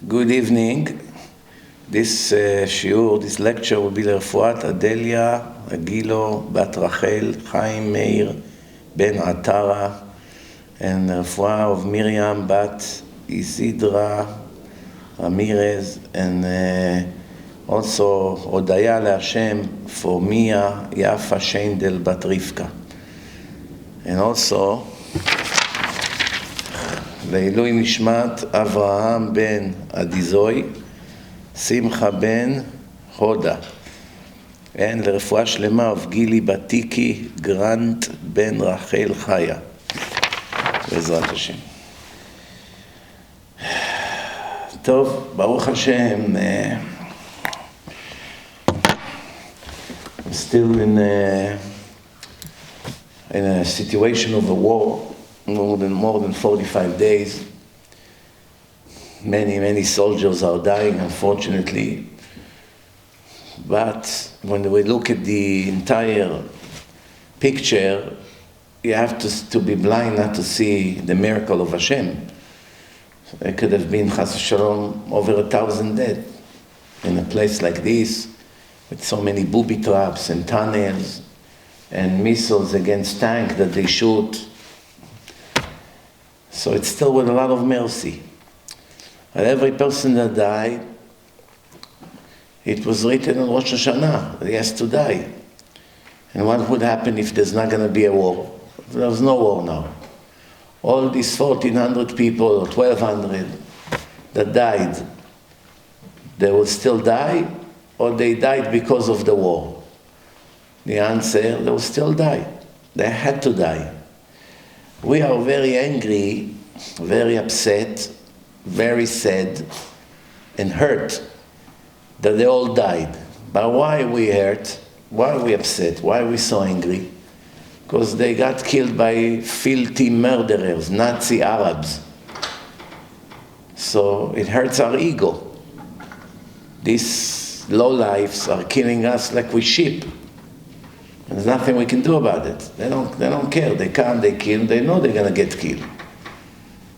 Good evening. This shiur, this lecture will be לרפואת אדליה, הגילו, בת רחל, חיים מאיר, בן עטרה, and רפואה of Miriam, בת Isidra Ramirez, and also הודיה להשם for Mia Yafa Shendel, בת רבקה. And also לעילוי נשמת אברהם בן אדיזוי, שמחה בן הודה, and לרפואה שלמה of גילי בתיקי, גרנט בן רחל חיה, בעזרת השם. טוב, ברוך השם, I'm still in a situation of a war, more than 45 days. Many soldiers are dying, unfortunately. But when we look at the entire picture, you have to be blind not to see the miracle of Hashem. There could have been, chas v'shalom, over 1,000 dead in a place like this, with so many booby traps and tunnels and missiles against tanks that they shoot. So it's still with a lot of mercy. And every person that died, it was written on Rosh Hashanah that he has to die. And what would happen if there's not going to be a war? There's no war now. All these 1,400 people or 1,200 that died, they will still die, or they died because of the war? The answer, they will still die. They had to die. We are very angry, very upset, very sad and hurt that they all died. But why are we hurt? Why are we upset? Why are we so angry? Because they got killed by filthy murderers, Nazi Arabs. So it hurts our ego. These lowlifes are killing us like we sheep. There's nothing we can do about it. They don't care. They come, they kill, they know they're going to get killed.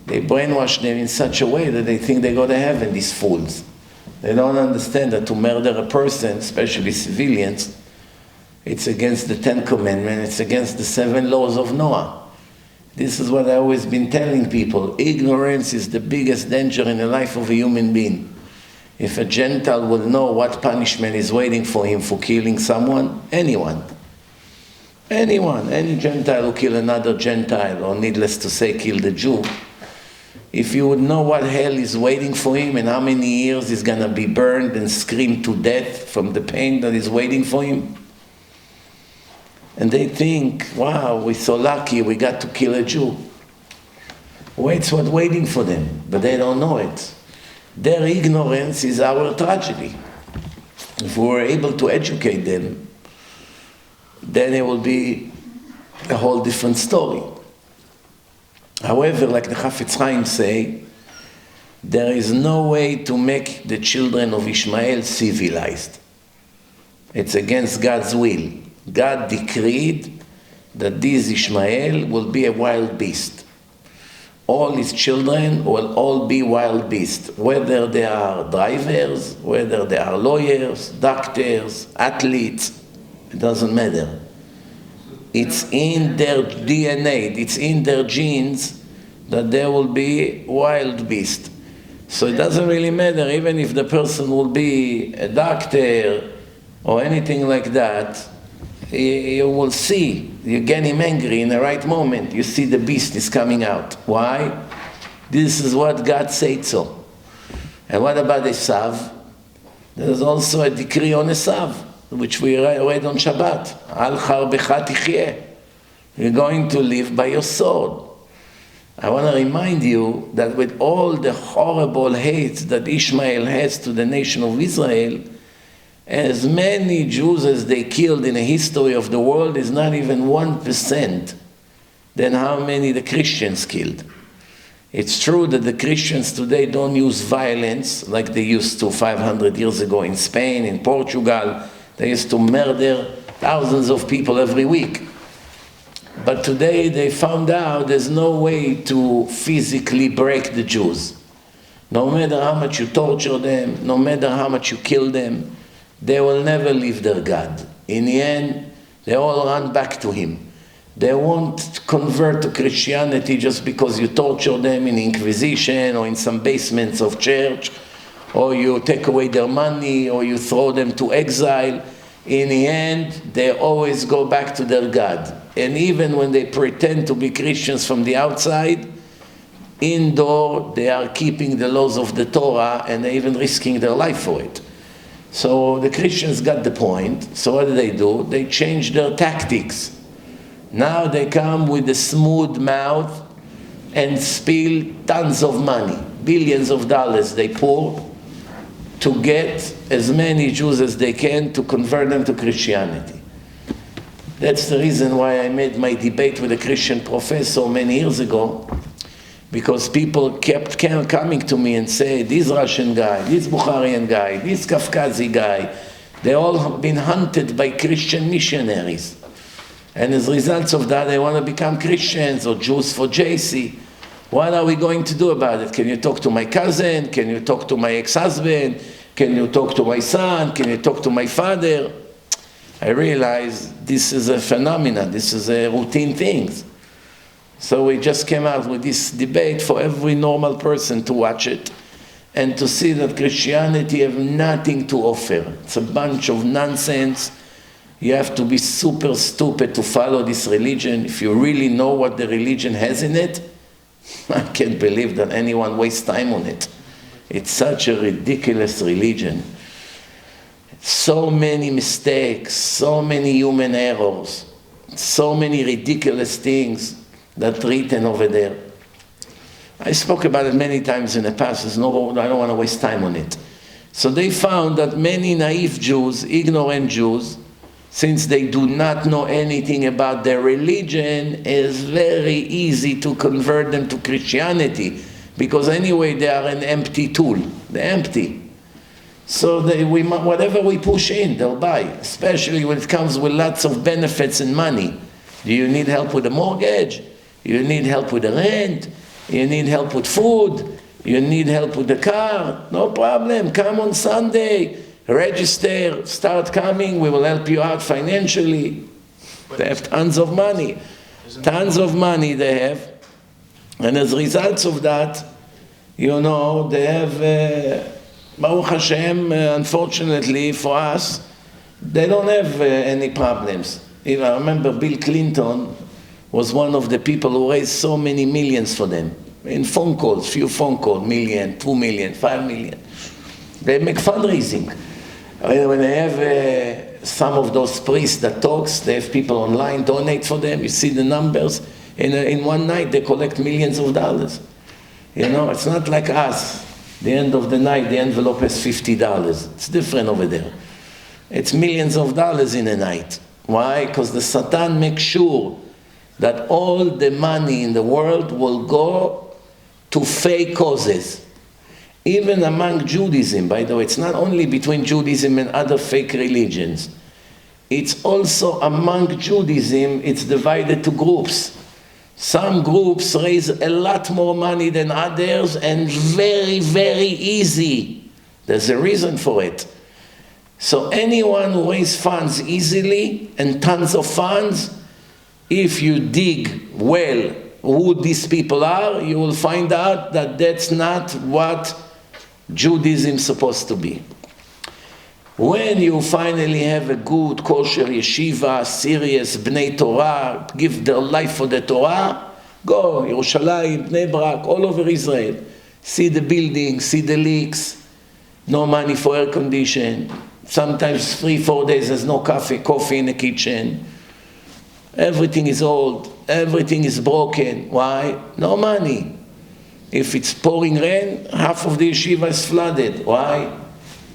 They brainwash them in such a way that they think they go to heaven, these fools. They don't understand that to murder a person, especially civilians, it's against the 10 Commandments, it's against the 7 laws of Noah. This is what I've always been telling people. Ignorance is the biggest danger in the life of a human being. If a Gentile will know what punishment is waiting for him for killing someone, anyone, any Gentile who kill another Gentile, or needless to say, kill the Jew, if you would know what hell is waiting for him and how many years he's going to be burned and screamed to death from the pain that is waiting for him. And they think, wow, we're so lucky we got to kill a Jew. It's what's waiting for them, but they don't know it. Their ignorance is our tragedy. If we were able to educate them, then it will be a whole different story. However, like the Chafetz Chaim say, there is no way to make the children of Ishmael civilized. It's against God's will. God decreed that this Ishmael will be a wild beast. All his children will all be wild beasts, whether they are drivers, whether they are lawyers, doctors, athletes, it doesn't matter. It's in their DNA, it's in their genes that there will be wild beast. So it doesn't really matter, even if the person will be a doctor or anything like that, you will see, you get him angry in the right moment, you see the beast is coming out. Why? This is what God said so. And what about Eisav? There's also a decree on Eisav, which we read on Shabbat. Al charbecha tichyeh. You're going to live by your sword. I want to remind you that with all the horrible hate that Ishmael has to the nation of Israel, as many Jews as they killed in the history of the world is not even 1% than how many the Christians killed. It's true that the Christians today don't use violence like they used to 500 years ago in Spain, in Portugal. They used to murder thousands of people every week. But today they found out there's no way to physically break the Jews. No matter how much you torture them, no matter how much you kill them, they will never leave their God. In the end, they all run back to him. They won't convert to Christianity just because you torture them in Inquisition or in some basements of church, or you take away their money, or you throw them to exile. In the end, they always go back to their God. And even when they pretend to be Christians from the outside, indoor, they are keeping the laws of the Torah, and they're even risking their life for it. So the Christians got the point. So what do? They change their tactics. Now they come with a smooth mouth and spill tons of money. Billions of dollars they pour to get as many Jews as they can to convert them to Christianity. That's the reason why I made my debate with a Christian professor many years ago, because people kept coming to me and say, this Russian guy, this Bukharian guy, this Kafkazi guy, they all have been hunted by Christian missionaries. And as a result of that, they want to become Christians or Jews for JC. What are we going to do about it? Can you talk to my cousin? Can you talk to my ex-husband? Can you talk to my son? Can you talk to my father? I realize this is a phenomenon. This is a routine thing. So we just came out with this debate for every normal person to watch it and to see that Christianity have nothing to offer. It's a bunch of nonsense. You have to be super stupid to follow this religion. If you really know what the religion has in it, I can't believe that anyone wastes time on it. It's such a ridiculous religion. So many mistakes, so many human errors, so many ridiculous things that are written over there. I spoke about it many times in the past. I don't want to waste time on it. So they found that many naive Jews, ignorant Jews, since they do not know anything about their religion, it's very easy to convert them to Christianity, because anyway they are an empty tool. They're empty. So whatever we push in, they'll buy, especially when it comes with lots of benefits and money. Do you need help with the mortgage? You need help with the rent? You need help with food? You need help with the car? No problem, come on Sunday. Register, start coming, we will help you out financially. They have tons of money. Tons of money they have. And as a result of that, you know, they have, Baruch Hashem, unfortunately for us, they don't have any problems. I remember Bill Clinton was one of the people who raised so many millions for them. In phone calls, few phone calls, million, 2 million, 5 million. They make fundraising. When they have some of those priests that talks, they have people online donate for them. You see the numbers. In one night, they collect millions of dollars. You know, it's not like us. The end of the night, the envelope has $50. It's different over there. It's millions of dollars in a night. Why? Because the Satan makes sure that all the money in the world will go to fake causes. Even among Judaism, by the way, it's not only between Judaism and other fake religions. It's also among Judaism, it's divided to groups. Some groups raise a lot more money than others, and very, very easy. There's a reason for it. So anyone who raises funds easily, and tons of funds, if you dig well who these people are, you will find out that that's not what Judaism is supposed to be. When you finally have a good, kosher yeshiva, serious Bnei Torah, give their life for the Torah, go, Yerushalayim, Bnei Brak, all over Israel. See the buildings, see the leaks, no money for air condition, sometimes 3-4 days there's no coffee in the kitchen. Everything is old, everything is broken. Why? No money. If it's pouring rain, half of the yeshiva is flooded. Why?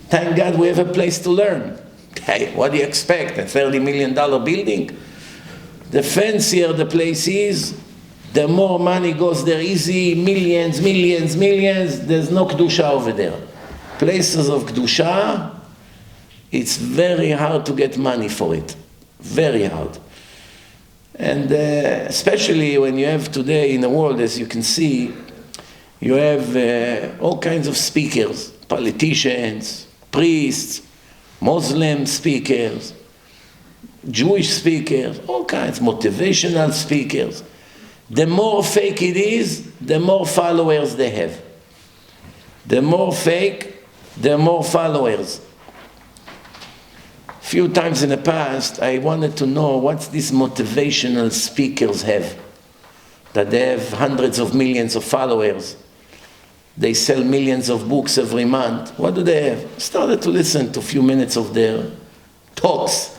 Thank God we have a place to learn. Hey, what do you expect? A $30 million building? The fancier the place is, the more money goes there easy, millions, millions, millions. There's no Kedusha over there. Places of Kedusha, it's very hard to get money for it. Very hard. And especially when you have today in the world, as you can see, You have all kinds of speakers, politicians, priests, Muslim speakers, Jewish speakers, all kinds, motivational speakers. The more fake it is, the more followers they have. The more fake, the more followers. A few times in the past, I wanted to know what these motivational speakers have. That they have hundreds of millions of followers. They sell millions of books every month. What do they have? I started to listen to a few minutes of their talks.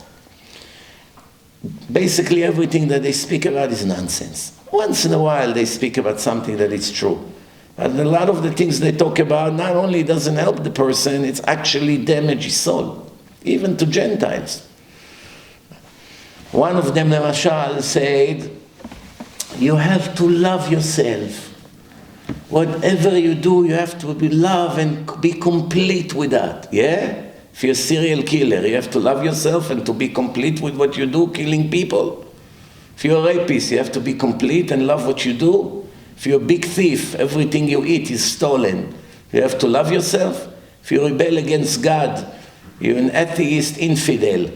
Basically everything that they speak about is nonsense. Once in a while they speak about something that is true. And a lot of the things they talk about not only doesn't help the person, it's actually damage his soul, even to Gentiles. One of them, Mashal, said, you have to love yourself. Whatever you do, you have to be love and be complete with that. Yeah? If you're a serial killer, you have to love yourself and to be complete with what you do, killing people. If you're a rapist, you have to be complete and love what you do. If you're a big thief, everything you eat is stolen. You have to love yourself. If you rebel against God, you're an atheist infidel.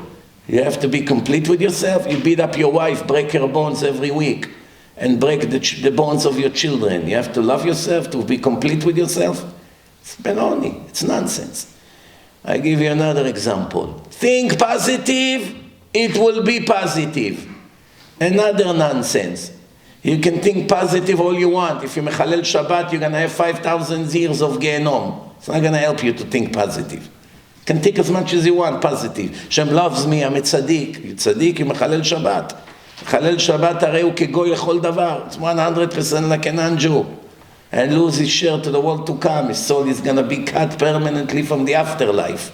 You have to be complete with yourself. You beat up your wife, break her bones every week, and break the bones of your children. You have to love yourself, to be complete with yourself. It's baloney. It's nonsense. I give you another example. Think positive, it will be positive. Another nonsense. You can think positive all you want. If you mechalel Shabbat, you're going to have 5,000 years of Gehenom. It's not going to help you to think positive. You can think as much as you want positive. Hashem loves me, I'm a tzaddik. You're tzaddik, you mechalel Shabbat. Mechalel Shabbat הרי הוא כגוי לכל דבר. It's 100% like a non-Jew. And lose his share to the world to come. His soul is going to be cut permanently from the afterlife.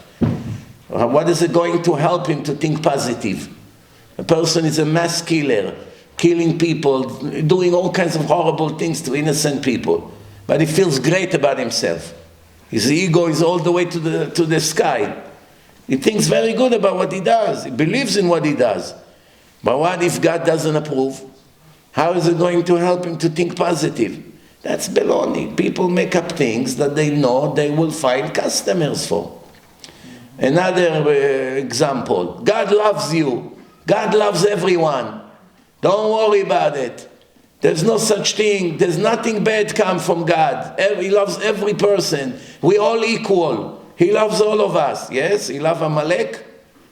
What is it going to help him to think positive? A person is a mass killer, killing people, doing all kinds of horrible things to innocent people. But he feels great about himself. His ego is all the way to the sky. He thinks very good about what he does. He believes in what he does. But what if God doesn't approve? How is it going to help him to think positive? That's baloney. People make up things that they know they will find customers for. Another example. God loves you. God loves everyone. Don't worry about it. There's no such thing. There's nothing bad come from God. He loves every person. We're all equal. He loves all of us. Yes, he loves Amalek.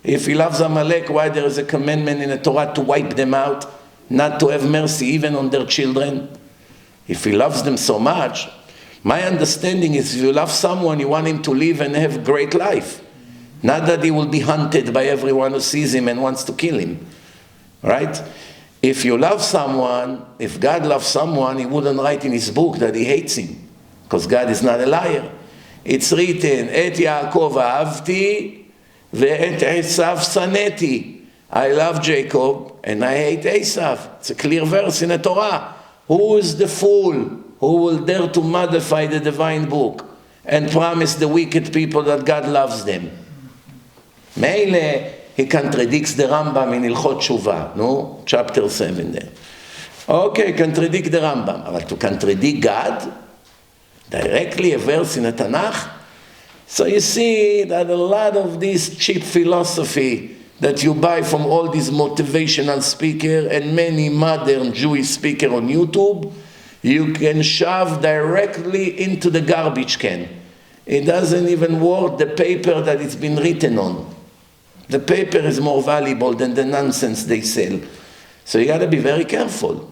If he loves Amalek, why there is a commandment in the Torah to wipe them out, not to have mercy even on their children? If he loves them so much, my understanding is if you love someone, you want him to live and have a great life. Not that he will be hunted by everyone who sees him and wants to kill him. Right? If you love someone, if God loves someone, he wouldn't write in his book that he hates him. Because God is not a liar. It's written, Et Yakov ahavti ve'et Eisav saneti. I love Jacob and I hate Eisav. It's a clear verse in the Torah. Who is the fool who will dare to modify the divine book and promise the wicked people that God loves them? Meile, he contradicts the Rambam in Hilchot tshuva, no? Chapter 7 there. Okay, contradict the Rambam. But to contradict God, directly a verse in the Tanakh? So you see that a lot of this cheap philosophy that you buy from all these motivational speakers and many modern Jewish speakers on YouTube, you can shove directly into the garbage can. It doesn't even worth the paper that it's been written on. The paper is more valuable than the nonsense they sell. So you got to be very careful.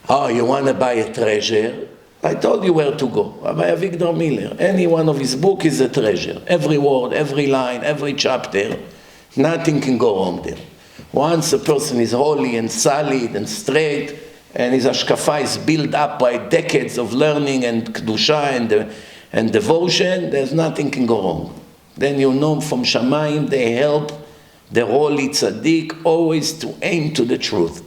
Oh, you want to buy a treasure? I told you where to go. Rabbi Avigdor Miller. Any one of his books is a treasure. Every word, every line, every chapter. Nothing can go wrong there. Once a person is holy and solid and straight, and his hashkafa is built up by decades of learning and kedusha and devotion, there's nothing can go wrong. Then you know from Shamayim they help the holy tzaddik always to aim to the truth.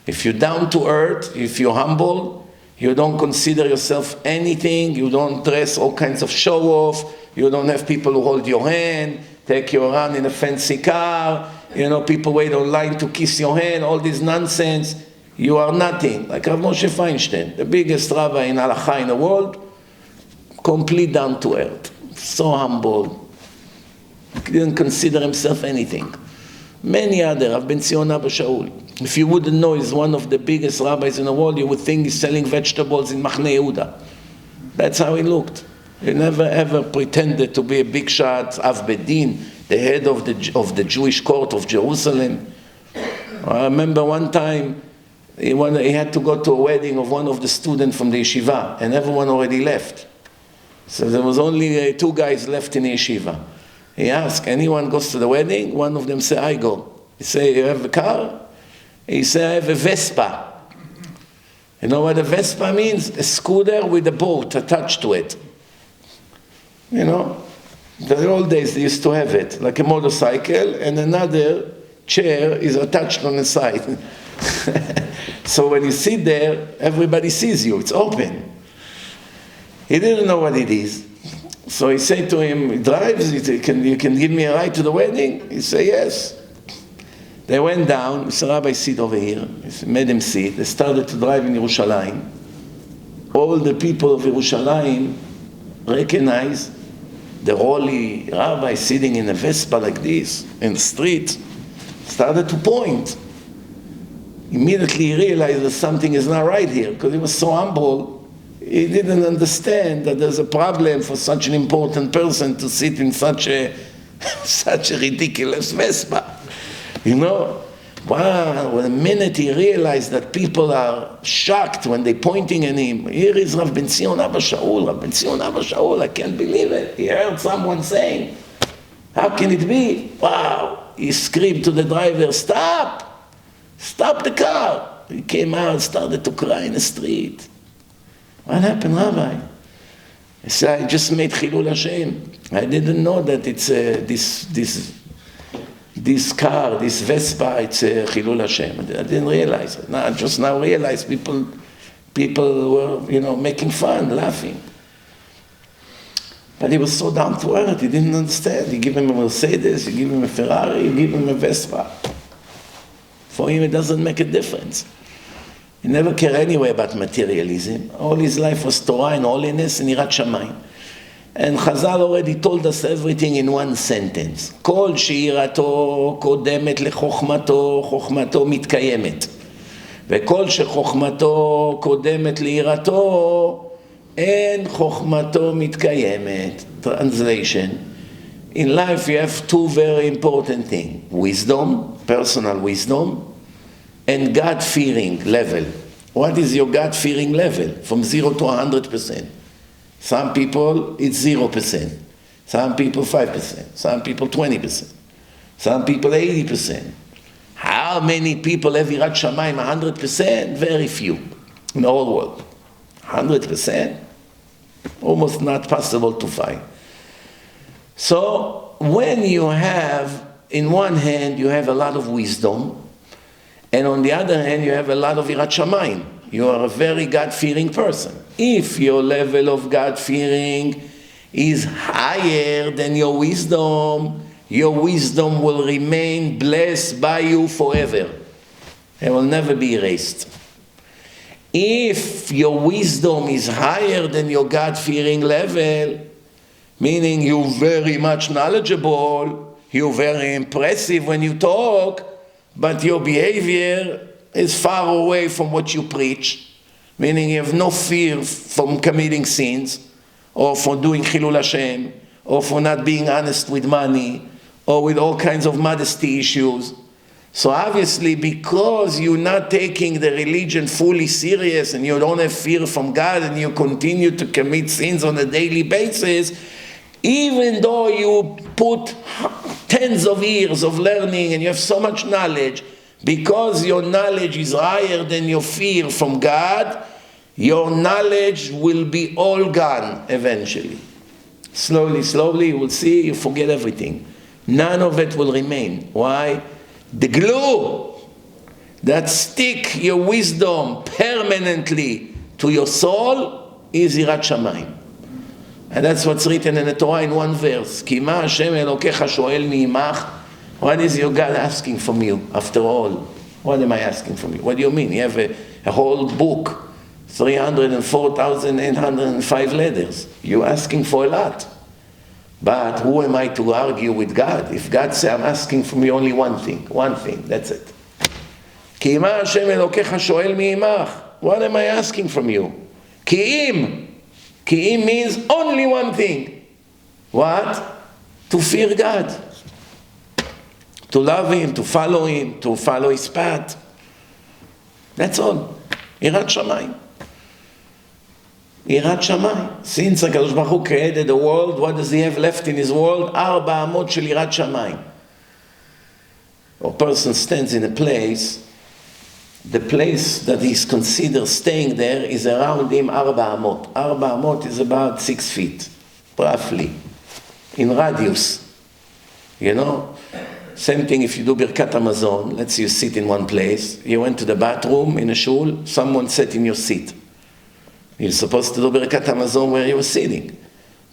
If you're down to earth, if you're humble, you don't consider yourself anything, you don't dress all kinds of show off, you don't have people who hold your hand, take you around in a fancy car, people wait online to kiss your hand, all this nonsense. You are nothing. Like Rav Moshe Feinstein, the biggest rabbi in Halacha in the world, complete down to earth. So humble. Didn't consider himself anything. Many other, Benzion Aba Shaul. If you wouldn't know he's one of the biggest rabbis in the world, you would think he's selling vegetables in Machne Yehuda. That's how he looked. He never ever pretended to be a big shot, Av Bedin, the head of the Jewish court of Jerusalem. I remember one time he had to go to a wedding of one of the students from the yeshiva, and everyone already left. So there was only 2 guys left in the yeshiva. He asked, anyone goes to the wedding? One of them said, I go. He said, you have a car? He said, I have a Vespa. You know what a Vespa means? A scooter with a boat attached to it. You know, the old days they used to have it, like a motorcycle, and another chair is attached on the side. So when you sit there, everybody sees you, it's open. He didn't know what it is. So he said to him, he drives, you can give me a ride to the wedding? He said, yes. They went down, he said, Rabbi, sit over here. He made him sit. They started to drive in Yerushalayim. All the people of Yerushalayim recognized the holy rabbi sitting in a Vespa like this, in the street, started to point. Immediately he realized that something is not right here, because he was so humble. He didn't understand that there's a problem for such an important person to sit in such a ridiculous Vespa. You know? Wow, the minute he realized that people are shocked when they're pointing at him, here is Rav Benzion Aba Shaul, Rav Benzion Aba Shaul, I can't believe it. He heard someone saying, how can it be? Wow, he screamed to the driver, stop! Stop the car! He came out, started to cry in the street. What happened, Rabbi? He said, I just made Chilul Hashem. I didn't know that it's this car, this Vespa, it's Chilul Hashem. I didn't realize it. I just now realized people were, making fun, laughing. But he was so down to earth, he didn't understand. You give him a Mercedes, you give him a Ferrari, you give him a Vespa. For him, it doesn't make a difference. He never cared anyway about materialism. All his life was Torah and holiness and Yirat Shamayim. And Chazal already told us everything in one sentence. כל שירתו קודמת לחוכמתו, חוכמתו מתקיימת. וכל שחוכמתו קודמת לירתו, אין חוכמתו מתקיימת. Translation. In life you have 2 very important things. Wisdom, personal wisdom, and God-fearing level. What is your God-fearing level? From 0 to 100%. Some people, it's 0%. Some people, 5%. Some people, 20%. Some people, 80%. How many people have Yirat Shamayim 100%? Very few in the whole world. 100%? Almost not possible to find. So, when you have, in one hand, you have a lot of wisdom, and on the other hand, you have a lot of Yirat Shamayim. You are a very God-fearing person. If your level of God-fearing is higher than your wisdom will remain blessed by you forever. It will never be erased. If your wisdom is higher than your God-fearing level, meaning you're very much knowledgeable, you're very impressive when you talk, but your behavior is far away from what you preach, meaning you have no fear from committing sins, or for doing Chilul Hashem, or for not being honest with money, or with all kinds of modesty issues. So obviously, because you're not taking the religion fully serious, and you don't have fear from God, and you continue to commit sins on a daily basis, even though you put tens of years of learning and you have so much knowledge, because your knowledge is higher than your fear from God, your knowledge will be all gone eventually. Slowly, slowly, you will see, you forget everything. None of it will remain. Why? The glue that stick your wisdom permanently to your soul is Yirat Shamayim. And that's what's written in the Torah in one verse. Ki ma Hashem Elokecha shoel mi'imach. What is your God asking from you after all? What am I asking from you? What do you mean? You have a whole book, 304,805 letters. You're asking for a lot. But who am I to argue with God? If God says, I'm asking from you only one thing, that's it. Ki ima Hashem Elokecha shoel mi imach. What am I asking from you? Ki im. Ki im means only one thing. What? To fear God. To love Him, to follow His path. That's all. Yirat Shamayim. Yirat Shamayim. Since HaKadosh Baruch Hu created the world, what does He have left in His world? Arba amot shel Yirat Shamayim. A person stands in a place, the place that he's considered staying there is around him Arba amot. Arba amot is about 6 feet, roughly, in radius. You know? Same thing if you do Birkat Hamazon. Let's say you sit in one place. You went to the bathroom in a shul, someone sat in your seat. You're supposed to do Birkat Hamazon where you were sitting.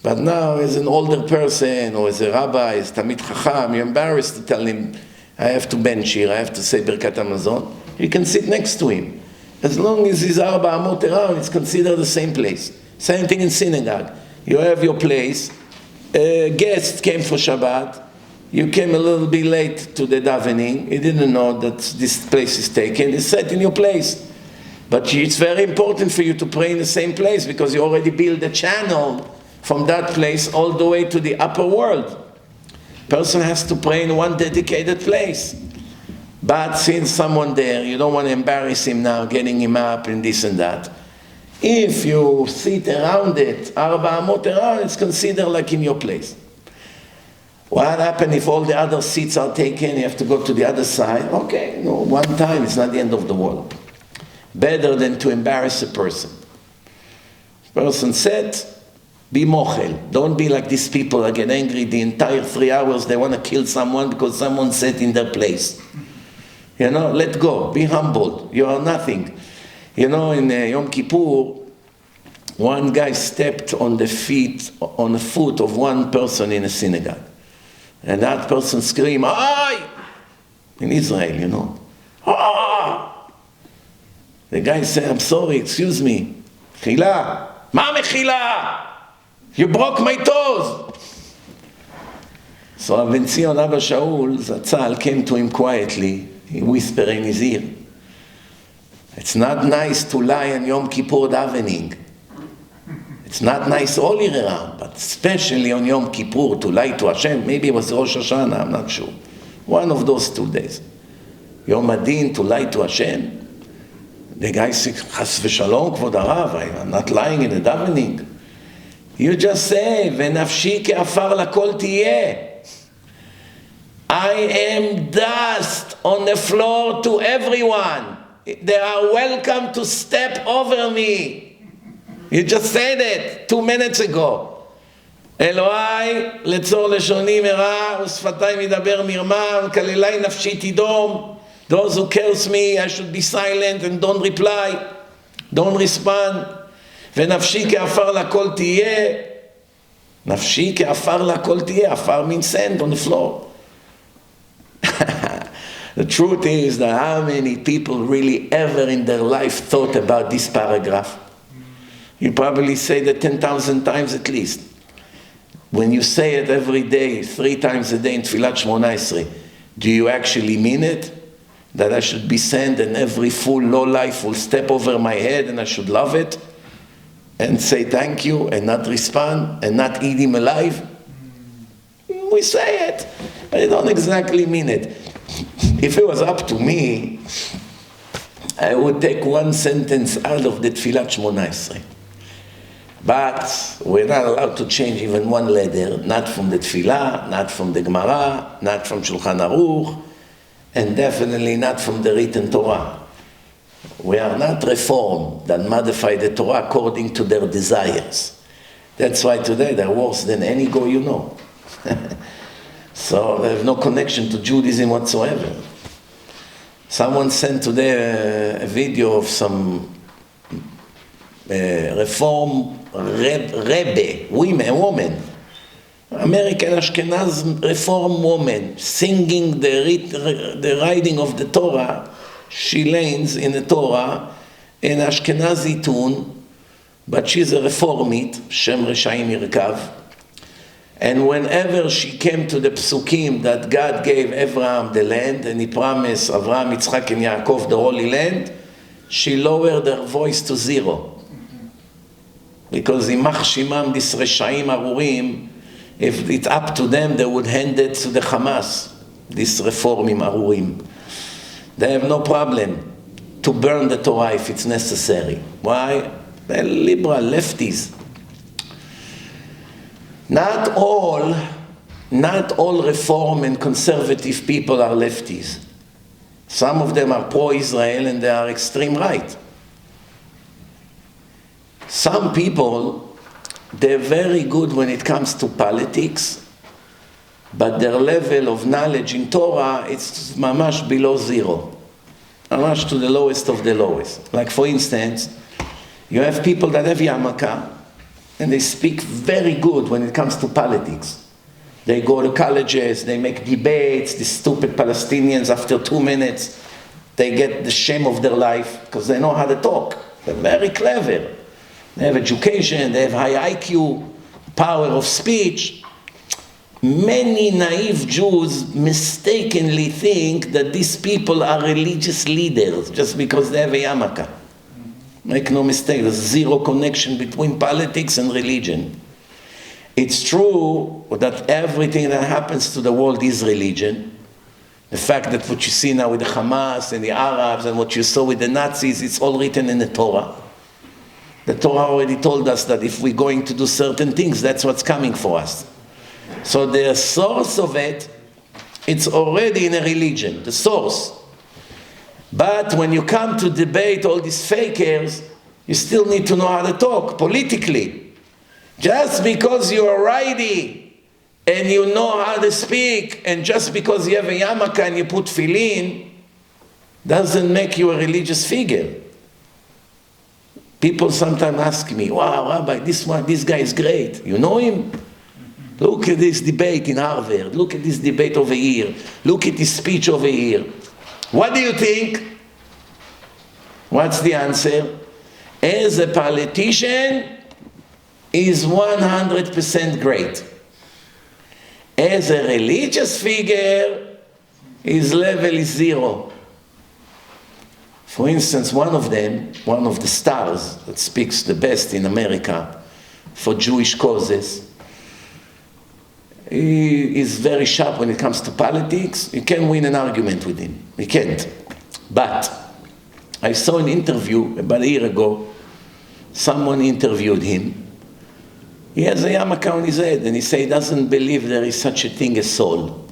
But now, as an older person, or as a rabbi, as Tamid Chacham, you're embarrassed to tell him, I have to bench here, I have to say Birkat Hamazon. You can sit next to him. As long as he's Arba Amot around, it's considered the same place. Same thing in synagogue. You have your place. A guest came for Shabbat. You came a little bit late to the davening. He didn't know that this place is taken. He sat in your place. But it's very important for you to pray in the same place because you already built a channel from that place all the way to the upper world. Person has to pray in one dedicated place. But since someone there, you don't want to embarrass him now, getting him up and this and that. If you sit around it, Arba Amot around, it's considered like in your place. What happens if all the other seats are taken, you have to go to the other side? Okay, no, one time, it's not the end of the world. Better than to embarrass a person. Person said, be mochel. Don't be like these people that get angry the entire 3 hours, they want to kill someone because someone sat in their place. You know, let go, be humble, you are nothing. You know, in Yom Kippur, one guy stepped on the foot of one person in a synagogue. And that person screamed, "Ay!" In Israel, you know. "Ah!" The guy said, "I'm sorry, excuse me. Chila. Ma mechila? You broke my toes." So Benzion Aba Shaul, Zatzal, came to him quietly. He whispered in his ear, "It's not nice to lie on Yom Kippur davening. It's not nice all year around, but especially on Yom Kippur to lie to Hashem." Maybe it was Rosh Hashanah, I'm not sure. One of those 2 days. Yom Adin, to lie to Hashem. The guy said, "Chas v'shalom, kvod harav, I'm not lying in the davening." You just say, "V'nafshi ke'afar lakol tiyeh." I am dust on the floor to everyone. They are welcome to step over me. You just said it 2 minutes ago. Eloi, לצור לשוני מרע, ושפתיים ידבר מרמה, וכללי נפשי תדום. Those who curse me, I should be silent and don't reply. Don't respond. ונפשי כעפר לכל תהיה. נפשי כעפר לכל תהיה. עפר means sand on the floor. The truth is that how many people really ever in their life thought about this paragraph? You probably say that 10,000 times at least. When you say it every day, 3 times a day in Tfilat Shmona Esrei, do you actually mean it? That I should be sent and every fool, low life will step over my head and I should love it? And say thank you and not respond and not eat him alive? We say it, but I don't exactly mean it. If it was up to me, I would take 1 sentence out of the Tfilat Shmona Esrei. But we're not allowed to change even 1 letter, not from the Tfilah, not from the Gemara, not from Shulchan Aruch, and definitely not from the written Torah. We are not reformed that modify the Torah according to their desires. That's why today they're worse than any go you know. So they have no connection to Judaism whatsoever. Someone sent today a video of some reform Rebbe, woman, American Ashkenaz reform woman, singing the writing of the Torah she lands in the Torah in Ashkenazi tune, but she's a Reformit, Shem Reshaim Yirkav. And whenever she came to the psukim that God gave Abraham the land, and he promised Abraham, Yitzchak, and Yakov the Holy Land, she lowered her voice to 0. Because imach shimam, this Reshaim Arurim, if it's up to them, they would hand it to the Hamas, this Reformim Arurim. They have no problem to burn the Torah if it's necessary. Why? They're liberal lefties. Not all reform and conservative people are lefties. Some of them are pro-Israel and they are extreme right. Some people, they're very good when it comes to politics, but their level of knowledge in Torah, it's mamash below 0. Mamash to the lowest of the lowest. Like for instance, you have people that have yarmulke, and they speak very good when it comes to politics. They go to colleges, they make debates, these stupid Palestinians, after 2 minutes, they get the shame of their life, because they know how to talk. They're very clever. They have education, they have high IQ, power of speech. Many naive Jews mistakenly think that these people are religious leaders just because they have a yarmulke. Make no mistake, there's 0 connection between politics and religion. It's true that everything that happens to the world is religion. The fact that what you see now with the Hamas and the Arabs and what you saw with the Nazis, it's all written in the Torah. The Torah already told us that if we're going to do certain things, that's what's coming for us. So the source of it, it's already in a religion, the source. But when you come to debate all these fakers, you still need to know how to talk politically. Just because you're righty and you know how to speak, and just because you have a yarmulke and you put tefillin, doesn't make you a religious figure. People sometimes ask me, wow, Rabbi, this guy is great. You know him? Look at this debate in Harvard. Look at this debate over here. Look at this speech over here. What do you think? What's the answer? As a politician, is 100% great. As a religious figure, his level is 0. For instance, one of the stars that speaks the best in America for Jewish causes, he is very sharp when it comes to politics. You can't win an argument with him. You can't. But I saw an interview about a year ago. Someone interviewed him. He has a yarmulke on his head, and he said he doesn't believe there is such a thing as soul.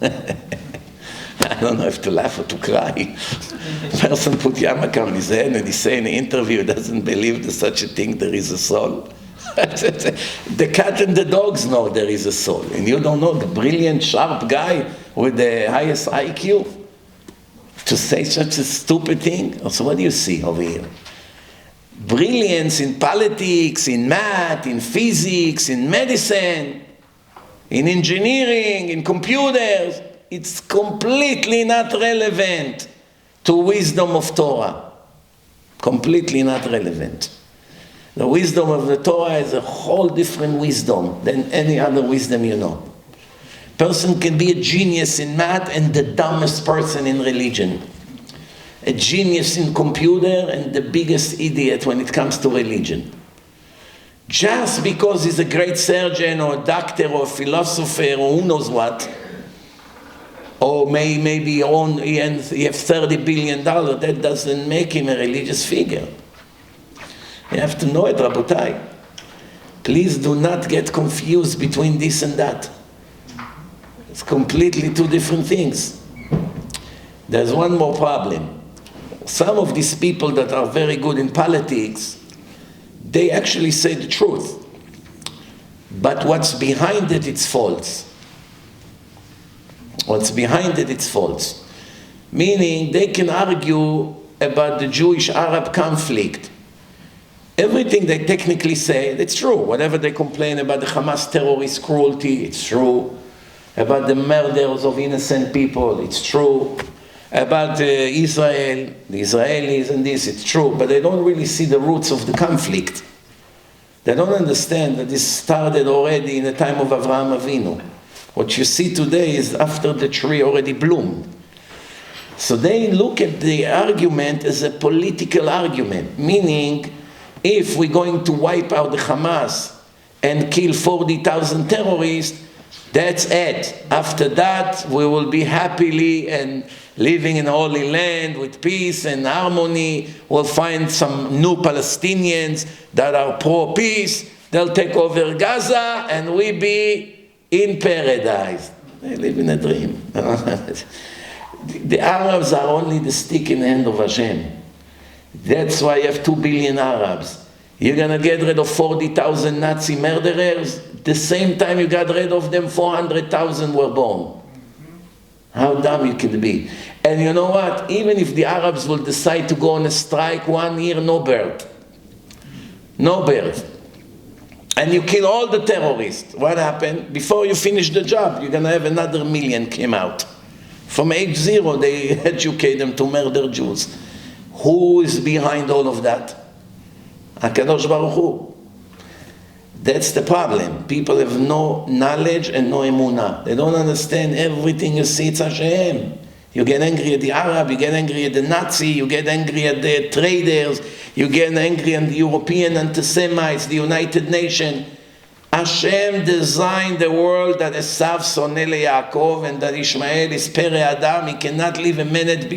I don't know if to laugh or to cry. A person put yarmulke on his head, and he said in an interview he doesn't believe there's such a thing, there is a soul. The cat and the dogs know there is a soul, and you don't know the brilliant, sharp guy with the highest IQ to say such a stupid thing. So what do you see over here? Brilliance in politics, in math, in physics, in medicine, in engineering, in computers. It's completely not relevant to wisdom of Torah. Completely not relevant. The wisdom of the Torah is a whole different wisdom than any other wisdom you know. Person can be a genius in math and the dumbest person in religion. A genius in computer and the biggest idiot when it comes to religion. Just because he's a great surgeon or a doctor or a philosopher or who knows what, or maybe he has $30 billion, that doesn't make him a religious figure. You have to know it, Rabotai. Please do not get confused between this and that. It's completely 2 different things. There's one more problem. Some of these people that are very good in politics, they actually say the truth. But what's behind it, it's false. What's behind it, it's false. Meaning, they can argue about the Jewish-Arab conflict. Everything they technically say, it's true. Whatever they complain about the Hamas terrorist cruelty, it's true. About the murders of innocent people, it's true. about Israel, the Israelis and this, it's true, but they don't really see the roots of the conflict. They don't understand that this started already in the time of Avraham Avinu. What you see today is after the tree already bloomed. So they look at the argument as a political argument, meaning if we're going to wipe out the Hamas and kill 40,000 terrorists, that's it. After that, we will be happily and living in the Holy Land with peace and harmony. We'll find some new Palestinians that are pro-peace. They'll take over Gaza and we be in paradise. They live in a dream. The Arabs are only the stick in the hand of Hashem. That's why you have 2 billion Arabs. You're going to get rid of 40,000 Nazi murderers. The same time you got rid of them, 400,000 were born. How dumb you can be. And you know what? Even if the Arabs will decide to go on a strike 1 year, no bird. No bird. And you kill all the terrorists. What happened? Before you finish the job, you're going to have another million came out. From age 0, they educate them to murder Jews. Who is behind all of that? HaKadosh Baruch Hu. That's the problem. People have no knowledge and no emunah. They don't understand everything you see, it's Hashem. You get angry at the Arab, you get angry at the Nazi, you get angry at the traders, you get angry at the European anti-Semites, the United Nations. Hashem designed the world that Eisav soneh Yakov and that Ishmael is pere Adam. He cannot live a minute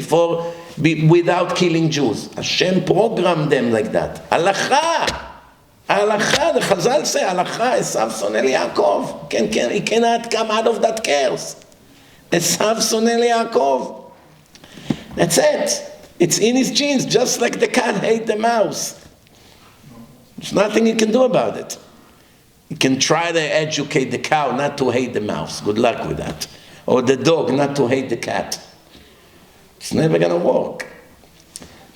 without killing Jews. Hashem programmed them like that. Halakha! Halakha, the Chazal say, Halakha, Eisav soneh Yakov. He cannot come out of that curse. Eisav soneh Yakov. That's it. It's in his genes, just like the cat hates the mouse. There's nothing you can do about it. You can try to educate the cow not to hate the mouse. Good luck with that. Or the dog not to hate the cat. It's never going to work.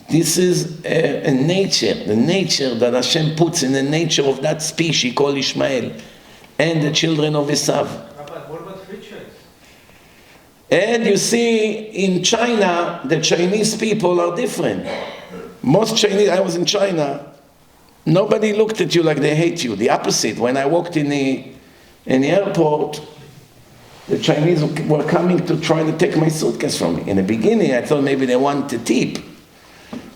This is a nature, the nature that Hashem puts in the nature of that species called Ishmael and the children of Eisav. What about rituals? And you see, in China, the Chinese people are different. Most Chinese, I was in China, nobody looked at you like they hate you. The opposite. When I walked in the airport, the Chinese were coming to try to take my suitcase from me. In the beginning, I thought maybe they want a tip.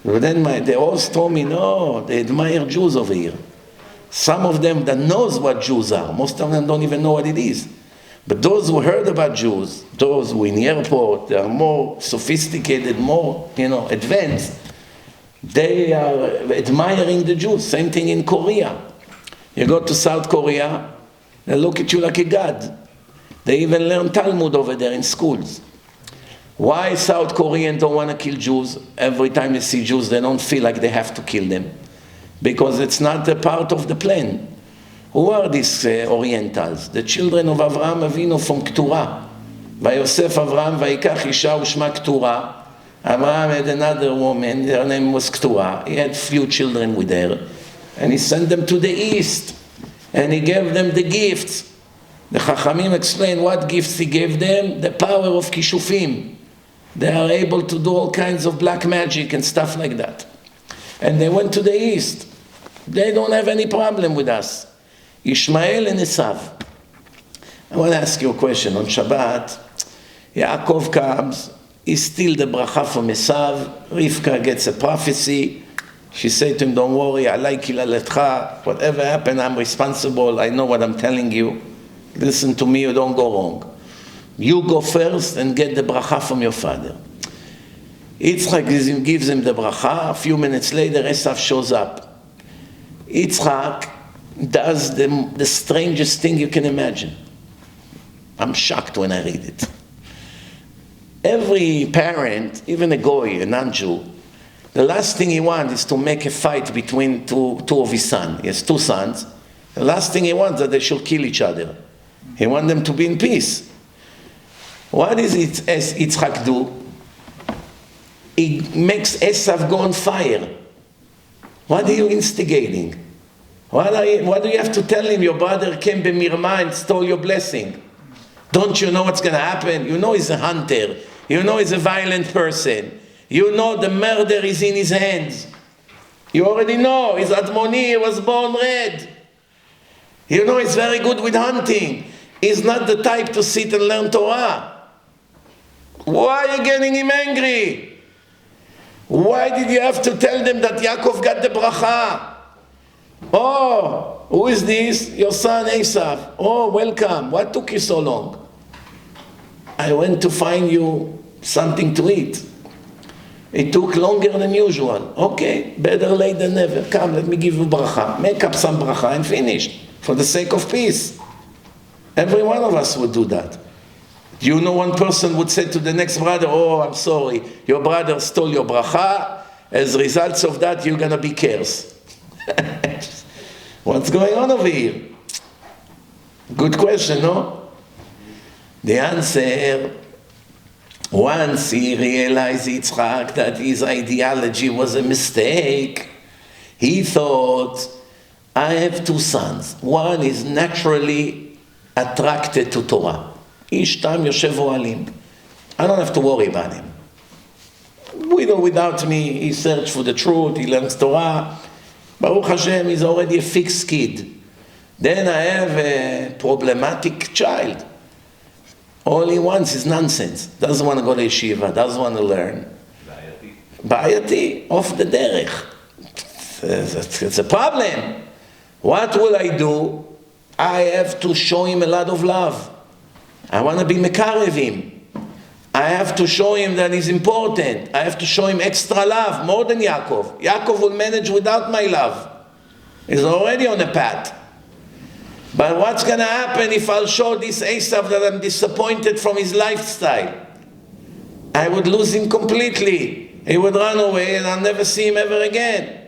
But then they all told me, no, they admire Jews over here. Some of them that knows what Jews are, most of them don't even know what it is. But those who heard about Jews, those who in the airport, they are more sophisticated, more, advanced. They are admiring the Jews. Same thing in Korea. You go to South Korea, they look at you like a god. They even learn Talmud over there in schools. Why South Koreans don't want to kill Jews? Every time they see Jews, they don't feel like they have to kill them. Because it's not a part of the plan. Who are these Orientals? The children of Avraham Avinu from Ketura. Vayosef Avraham vayikach isha ushma Ketura. Avraham had another woman, her name was Ketura. He had few children with her. And he sent them to the east. And he gave them the gifts. The Chachamim explain what gifts he gave them. The power of kishufim. They are able to do all kinds of black magic and stuff like that. And they went to the east. They don't have any problem with us. Ishmael and Eisav. I want to ask you a question. On Shabbat, Yakov comes. He steals the bracha from Eisav. Rivka gets a prophecy. She said to him, don't worry, alai kilaletcha. Whatever happened, I'm responsible. I know what I'm telling you. Listen to me, you don't go wrong. You go first and get the bracha from your father. Yitzchak gives him the bracha. A few minutes later, Eisav shows up. Yitzchak does the strangest thing you can imagine. I'm shocked when I read it. Every parent, even a goy, a non-Jew, the last thing he wants is to make a fight between two of his sons. He has 2 sons. The last thing he wants is that they should kill each other. He wants them to be in peace. What does Yitzchak do? He makes Eisav go on fire. What are you instigating? What do you have to tell him? Your brother came b'mirma and stole your blessing. Don't you know what's going to happen? You know he's a hunter. You know he's a violent person. You know the murder is in his hands. You already know his Admoni was born red. You know he's very good with hunting. He's not the type to sit and learn Torah. Why are you getting him angry? Why did you have to tell them that Yakov got the bracha? Oh, who is this? Your son Eisav. Oh, welcome. What took you so long? I went to find you something to eat. It took longer than usual. Okay, better late than never. Come, let me give you bracha. Make up some bracha and finish. For the sake of peace. Every one of us would do that. You know, one person would say to the next brother, oh, I'm sorry, your brother stole your bracha. As a result of that, you're going to be cursed. What's going on over here? Good question, no? The answer, once he realized, Yitzchak, that his ideology was a mistake, he thought, I have two sons. One is naturally attracted to Torah. Ish tam yoshev ohalim. I don't have to worry about him. Without me, he searched for the truth, he learns Torah. Baruch Hashem, he's already a fixed kid. Then I have a problematic child. All he wants is nonsense. Doesn't want to go to yeshiva, doesn't want to learn. Bayati, off the derech. It's a problem. What will I do? I have to show him a lot of love. I want to be mekarev him. I have to show him that he's important. I have to show him extra love, more than Yakov. Yakov will manage without my love. He's already on a path. But what's going to happen if I'll show this Eisav that I'm disappointed from his lifestyle? I would lose him completely. He would run away and I'll never see him ever again.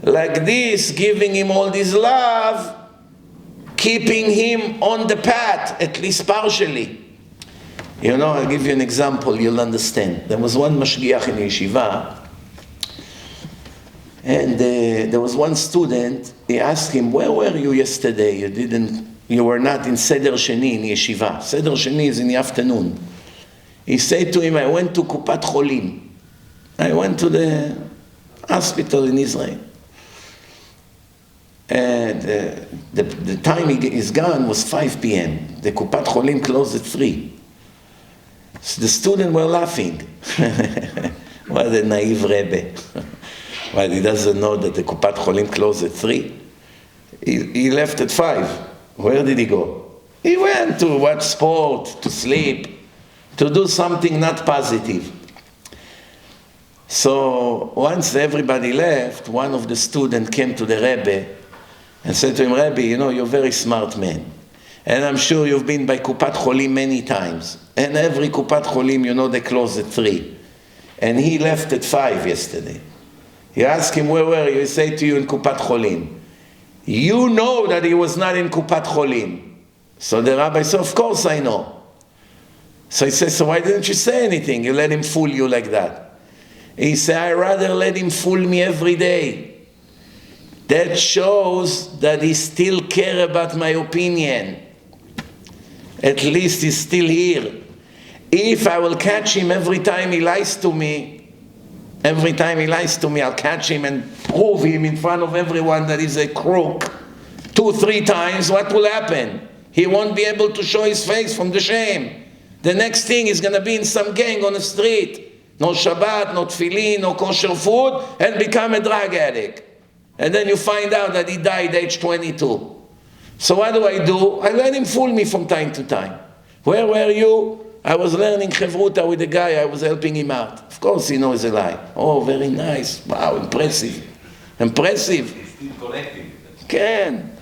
Like this, giving him all this love, keeping him on the path, at least partially. You know, I'll give you an example, you'll understand. There was one mashgiach in yeshiva, and there was one student, he asked him, where were you yesterday? You were not in Seder Sheni in yeshiva. Seder Sheni is in the afternoon. He said to him, I went to Kupat Cholim. I went to the hospital in Israel. And the time he is gone was 5 p.m. The Kupat Cholim closed at 3. So the students were laughing. What a naive Rebbe. Well, he doesn't know that the Kupat Cholim closed at 3. He left at 5. Where did he go? He went to watch sport, to sleep, to do something not positive. So once everybody left, one of the students came to the Rebbe and said to him, Rabbi, you know, you're a very smart man. And I'm sure you've been by Kupat Cholim many times. And every Kupat Cholim, you know, they close at 3. And he left at 5 yesterday. You ask him, where were you? He say to you, in Kupat Cholim. You know that he was not in Kupat Cholim. So the rabbi said, of course I know. So he says, so why didn't you say anything? You let him fool you like that. He said, I'd rather let him fool me every day. That shows that he still cares about my opinion. At least he's still here. If I will catch him every time he lies to me, I'll catch him and prove him in front of everyone that he's a crook 2-3 times, what will happen? He won't be able to show his face from the shame. The next thing is going to be in some gang on the street. No Shabbat, no tefillin, no kosher food, and become a drug addict. And then you find out that he died age 22. So what do? I let him fool me from time to time. Where were you? I was learning Chevruta with a guy, I was helping him out. Of course he knows a lie. Oh, very nice. Wow, impressive. Impressive. He's still collecting. Can.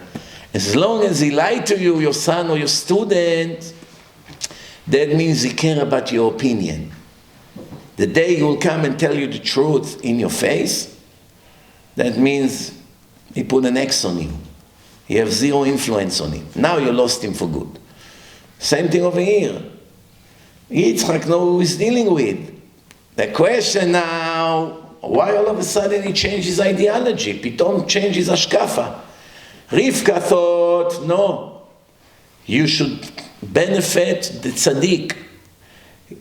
As long as he lied to you, your son or your student, that means he cares about your opinion. The day he will come and tell you the truth in your face, that means he put an X on you. You have zero influence on him. Now you lost him for good. Same thing over here. Yitzchak knows who he's dealing with. The question now, why all of a sudden he changed his ideology? Pitom changed his ashkafa. Rivka thought, no, you should benefit the tzaddik.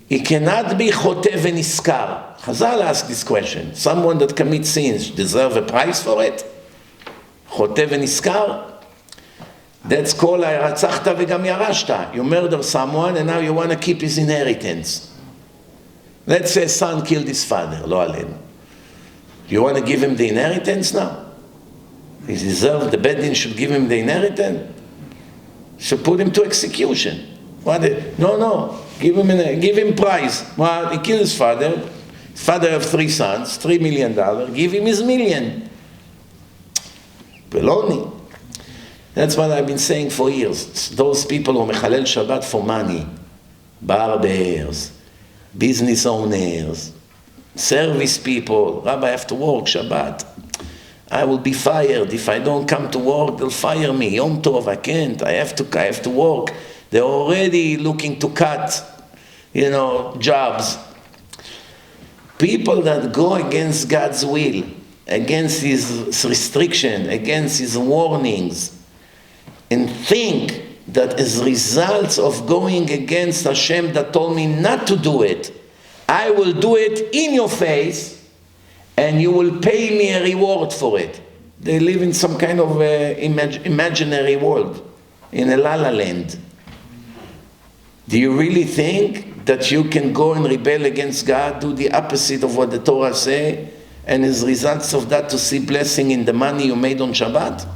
He cannot be chote v'niskar. Chazal asked this question. Someone that commits sins deserve a price for it? Chote v'niskar? That's called הרצחת וגם ירשת. You murder someone and now you want to keep his inheritance. Let's say a son killed his father, לא עלינו. You want to give him the inheritance now? He deserves, the Beit Din should give him the inheritance? Should put him to execution. What? No. Give him prize. Well, he killed his father. His father have 3 sons, $3 million. Give him his million. Baloney. That's what I've been saying for years. Those people who mechalel Shabbat for money, barbers, business owners, service people. Rabbi, I have to work Shabbat. I will be fired. If I don't come to work, they'll fire me. Yom Tov, I can't. I have to work. They're already looking to cut, jobs. People that go against God's will, against His restriction, against His warnings, and think that as results of going against Hashem that told me not to do it, I will do it in your face, and you will pay me a reward for it. They live in some kind of imaginary world, in a la-la land. Do you really think that you can go and rebel against God, do the opposite of what the Torah say, and as results of that to see blessing in the money you made on Shabbat?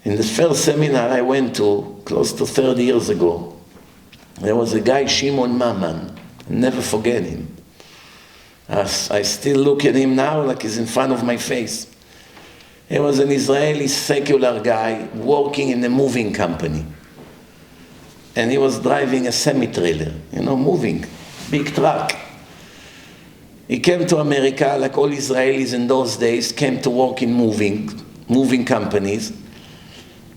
In the first seminar I went to, close to 30 years ago, there was a guy, Shimon Naaman. I'll never forget him. I still look at him now like he's in front of my face. He was an Israeli secular guy working in a moving company. And he was driving a semi-trailer, moving, big truck. He came to America, like all Israelis in those days, came to work in moving companies.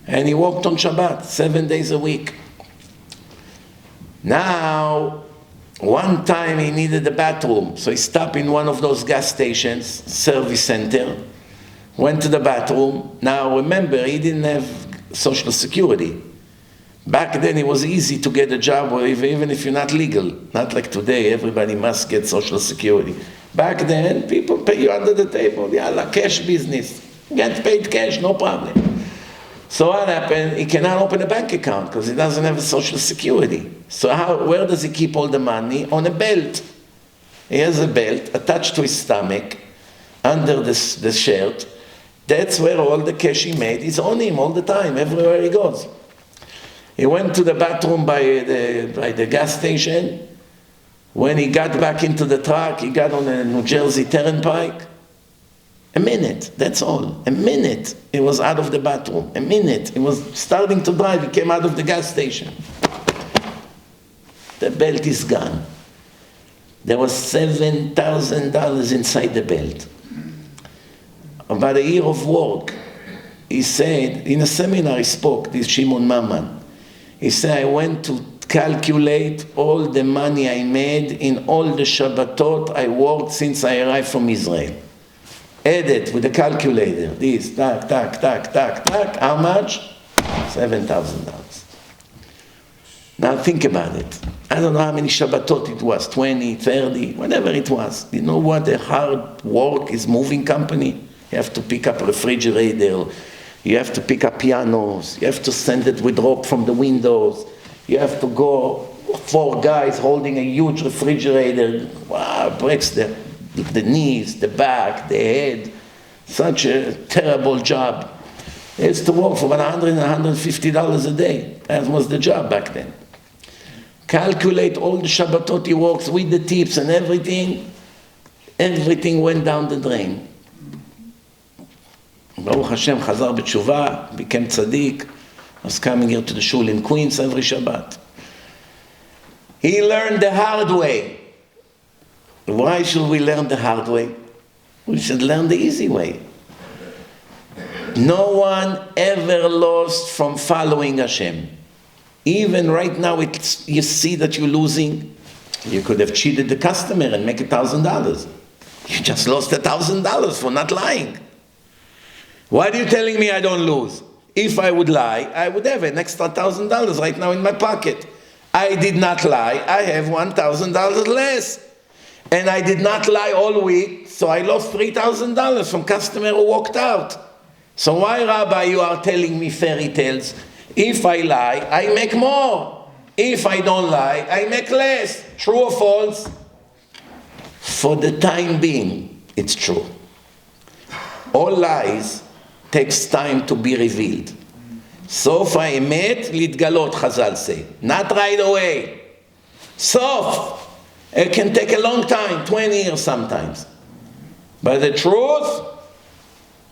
And he worked on Shabbat, 7 days a week. Now, one time he needed a bathroom, so he stopped in one of those gas stations, service center, went to the bathroom. Now remember, he didn't have Social Security. Back then it was easy to get a job, even if you're not legal. Not like today, everybody must get Social Security. Back then, people pay you under the table. Yalla, cash business. Get paid cash, no problem. So what happened? He cannot open a bank account because he doesn't have a Social Security. So where does he keep all the money? On a belt. He has a belt attached to his stomach, under the shirt. That's where all the cash he made is on him all the time, everywhere he goes. He went to the bathroom by the gas station. When he got back into the truck, he got on a New Jersey Turnpike. A minute, that's all. A minute, he was out of the bathroom. A minute, he was starting to drive, he came out of the gas station. The belt is gone. There was $7,000 inside the belt. About a year of work, he said, in a seminar he spoke, this Shimon Naaman. He said, I went to calculate all the money I made in all the Shabbatot I worked since I arrived from Israel. Add it with the calculator. This, tack. How much? $7,000. Now think about it. I don't know how many Shabbatot it was, 20, 30, whatever it was. You know what a hard work is moving company? You have to pick up a refrigerator. You have to pick up pianos. You have to send it with rope from the windows. You have to go, 4 guys holding a huge refrigerator. Wow, breaks the knees, the back, the head. Such a terrible job. He used to work for about $100 and $150 a day. That was the job back then. Calculate all the Shabbatot he works with the tips and everything. Everything went down the drain. Baruch Hashem, chazar b'tshuva, became tzaddik, was coming here to the shul in Queens every Shabbat. He learned the hard way. Why should we learn the hard way? We should learn the easy way. No one ever lost from following Hashem. Even right now, you see that you're losing. You could have cheated the customer and make $1,000. You just lost $1,000 for not lying. Why are you telling me I don't lose? If I would lie, I would have an extra $1,000 right now in my pocket. I did not lie, I have $1,000 less. And I did not lie all week, so I lost $3,000 from customer who walked out. So why, Rabbi, you are telling me fairy tales? If I lie, I make more. If I don't lie, I make less. True or false? For the time being, it's true. All lies takes time to be revealed. סוף האמת להתגלות, Chazal say. Not right away. סוף. It can take a long time, 20 years sometimes. But the truth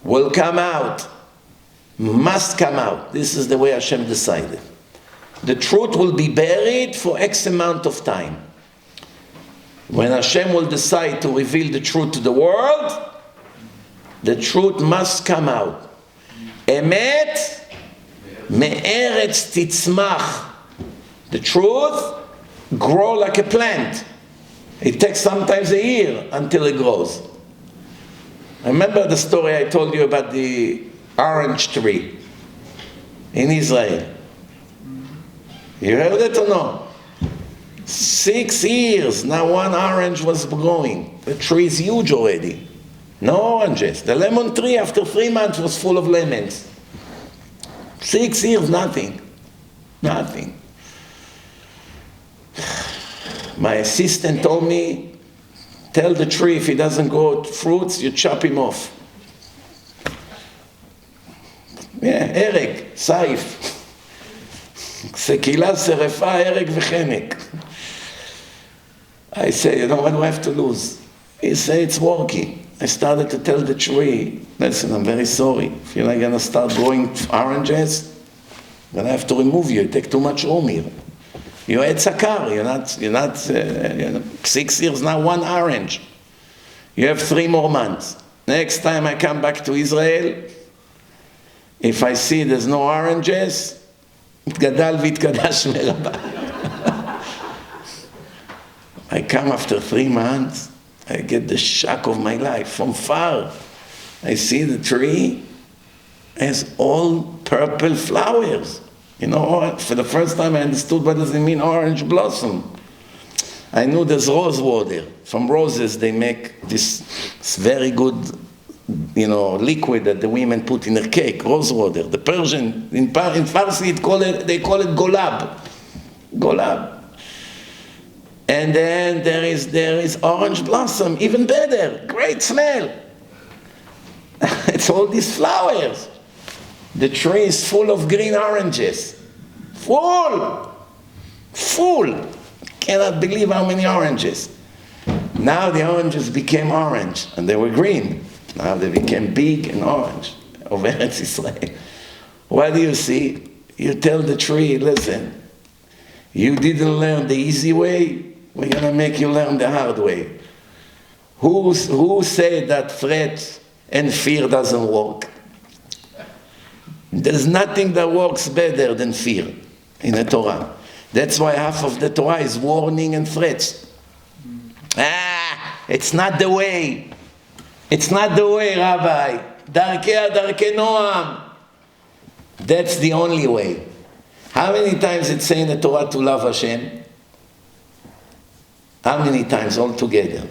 will come out. Must come out. This is the way Hashem decided. The truth will be buried for X amount of time. When Hashem will decide to reveal the truth to the world, the truth must come out. Emet me'eretz titzmach. The truth grow like a plant. It takes sometimes a year until it grows. Remember the story I told you about the orange tree in Israel? You heard it or no? 6 years, now one orange was growing. The tree is huge already. No oranges. The lemon tree after 3 months was full of lemons. 6 years, nothing. Nothing. My assistant told me, tell the tree if he doesn't grow fruits, you chop him off. Yeah, הרג, סייף. סקילה, שרפה, הרג וחנק. I say, you know, what do I have to lose? He said, it's working. I started to tell the tree, listen, I'm very sorry. If you're not going to start growing oranges, I'm going to have to remove you. You take too much room here. You're a tzakar. You're not 6 years now, one orange. You have 3 more months. Next time I come back to Israel, if I see there's no oranges, התגדל והתקדש מרבה. I come after 3 months, I get the shock of my life. From far, I see the tree has all purple flowers. You know, for the first time I understood what does it mean orange blossom. I knew there's rose water. From roses they make this very good, you know, liquid that the women put in their cake, rose water. The Persian, in Farsi they call it golab. Golab. And then there is orange blossom, even better, great smell. It's all these flowers. The tree is full of green oranges. Full! Cannot believe how many oranges. Now the oranges became orange, and they were green. Now they became big and orange over Eretz Yisrael. What do you see? You tell the tree, listen, you didn't learn the easy way, we're going to make you learn the hard way. Who said that threat and fear doesn't work? There's nothing that works better than fear in the Torah. That's why half of the Torah is warning and threats. It's not the way. It's not the way, Rabbi. Darkei Noam. That's the only way. How many times it say in the Torah to love Hashem? How many times altogether?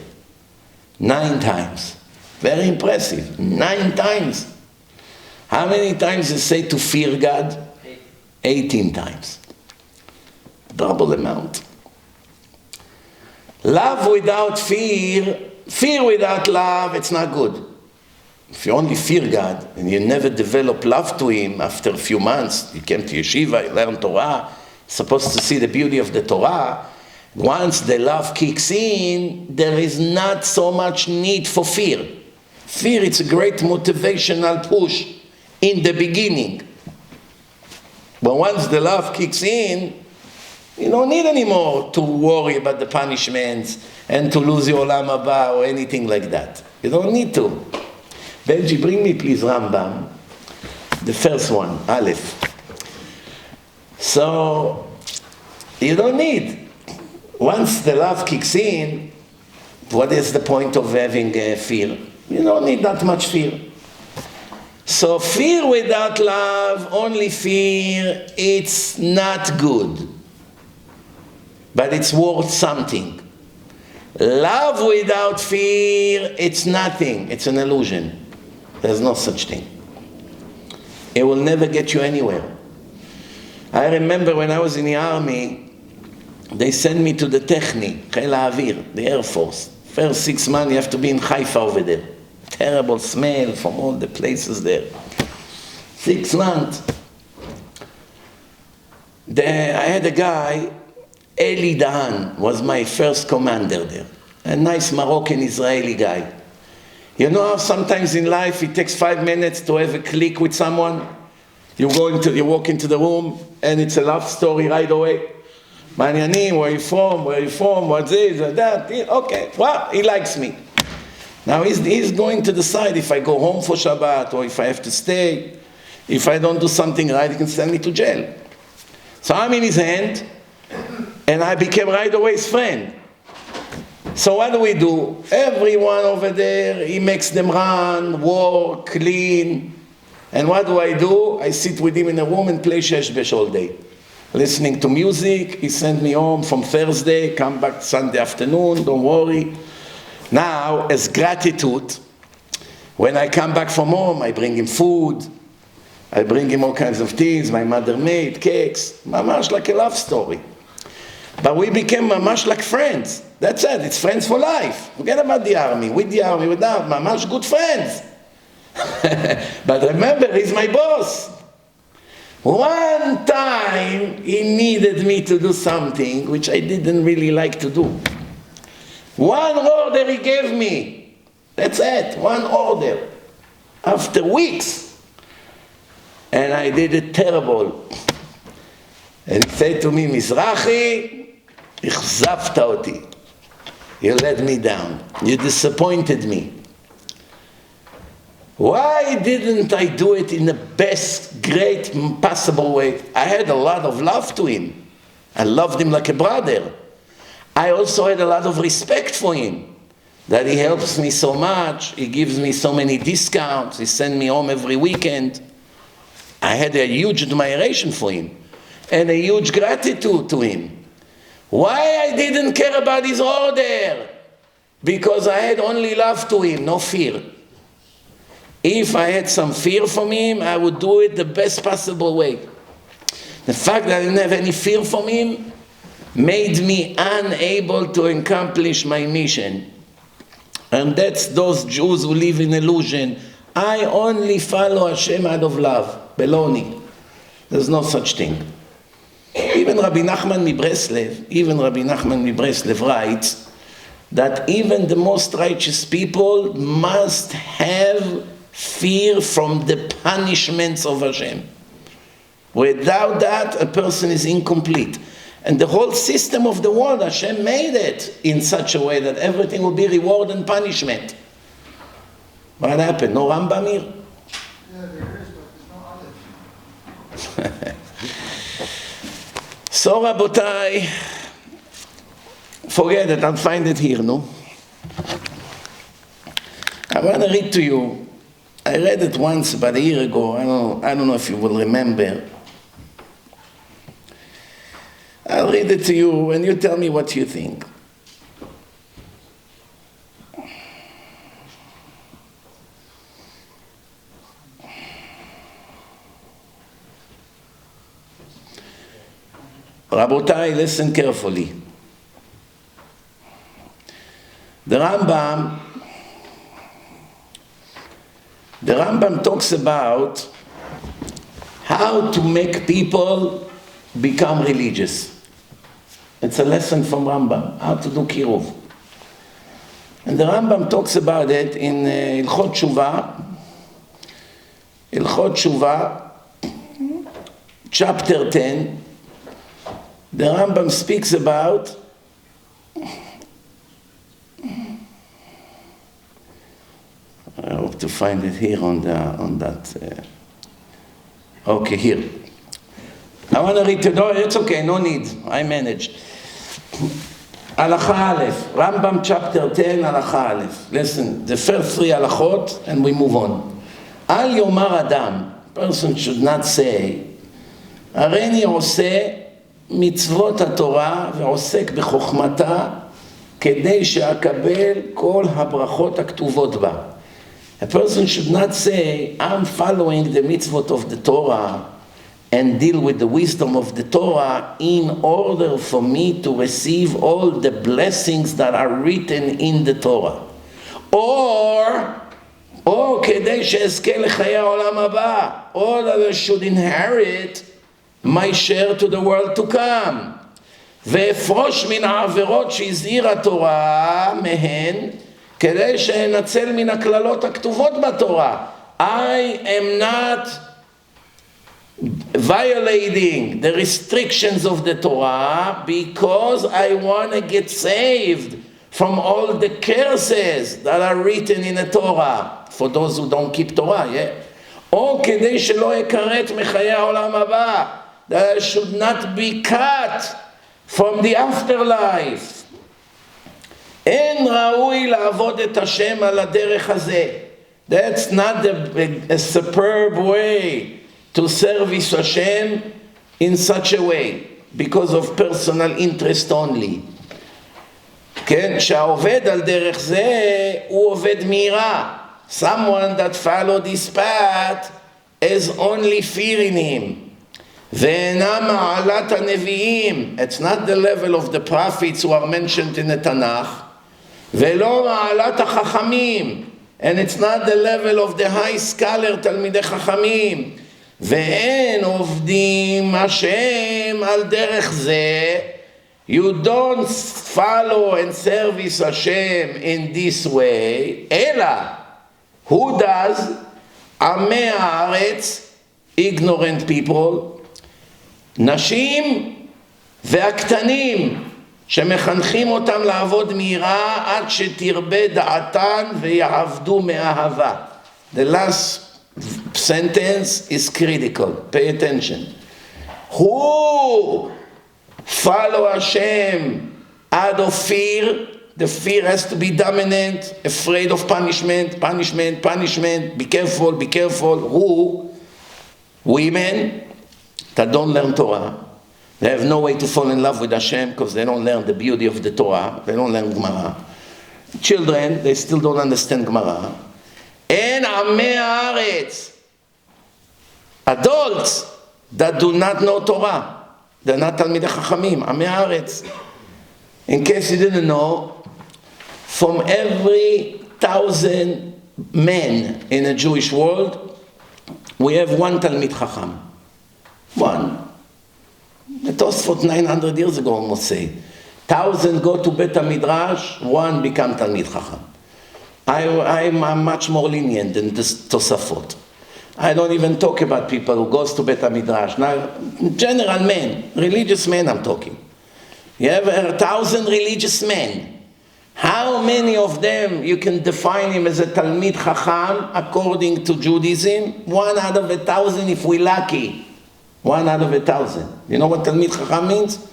9 times. Very impressive. 9 times. How many times it say to fear God? 18 times. Double amount. Love without fear, fear without love, it's not good. If you only fear God and you never develop love to Him after a few months, you came to yeshiva, you learn Torah, supposed to see the beauty of the Torah, once the love kicks in, there is not so much need for fear. Fear, it's a great motivational push in the beginning. But once the love kicks in, you don't need anymore to worry about the punishments and to lose your olam haba or anything like that. You don't need to. Benji, bring me please Rambam, the first one, Aleph. So, you don't need. Once the love kicks in, what is the point of having fear? You don't need that much fear. So fear without love, only fear, it's not good. but it's worth something. Love without fear, it's nothing. It's an illusion. There's no such thing. It will never get you anywhere. I remember when I was in the army, they sent me to the Techni, the Air Force. First 6 months you have to be in Haifa over there. Terrible smell from all the places there. 6 months. I had a guy, Eli Dahan, was my first commander there. A nice Moroccan Israeli guy. You know how sometimes in life it takes 5 minutes to have a click with someone? You walk into the room and it's a love story right away. Manyanim, where you from, what's this, that, okay, well, he likes me. Now he's going to decide if I go home for Shabbat or if I have to stay. If I don't do something right, he can send me to jail. So I'm in his hand, and I became right away his friend. So what do? Everyone over there, he makes them run, work, clean. And what do? I sit with him in a room and play sheshbesh all day. Listening to music, he sent me home from Thursday, come back Sunday afternoon, don't worry. Now, as gratitude, when I come back from home, I bring him food, I bring him all kinds of things, my mother made cakes, mamash like a love story. But we became mamash like friends. That's it, it's friends for life. Forget about the army, without, mamash good friends. But remember, he's my boss. One time, he needed me to do something which I didn't really like to do. One order he gave me. That's it, one order. After weeks. And I did it terrible. And he said to me, Mizrahi, ichzavta oti. You let me down. You disappointed me. Why didn't I do it in the best, great, possible way? I had a lot of love to him. I loved him like a brother. I also had a lot of respect for him. That he helps me so much. He gives me so many discounts. He sends me home every weekend. I had a huge admiration for him. And a huge gratitude to him. Why I didn't care about his order? Because I had only love to him, no fear. If I had some fear from him, I would do it the best possible way. The fact that I didn't have any fear from him made me unable to accomplish my mission. And that's those Jews who live in illusion. I only follow Hashem out of love. Baloney. There's no such thing. Even Rabbi Nachman Breslev writes that even the most righteous people must have fear from the punishments of Hashem. Without that, a person is incomplete. And the whole system of the world, Hashem made it in such a way that everything will be reward and punishment. What happened? No Rambam here? Yeah, there is, but there's no other. So, Rabotai, forget it, I'll find it here, no? I want to read to you. I read it once about a year ago. I don't know if you will remember. I'll read it to you and you tell me what you think. Rabotai, listen carefully. The Rambam talks about how to make people become religious. It's a lesson from Rambam, how to do kiruv. And the Rambam talks about it in Ilchot Tshuva, chapter 10. The Rambam speaks about I hope to find it here on that. Okay, here. I want to read to you. It's okay, no need. I managed. Halacha Aleph, Rambam chapter 10, Halacha Aleph. Listen, the first 3 halachot, and we move on. Al Yomar Adam, person should not say, Areni Oseh מצוות התורה ועוסק בחוכמתה כדי שאקבל כל הברכות הכתובות בה. A person should not say, I'm following the mitzvot of the Torah and deal with the wisdom of the Torah in order for me to receive all the blessings that are written in the Torah. Or כדי שאזכה לחיי העולם הבא, or that I should inherit my share to the world to come. ואפרוש מן העבירות שהזהירה התורה מהן, כדי שאנצל מן הכללות הכתובות בתורה. I am not violating the restrictions of the Torah because I want to get saved from all the curses that are written in the Torah, for those who don't keep Torah, yeah? או כדי שלא אכרת מחיי העולם הבא, that I should not be cut from the afterlife. אין ראוי לעבוד את השם על הדרך הזה. That's not a superb way to service Hashem in such a way, because of personal interest only. כן, שהעובד על דרך זה הוא עובד מירה. Someone that followed this path has only fear in him. ואינה מעלת הנביאים. It's not the level of the prophets who are mentioned in the Tanakh. ולא מעלת החכמים. And it's not the level of the high scholar תלמידי חכמים. ואין עובדים השם על דרך זה. You don't follow and service Hashem in this way. אלא, who does? עמי הארץ, ignorant people, נשים והקטנים, שמחנכים אותם לעבוד מהירה עד שתרבה דעתן ויעבדו מאהבה. The last sentence is critical. Pay attention. Who follow Hashem out of fear? The fear has to be dominant, afraid of punishment, punishment, punishment, be careful, be careful. Who? Women that don't learn Torah. They have no way to fall in love with Hashem because they don't learn the beauty of the Torah. They don't learn Gemara. Children, they still don't understand Gemara. And Amei Haaretz, adults that do not know Torah. They're not Talmidei Chachamim, Amei Haaretz. In case you didn't know, from every 1,000 men in a Jewish world, we have one Talmid Chacham. One. The Tosfot 900 years ago almost say, 1,000 go to Bet HaMidrash, one become Talmid Chacham. I'm much more lenient than the Tosafot. I don't even talk about people who goes to Bet HaMidrash. Now, general men, religious men I'm talking. You have 1,000 religious men. How many of them you can define him as a Talmid Chacham according to Judaism? 1 out of 1,000 if we're lucky. 1 out of 1,000. You know what Talmid Chacham means?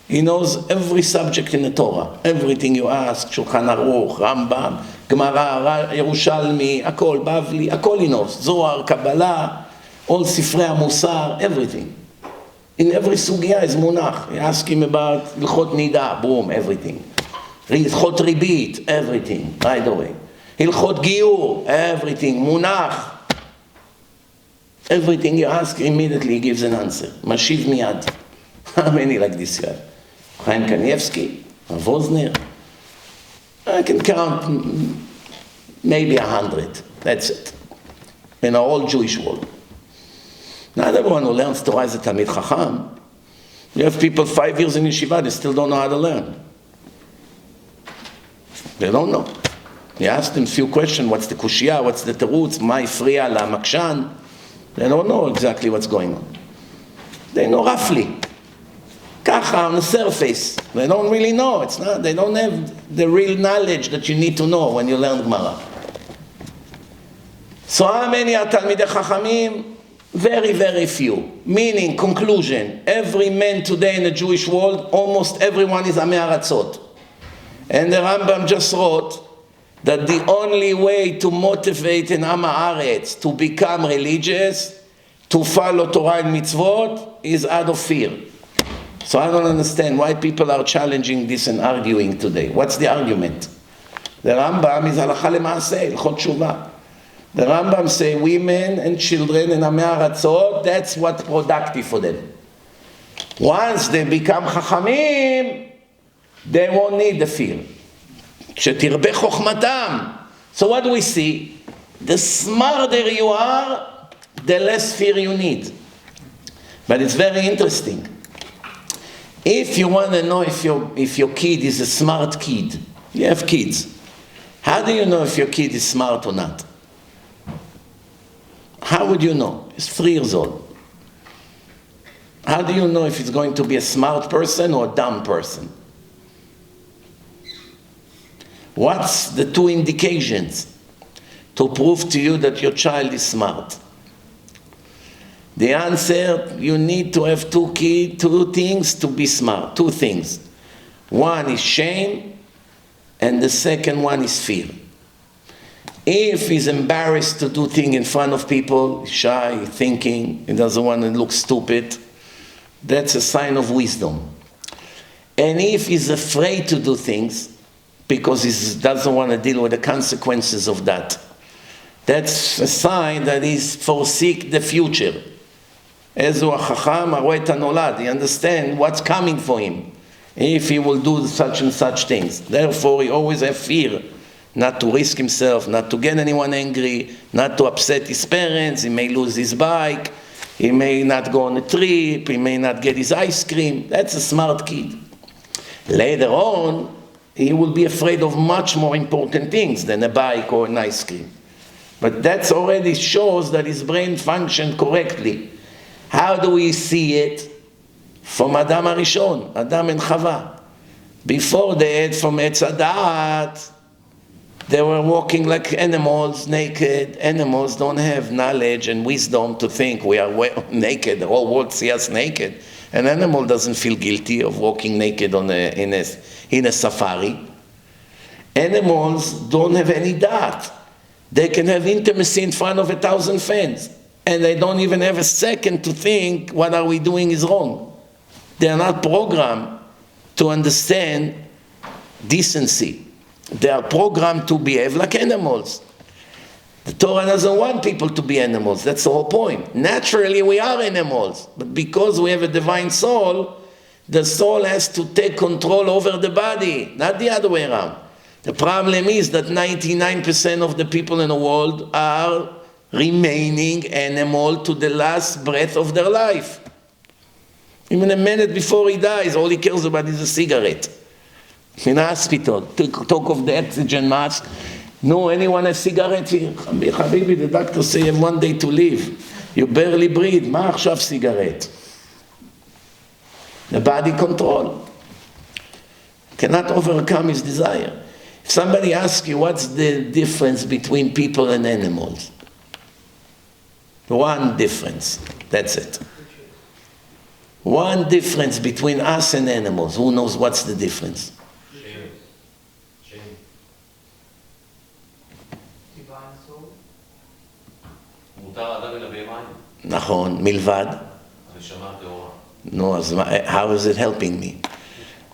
He knows every subject in the Torah. Everything you ask, Shulchan Aruch, Rambam, Gemara, Yerushalmi, Akol, Bavli, Akol he knows. Zohar, Kabbalah, all Sifrei HaMusar, everything. In every sugya is munach. You ask him about Hilchot Nida, boom, everything. Hilchot Ribit, everything, right away. Hilchot Giur, everything, munach. Everything you ask, immediately he gives an answer. Mashiv miyad. How many like this guy? Chaim Kanievsky, Vosner. I can count maybe 100. That's it. In our whole Jewish world. Not everyone who learns Torah is a Talmid Chacham. You have people 5 years in yeshiva, they still don't know how to learn. They don't know. You ask them a few questions, what's the kushia, what's the terutz, ma ifriya la makshan. They don't know exactly what's going on. They know roughly. Kacha on the surface. They don't really know. It's not. They don't have the real knowledge that you need to know when you learn Gemara. So how many are Talmidei Chachamim? Very, very few. Meaning, conclusion, every man today in the Jewish world, almost everyone is Amei Haratzot. And the Rambam just wrote that the only way to motivate an Am Haaretz to become religious, to follow Torah and mitzvot, is out of fear. So I don't understand why people are challenging this and arguing today. What's the argument? The Rambam is halacha lema'aseh, ilchot tshuva. The Rambam say women and children and amei haratzot, that's what's productive for them. Once they become chachamim, they won't need the fear. שתרבה חוכמתם. So what do we see? The smarter you are, the less fear you need. But it's very interesting. If you want to know if your kid is a smart kid, you have kids. How do you know if your kid is smart or not? How would you know? He's 3 years old. How do you know if he's going to be a smart person or a dumb person? What's the 2 indications to prove to you that your child is smart? The answer, you need to have 2 things to be smart. 2 things. One is shame, and the second one is fear. If he's embarrassed to do things in front of people, shy, thinking, he doesn't want to look stupid, that's a sign of wisdom. And if he's afraid to do things, because he doesn't want to deal with the consequences of that, that's a sign that he's foreseek the future. Ezu hachacham haroeh et hanolad. He understands what's coming for him if he will do such and such things. Therefore, he always has fear not to risk himself, not to get anyone angry, not to upset his parents. He may lose his bike, he may not go on a trip, he may not get his ice cream. That's a smart kid. Later on, he will be afraid of much more important things than a bike or an ice cream. But that already shows that his brain functioned correctly. How do we see it? From Adam HaRishon, Adam and Chava. Before they ate from Etz Hadat, they were walking like animals, naked. Animals don't have knowledge and wisdom to think we are naked. The whole world sees us naked. An animal doesn't feel guilty of walking naked in a safari. Animals don't have any doubt. They can have intimacy in front of 1,000 fans. And they don't even have a second to think what are we doing is wrong. They are not programmed to understand decency. They are programmed to behave like animals. The Torah doesn't want people to be animals. That's the whole point. Naturally, we are animals. But because we have a divine soul, the soul has to take control over the body, not the other way around. The problem is that 99% of the people in the world are remaining animal to the last breath of their life. Even a minute before he dies, all he cares about is a cigarette. In a hospital, talk of the oxygen mask. No, anyone has cigarette here? Habibi, the doctor say you have 1 day to live. You barely breathe. מה עכשיו cigarette? The body control. Cannot overcome his desire. If somebody asks you what's the difference between people and animals, 1 difference. That's it. 1 difference between us and animals. Who knows what's the difference? Shame. Divine soul. מותר אדם מן הבהמה. נכון, מלבד. הנשמה הטהורה. No, how is it helping me?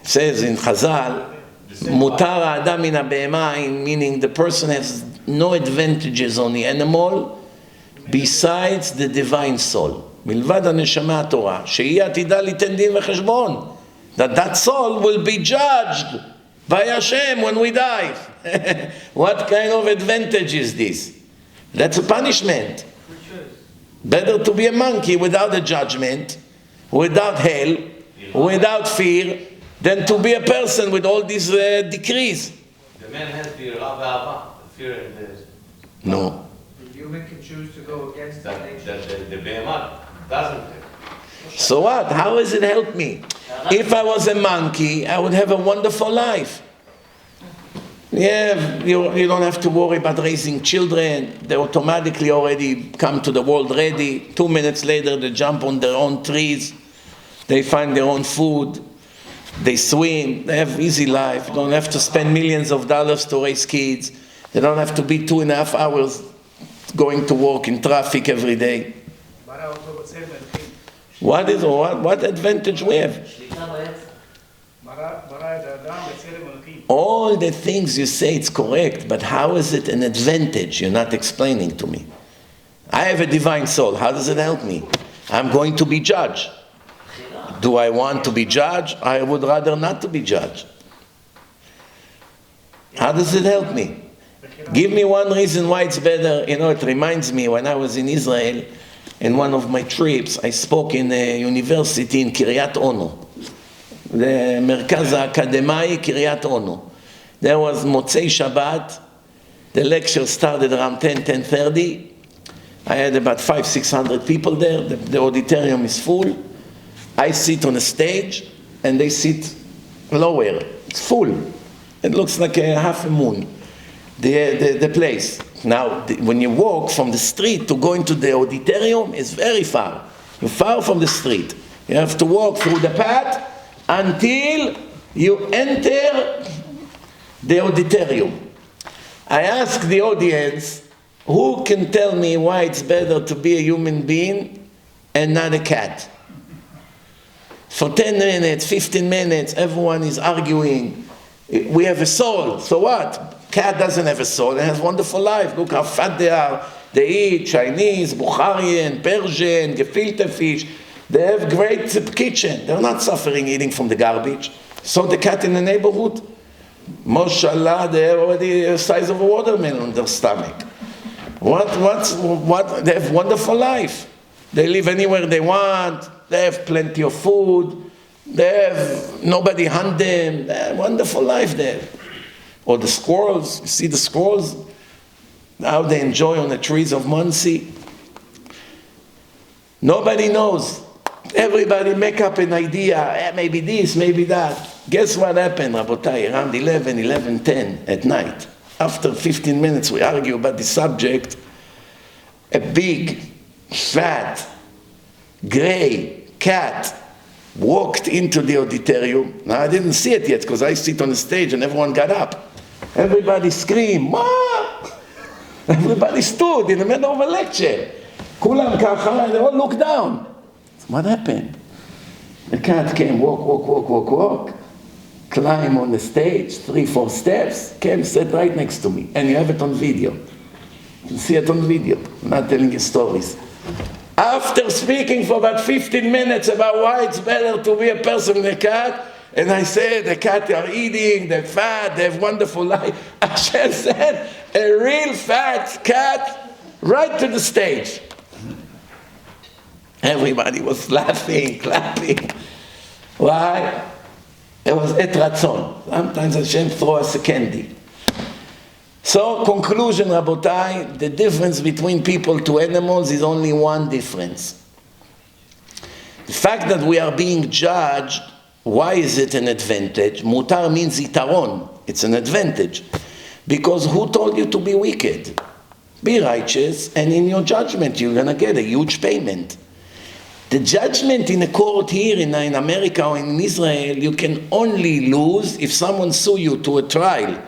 It says in Chazal, מותר האדם מן הבהמה, meaning the person has no advantages on the animal besides the divine soul. מלבד הנשמה התורה, שהיא עתידה ליתן דין וחשבון. That soul will be judged by Hashem when we die. What kind of advantage is this? That's a punishment. Better to be a monkey without a judgment, without hell, without fear, than to be a person with all these decrees. The man has fear, fear and the... No. The human can choose to go against that nature. The Behemoth doesn't have. So what? How does it help me? If I was a monkey, I would have a wonderful life. Yeah, you don't have to worry about raising children. They automatically already come to the world ready. 2 minutes later, they jump on their own trees. They find their own food. They swim. They have easy life. You don't have to spend millions of dollars to raise kids. They don't have to be 2.5 hours going to work in traffic every day. What advantage we have? All the things you say, it's correct, but how is it an advantage? You're not explaining to me. I have a divine soul. How does it help me? I'm going to be judged. Do I want to be judged? I would rather not to be judged. How does it help me? Give me one reason why it's better. You know, it reminds me when I was in Israel, in one of my trips, I spoke in a university in Kiryat Ono. The Merkaz Akademai Kiryat Ono. There was Motzei Shabbat. The lecture started around 10:30. I had about 500-600 people there. The auditorium is full. I sit on a stage, and they sit lower. It's full. It looks like a half a moon, the place. Now, when you walk from the street to go into the auditorium, it's very far. You're far from the street. You have to walk through the path until you enter the auditorium. I ask the audience, who can tell me why it's better to be a human being and not a cat? For 10 minutes, 15 minutes, everyone is arguing. We have a soul, so what? Cat doesn't have a soul, it has a wonderful life. Look how fat they are. They eat Chinese, Bukharian, Persian, gefilte fish. They have great kitchen. They're not suffering eating from the garbage. So the cat in the neighborhood, mashallah, they have already the size of a watermelon on their stomach. What? They have wonderful life. They live anywhere they want. They have plenty of food. They have nobody hunt them. They have wonderful life there. Or the squirrels. You see the squirrels? How they enjoy on the trees of Muncie. Nobody knows. Everybody make up an idea. Maybe this, maybe that. Guess what happened, Rabotai? Around 11:10 at night. After 15 minutes we argue about the subject. A big, fat, gray cat walked into the auditorium. Now I didn't see it yet because I sit on the stage and everyone got up. Everybody screamed, "Ma!" Everybody stood in the middle of a lecture. Kulam kacha, they all looked down. What happened? The cat came, walk, climb on the stage, 3-4 steps, came, sat right next to me. And you have it on video. You can see it on video. I'm not telling you stories. After speaking for about 15 minutes about why it's better to be a person than a cat, and I said, the cat are eating, they're fat, they have wonderful life. Hashem said, a real fat cat right to the stage. Everybody was laughing, clapping. Why? It was et ratzon. Sometimes Hashem throw us a candy. So, conclusion, Rabotai, the difference between people to animals is only one difference. The fact that we are being judged, why is it an advantage? Mutar means itaron. It's an advantage. Because who told you to be wicked? Be righteous, and in your judgment you're going to get a huge payment. The judgment in a court here in America or in Israel, you can only lose if someone sue you to a trial.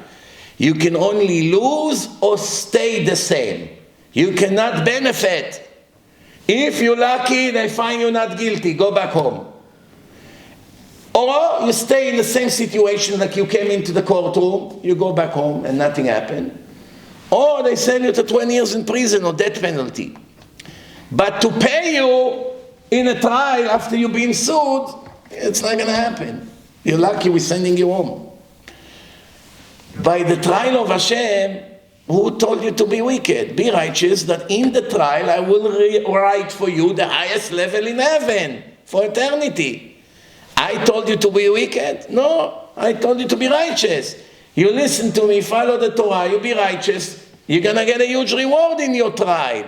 You can only lose or stay the same. You cannot benefit. If you're lucky, they find you not guilty, go back home. Or you stay in the same situation like you came into the courtroom, you go back home and nothing happened. Or they send you to 20 years in prison or death penalty. But to pay you in a trial after you've been sued, it's not going to happen. You're lucky we're sending you home. By the trial of Hashem, who told you to be wicked? Be righteous, that in the trial I will write for you the highest level in heaven for eternity. I told you to be wicked? No, I told you to be righteous. You listen to me, follow the Torah, you be righteous, you're going to get a huge reward in your trial.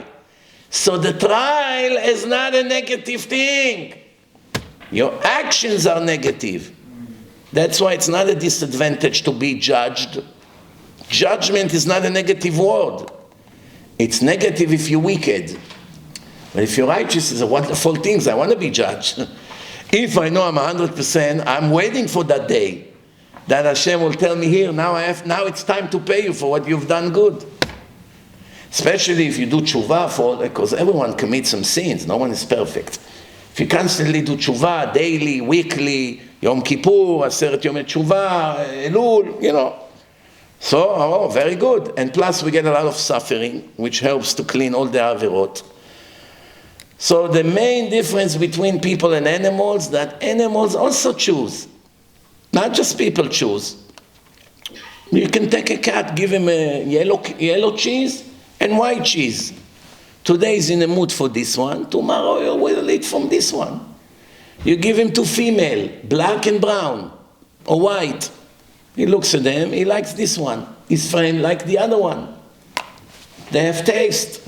So the trial is not a negative thing. Your actions are negative. That's why it's not a disadvantage to be judged. Judgment is not a negative word. It's negative if you're wicked. But if you're righteous, it's a wonderful thing. I want to be judged. If I know I'm 100%, I'm waiting for that day that Hashem will tell me here, now it's time to pay you for what you've done good. Especially if you do tshuva, because everyone commits some sins. No one is perfect. If you constantly do tshuva, daily, weekly, Yom Kippur, Aseret Yom Tshuva, Elul, you know. So, very good. And plus we get a lot of suffering, which helps to clean all the avirot. So the main difference between people and animals, that animals also choose. Not just people choose. You can take a cat, give him a yellow cheese and white cheese. Today he's in the mood for this one, tomorrow he will eat from this one. You give him two female, black and brown, or white. He looks at them, he likes this one. His friend likes the other one. They have taste.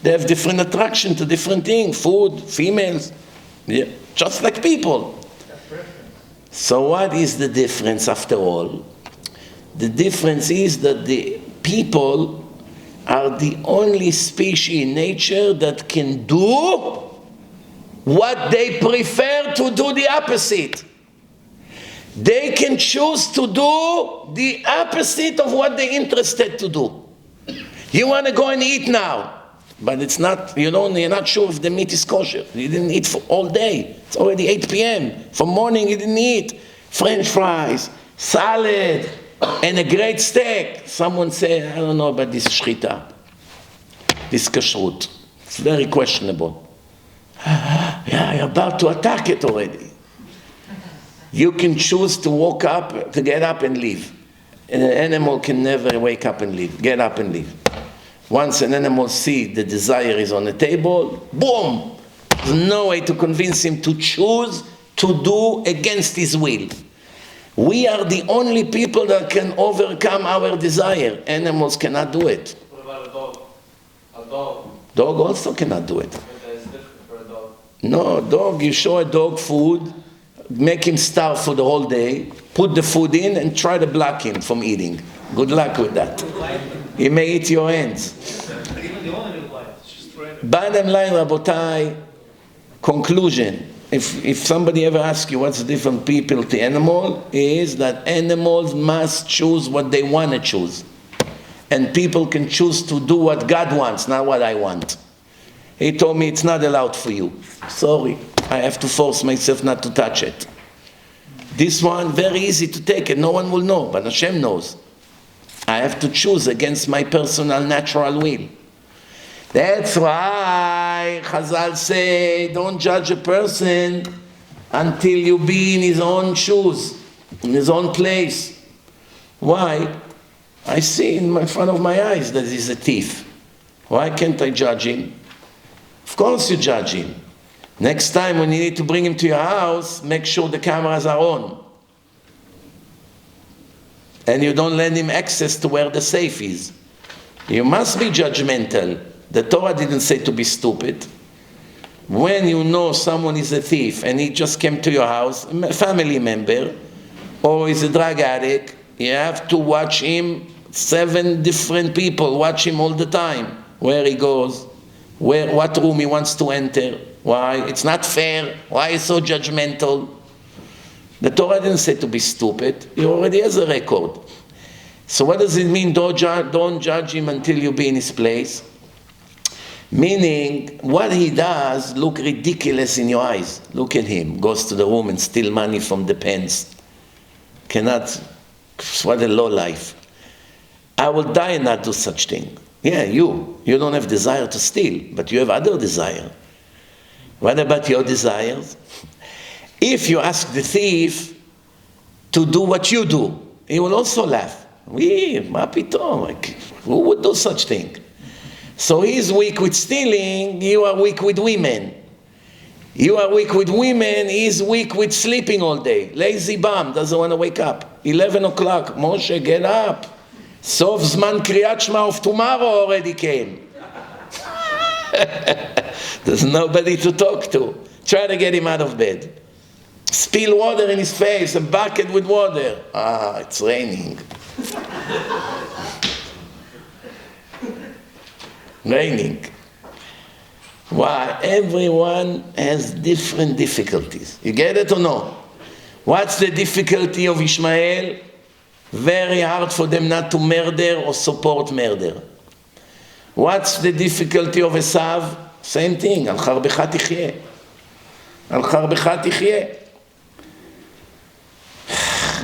They have different attraction to different things, food, females, yeah, just like people. So what is the difference after all? The difference is that the people are the only species in nature that can do what they prefer to do the opposite. They can choose to do the opposite of what they're interested to do. You want to go and eat now, but it's not, you're not sure if the meat is kosher. You didn't eat for all day. It's already 8 p.m. From morning you didn't eat. French fries, salad, and a great steak. Someone say, I don't know about this shchita, this kashrut. It's very questionable. Yeah, you're about to attack it already. You can choose to walk up, to get up and leave. And an animal can never wake up and leave, get up and leave. Once an animal sees the desire is on the table, boom! There's no way to convince him to choose to do against his will. We are the only people that can overcome our desire. Animals cannot do it. What about a dog? A dog? Dog also cannot do it. It's different for a dog. No, dog, you show a dog food, make him starve for the whole day, put the food in and try to block him from eating. Good luck with that. He may eat your hands. Even the owner will bite. It's just random. Bottom line, Rabotai, conclusion. If somebody ever asks you what's the difference people to animal, is that animals must choose what they want to choose. And people can choose to do what God wants, not what I want. He told me it's not allowed for you. Sorry, I have to force myself not to touch it. This one, very easy to take it, no one will know, but Hashem knows. I have to choose against my personal natural will. That's why Chazal say, don't judge a person until you be in his own shoes, in his own place. Why? I see in front of my eyes that he's a thief. Why can't I judge him? Of course you judge him. Next time when you need to bring him to your house, make sure the cameras are on. And you don't lend him access to where the safe is. You must be judgmental. The Torah didn't say to be stupid. When you know someone is a thief and he just came to your house, a family member, or is a drug addict, you have to watch him. 7 different people watch him all the time. Where he goes, what room he wants to enter. Why? It's not fair. Why is so judgmental? The Torah didn't say to be stupid. He already has a record. So what does it mean, don't judge him until you be in his place? Meaning, what he does look ridiculous in your eyes. Look at him, goes to the room and steal money from the pens. What a low life. I will die and not do such thing. Yeah, you don't have desire to steal, but you have other desire. What about your desires? If you ask the thief to do what you do, he will also laugh. Ma pitom, who would do such thing? So he's weak with stealing, you are weak with women. You are weak with women, he's weak with sleeping all day. Lazy bum, doesn't want to wake up. 11 o'clock, Moshe, get up. Sof Zman Kriyat Shema of tomorrow already came. There's nobody to talk to. Try to get him out of bed. Spill water in his face, a bucket with water. It's raining. Raining. Why? Everyone has different difficulties. You get it or no? What's the difficulty of Ishmael? Very hard for them not to murder or support murder. What's the difficulty of Eisav? Same thing. Al charbecha tichyeh. Al charbecha tichyeh.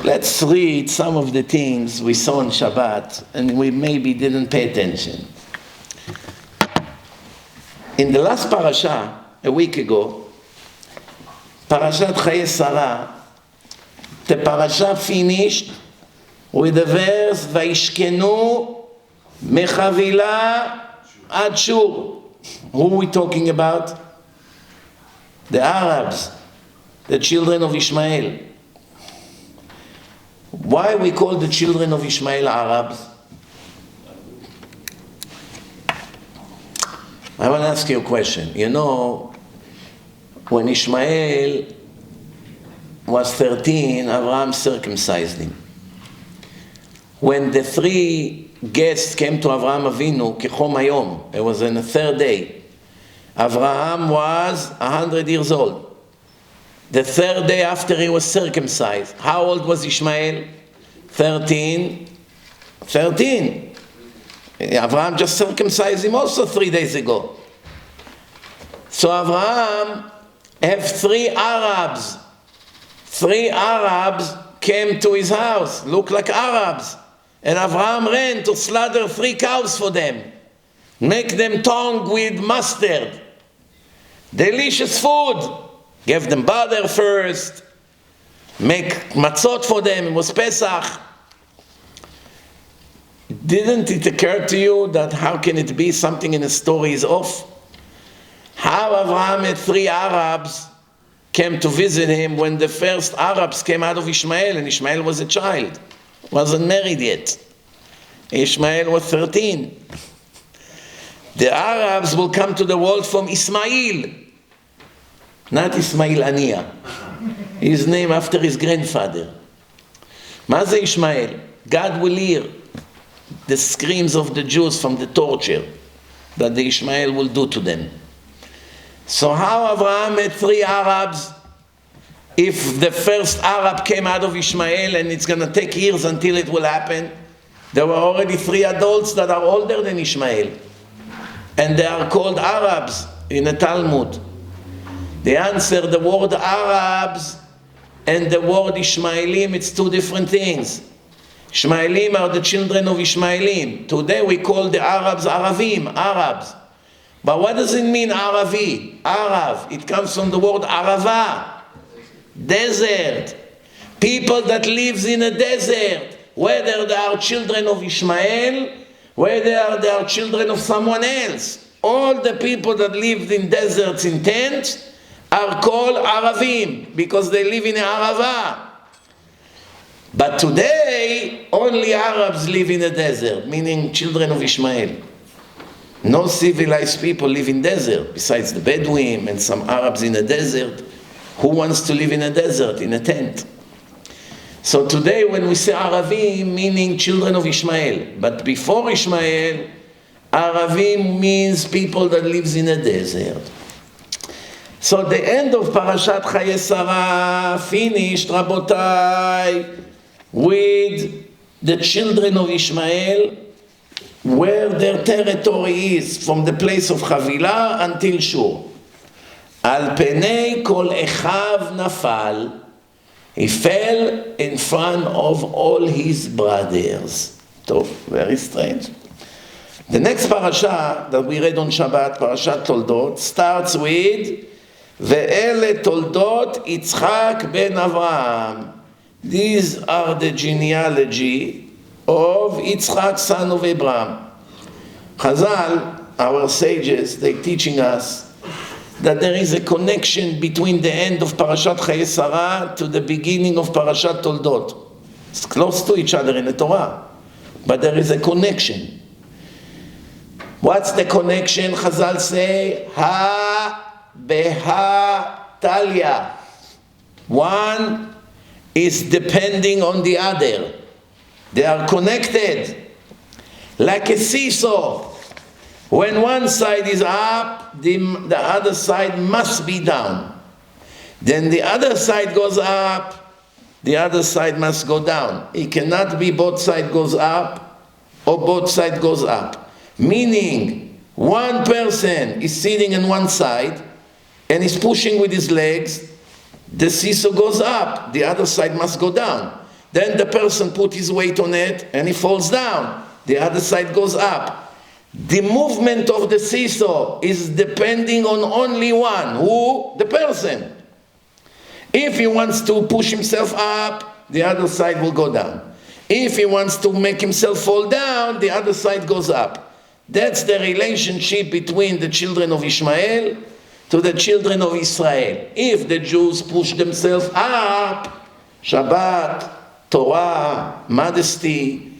Let's read some of the things we saw on Shabbat and we maybe didn't pay attention. In the last parasha, a week ago, Parashat Chaye Sara, the parasha finished with the verse, Vayishkenu mechavila ad shur. Who are we talking about? The Arabs, the children of Ishmael. Why we call the children of Ishmael Arabs? I want to ask you a question. You know, when Ishmael was 13, Abraham circumcised him. When the three guests came to Avraham Avinu, Kechom Hayom, it was on the third day, Abraham was 100 years old. The third day after he was circumcised, how old was Ishmael? 13. Abraham just circumcised him also 3 days ago. So Abraham have three Arabs. Three Arabs came to his house, look like Arabs. And Abraham ran to slaughter 3 cows for them. Make them tongue with mustard. Delicious food. Gave them butter first. Make matzot for them. It was Pesach. Didn't it occur to you that how can it be something in the story is off? How Abraham had 3 Arabs came to visit him when the first Arabs came out of Ishmael, and Ishmael was a child, wasn't married yet. Ishmael was 13. The Arabs will come to the world from Ismail, not Ismail Ania. His name after his grandfather. מה זה Ishmael? God will hear the screams of the Jews from the torture that the Ishmael will do to them. So how Abraham had 3 Arabs if the first Arab came out of Ishmael and it's going to take years until it will happen? There were already 3 adults that are older than Ishmael. And they are called Arabs in the Talmud. The answer, the word Arabs and the word Yishmaelim, it's 2 different things. Yishmaelim are the children of Yishmaelim. Today we call the Arabs Aravim, Arabs. But what does it mean, Aravi? Arav. It comes from the word Arava. Desert. People that lives in a desert. Whether they are children of Ishmael, whether they are children of someone else. All the people that lived in deserts in tents are called Aravim because they live in Arava. But today, only Arabs live in a desert, meaning children of Ishmael. No civilized people live in desert, besides the Bedouin and some Arabs in a desert. Who wants to live in a desert, in a tent? So today when we say Aravim, meaning children of Ishmael. But before Ishmael, Aravim means people that lives in a desert. So the end of Parashat Chaye Sara finished, Rabotai, with the children of Ishmael, where their territory is, from the place of Chavila until Shur. Al penei kol echav nafal. He fell in front of all his brothers. So, very strange. The next parasha that we read on Shabbat, Parashat Toldot, starts with Ve'ele Toldot Yitzchak ben Avraham. These are the genealogy of Yitzchak, son of Abraham. Chazal, our sages, they're teaching us that there is a connection between the end of Parashat Chaye Sara to the beginning of Parashat Toldot. It's close to each other in the Torah, but there is a connection. What's the connection? Chazal say, Ha beha talia. One is depending on the other. They are connected, like a seesaw. When one side is up, the other side must be down. Then the other side goes up, the other side must go down. It cannot be both sides goes up or both sides goes up. Meaning, one person is sitting on one side and is pushing with his legs, the seesaw goes up, the other side must go down. Then the person put his weight on it and he falls down. The other side goes up. The movement of the seesaw is depending on only one. Who? The person. If he wants to push himself up, the other side will go down. If he wants to make himself fall down, the other side goes up. That's the relationship between the children of Ishmael to the children of Israel. If the Jews push themselves up, Shabbat, Torah, modesty,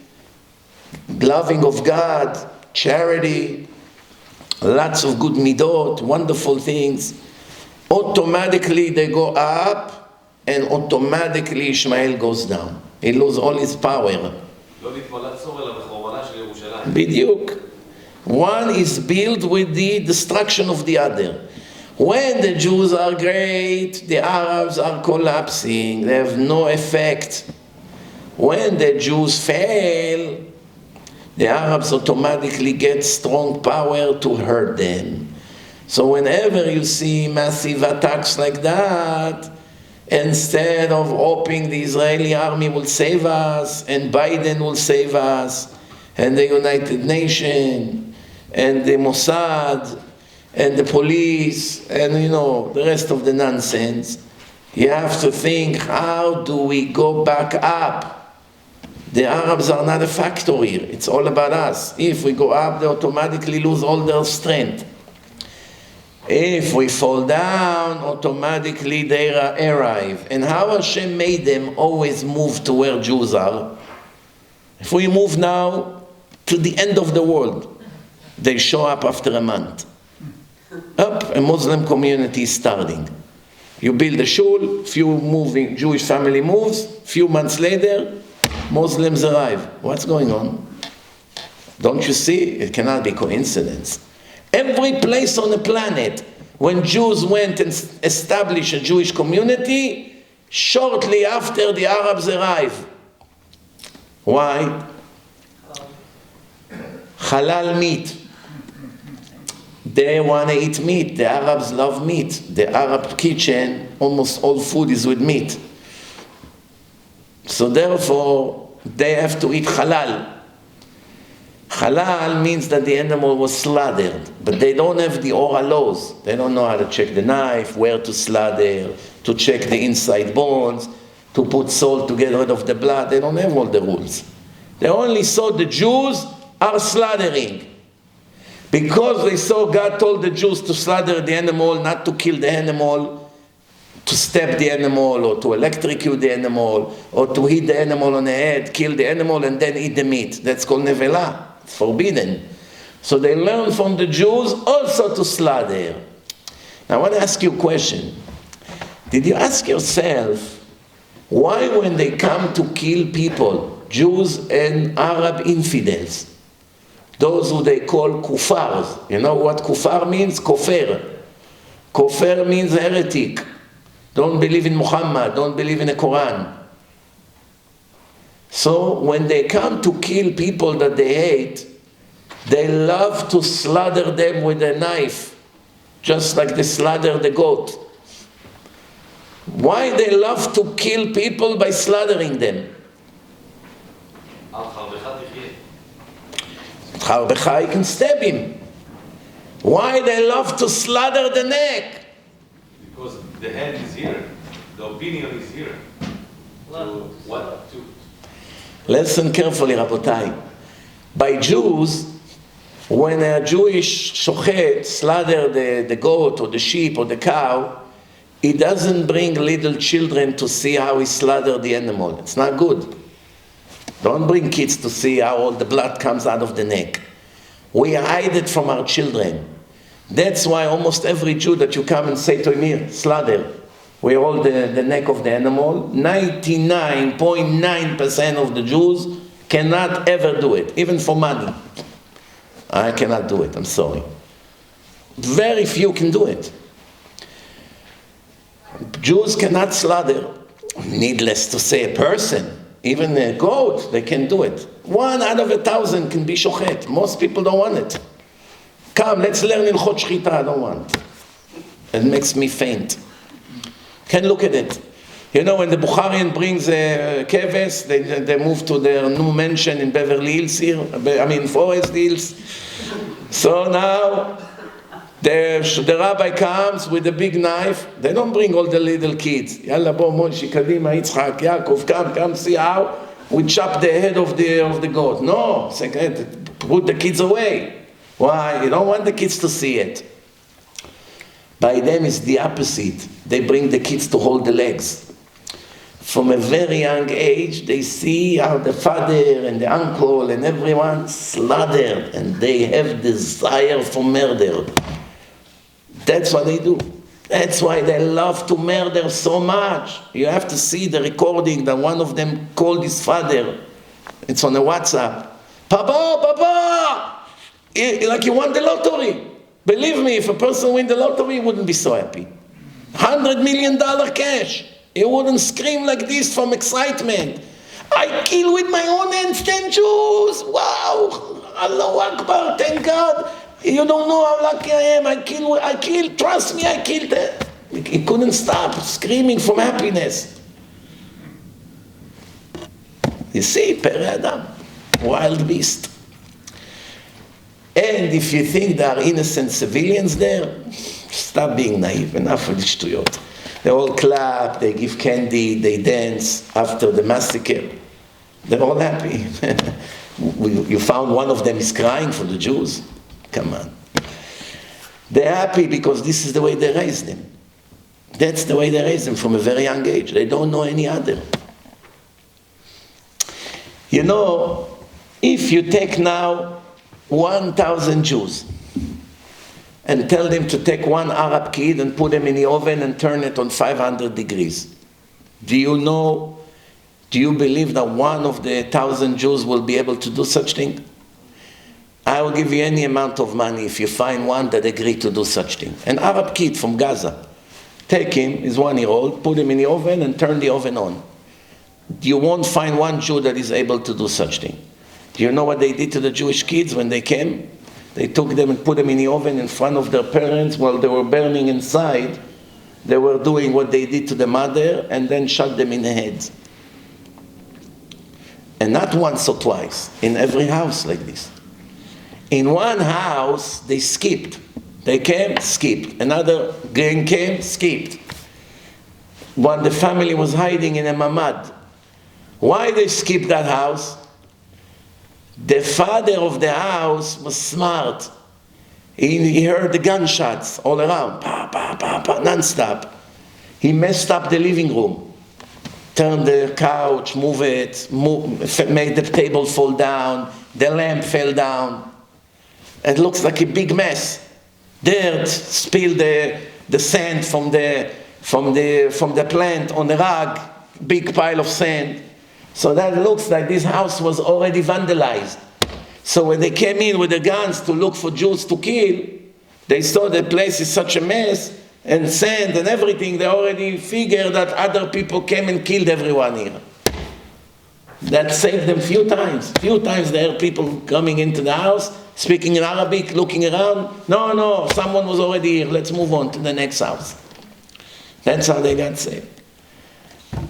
loving of God, charity, lots of good midot, wonderful things, automatically they go up and automatically Ishmael goes down. He loses all his power. B'diuk. One is built with the destruction of the other. When the Jews are great, the Arabs are collapsing. They have no effect. When the Jews fail, the Arabs automatically get strong power to hurt them. So whenever you see massive attacks like that, instead of hoping the Israeli army will save us, and Biden will save us, and the United Nations, and the Mossad, and the police, and the rest of the nonsense, you have to think, how do we go back up? The Arabs are not a factor here. It's all about us. If we go up, they automatically lose all their strength. If we fall down, automatically they arrive. And how Hashem made them always move to where Jews are? If we move now to the end of the world, they show up after a month. Up, a Muslim community is starting. You build a shul, few moving Jewish family moves, few months later, Muslims arrive. What's going on? Don't you see? It cannot be coincidence. Every place on the planet, when Jews went and established a Jewish community, shortly after the Arabs arrive. Why? Halal meat. They want to eat meat. The Arabs love meat. The Arab kitchen, almost all food is with meat. So therefore, they have to eat halal. Halal means that the animal was slaughtered, but they don't have the oral laws. They don't know how to check the knife, where to slaughter, to check the inside bones, to put salt to get rid of the blood. They don't have all the rules. They only saw the Jews are slaughtering. Because they saw God told the Jews to slaughter the animal, not to kill the animal, to stab the animal, or to electrocute the animal, or to hit the animal on the head, kill the animal, and then eat the meat. That's called nevelah. It's forbidden. So they learned from the Jews also to slaughter. Now I want to ask you a question. Did you ask yourself, why when they come to kill people, Jews and Arab infidels, those who they call kufars, you know what kufar means? Kofer. Kofer means heretic. Don't believe in Muhammad, don't believe in the Quran. So when they come to kill people that they hate, they love to slaughter them with a knife, just like they slaughter the goat. Why they love to kill people by slaughtering them? You can stab him. Why they love to slaughter the neck? Because the head is here, the opinion is here. Listen carefully, Rabotai. By Jews, when a Jewish shochet slaughter the goat or the sheep or the cow, he doesn't bring little children to see how he slaughtered the animal. It's not good. Don't bring kids to see how all the blood comes out of the neck. We hide it from our children. That's why almost every Jew that you come and say to him, here, slaughter, we hold the neck of the animal. 99.9% of the Jews cannot ever do it, even for money. I cannot do it, I'm sorry. Very few can do it. Jews cannot slaughter. Needless to say, a person, even a goat, they can do it. 1 out of 1,000 can be shochet. Most people don't want it. Come, let's learn chilchot shchita. I don't want. It makes me faint. Can look at it. You know, when the Bukharian brings keves, they move to their new mansion in Beverly Hills here, Forest Hills. So now, the rabbi comes with a big knife. They don't bring all the little kids. Yalla bo Moshe, Kadima, Yitzchak, Yakov, come see how we chop the head of the goat. No, put the kids away. Why? You don't want the kids to see it. By them it's the opposite. They bring the kids to hold the legs. From a very young age, they see how the father and the uncle and everyone slaughtered, and they have desire for murder. That's what they do. That's why they love to murder so much. You have to see the recording that one of them called his father. It's on the WhatsApp. Papa! Like he won the lottery. Believe me, if a person win the lottery, he wouldn't be so happy. $100 million cash. He wouldn't scream like this from excitement. I kill with my own hands 10 Jews. Wow! Allahu Akbar, thank God. You don't know how lucky I am. I kill, trust me, I killed them. He couldn't stop screaming from happiness. You see, Pere Adam, wild beast. And if you think there are innocent civilians there, stop being naive. Enough of this shtuyot. They all clap, they give candy, they dance after the massacre. They're all happy. You found one of them is crying for the Jews. Come on. They're happy because this is the way they raised them. That's the way they raised them from a very young age. They don't know any other. You know, if you take now 1,000 Jews and tell them to take one Arab kid and put them in the oven and turn it on 500 degrees, do you believe that one of the 1,000 Jews will be able to do such thing? I will give you any amount of money if you find one that agreed to do such thing. An Arab kid from Gaza. Take him, he's 1-year-old, put him in the oven and turn the oven on. You won't find one Jew that is able to do such thing. Do you know what they did to the Jewish kids when they came? They took them and put them in the oven in front of their parents while they were burning inside. They were doing what they did to the mother and then shot them in the head. And not once or twice, in every house like this. In one house, they skipped. They came, skipped. Another gang came, skipped. When the family was hiding in a mamad. Why they skipped that house? The father of the house was smart. He heard the gunshots all around, pa, pa, pa, pa, non-stop. He messed up the living room. Turned the couch, made the table fall down, the lamp fell down. It looks like a big mess. Dirt spilled the sand from the plant on the rug, big pile of sand. So that looks like this house was already vandalized. So when they came in with the guns to look for Jews to kill, they saw the place is such a mess, and sand and everything, they already figured that other people came and killed everyone here. That saved them few times. Few times there are people coming into the house, speaking in Arabic, looking around. No, someone was already here. Let's move on to the next house. That's how they got saved.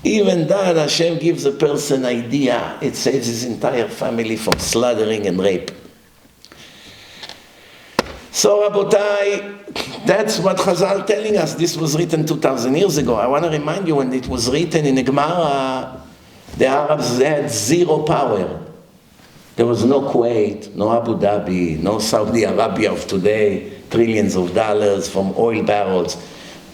Even that, Hashem gives a person idea. It saves his entire family from slaughtering and rape. So, Rabotai, that's what Chazal telling us. This was written 2,000 years ago. I want to remind you, when it was written in the Gemara, the Arabs had zero power. There was no Kuwait, no Abu Dhabi, no Saudi Arabia of today, trillions of dollars from oil barrels.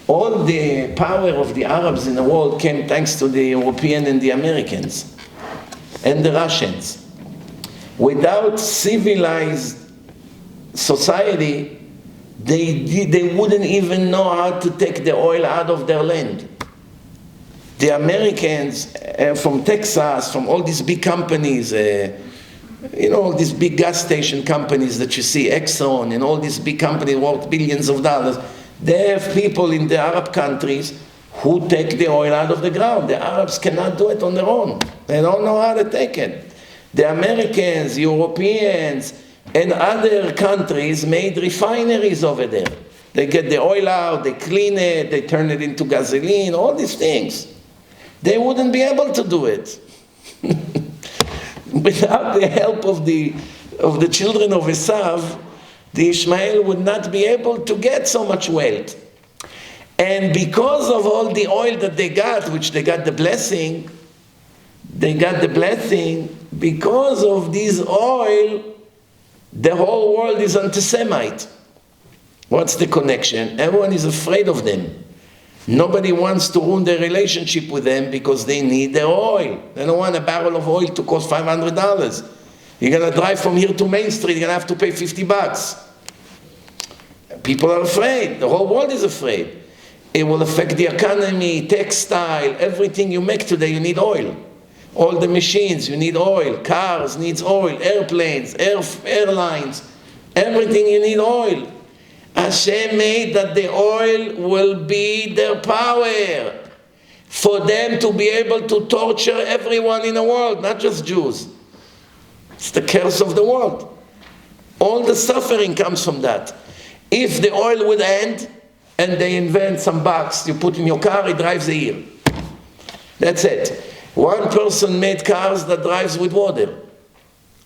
All the power of the Arabs in the world came thanks to the European and the Americans and the Russians. Without civilized society, they wouldn't even know how to take the oil out of their land. The Americans from Texas, from all these big companies, all these big gas station companies that you see, Exxon, and all these big companies worth billions of dollars, they have people in the Arab countries who take the oil out of the ground. The Arabs cannot do it on their own. They don't know how to take it. The Americans, Europeans, and other countries made refineries over there. They get the oil out, they clean it, they turn it into gasoline, all these things. They wouldn't be able to do it. Without the help of the children of Eisav, the Ishmael would not be able to get so much wealth. And because of all the oil that they got, which they got the blessing, because of this oil, the whole world is anti-Semite. What's the connection? Everyone is afraid of them. Nobody wants to ruin their relationship with them because they need their oil. They don't want a barrel of oil to cost $500. You're going to drive from here to Main Street, you're going to have to pay $50. People are afraid. The whole world is afraid. It will affect the economy, textile, everything you make today, you need oil. All the machines, you need oil. Cars needs oil. Airplanes, airlines, everything you need oil. Hashem made that the oil will be their power for them to be able to torture everyone in the world, not just Jews. It's the curse of the world. All the suffering comes from that. If the oil would end and they invent some box you put in your car, it drives a year. That's it. One person made cars that drives with water.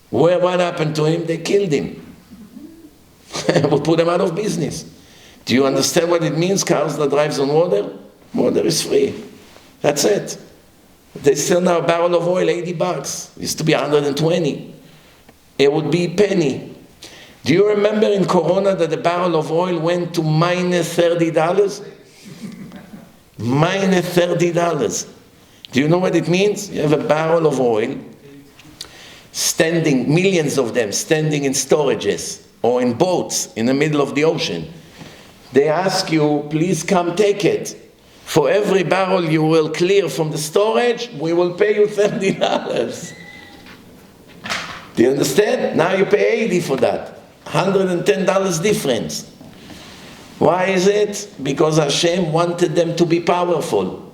What happened to him? They killed him. Will put them out of business. Do you understand what it means, cars that drives on water? Water is free. That's it. They sell now a barrel of oil, $80. It used to be 120. It would be a penny. Do you remember in Corona that the barrel of oil went to minus $30? Minus $30. Do you know what it means? You have a barrel of oil standing, millions of them standing in storages or in boats in the middle of the ocean. They ask you, please come take it. For every barrel you will clear from the storage, we will pay you $30. Do you understand? Now you pay $80 for that. $110 difference. Why is it? Because Hashem wanted them to be powerful.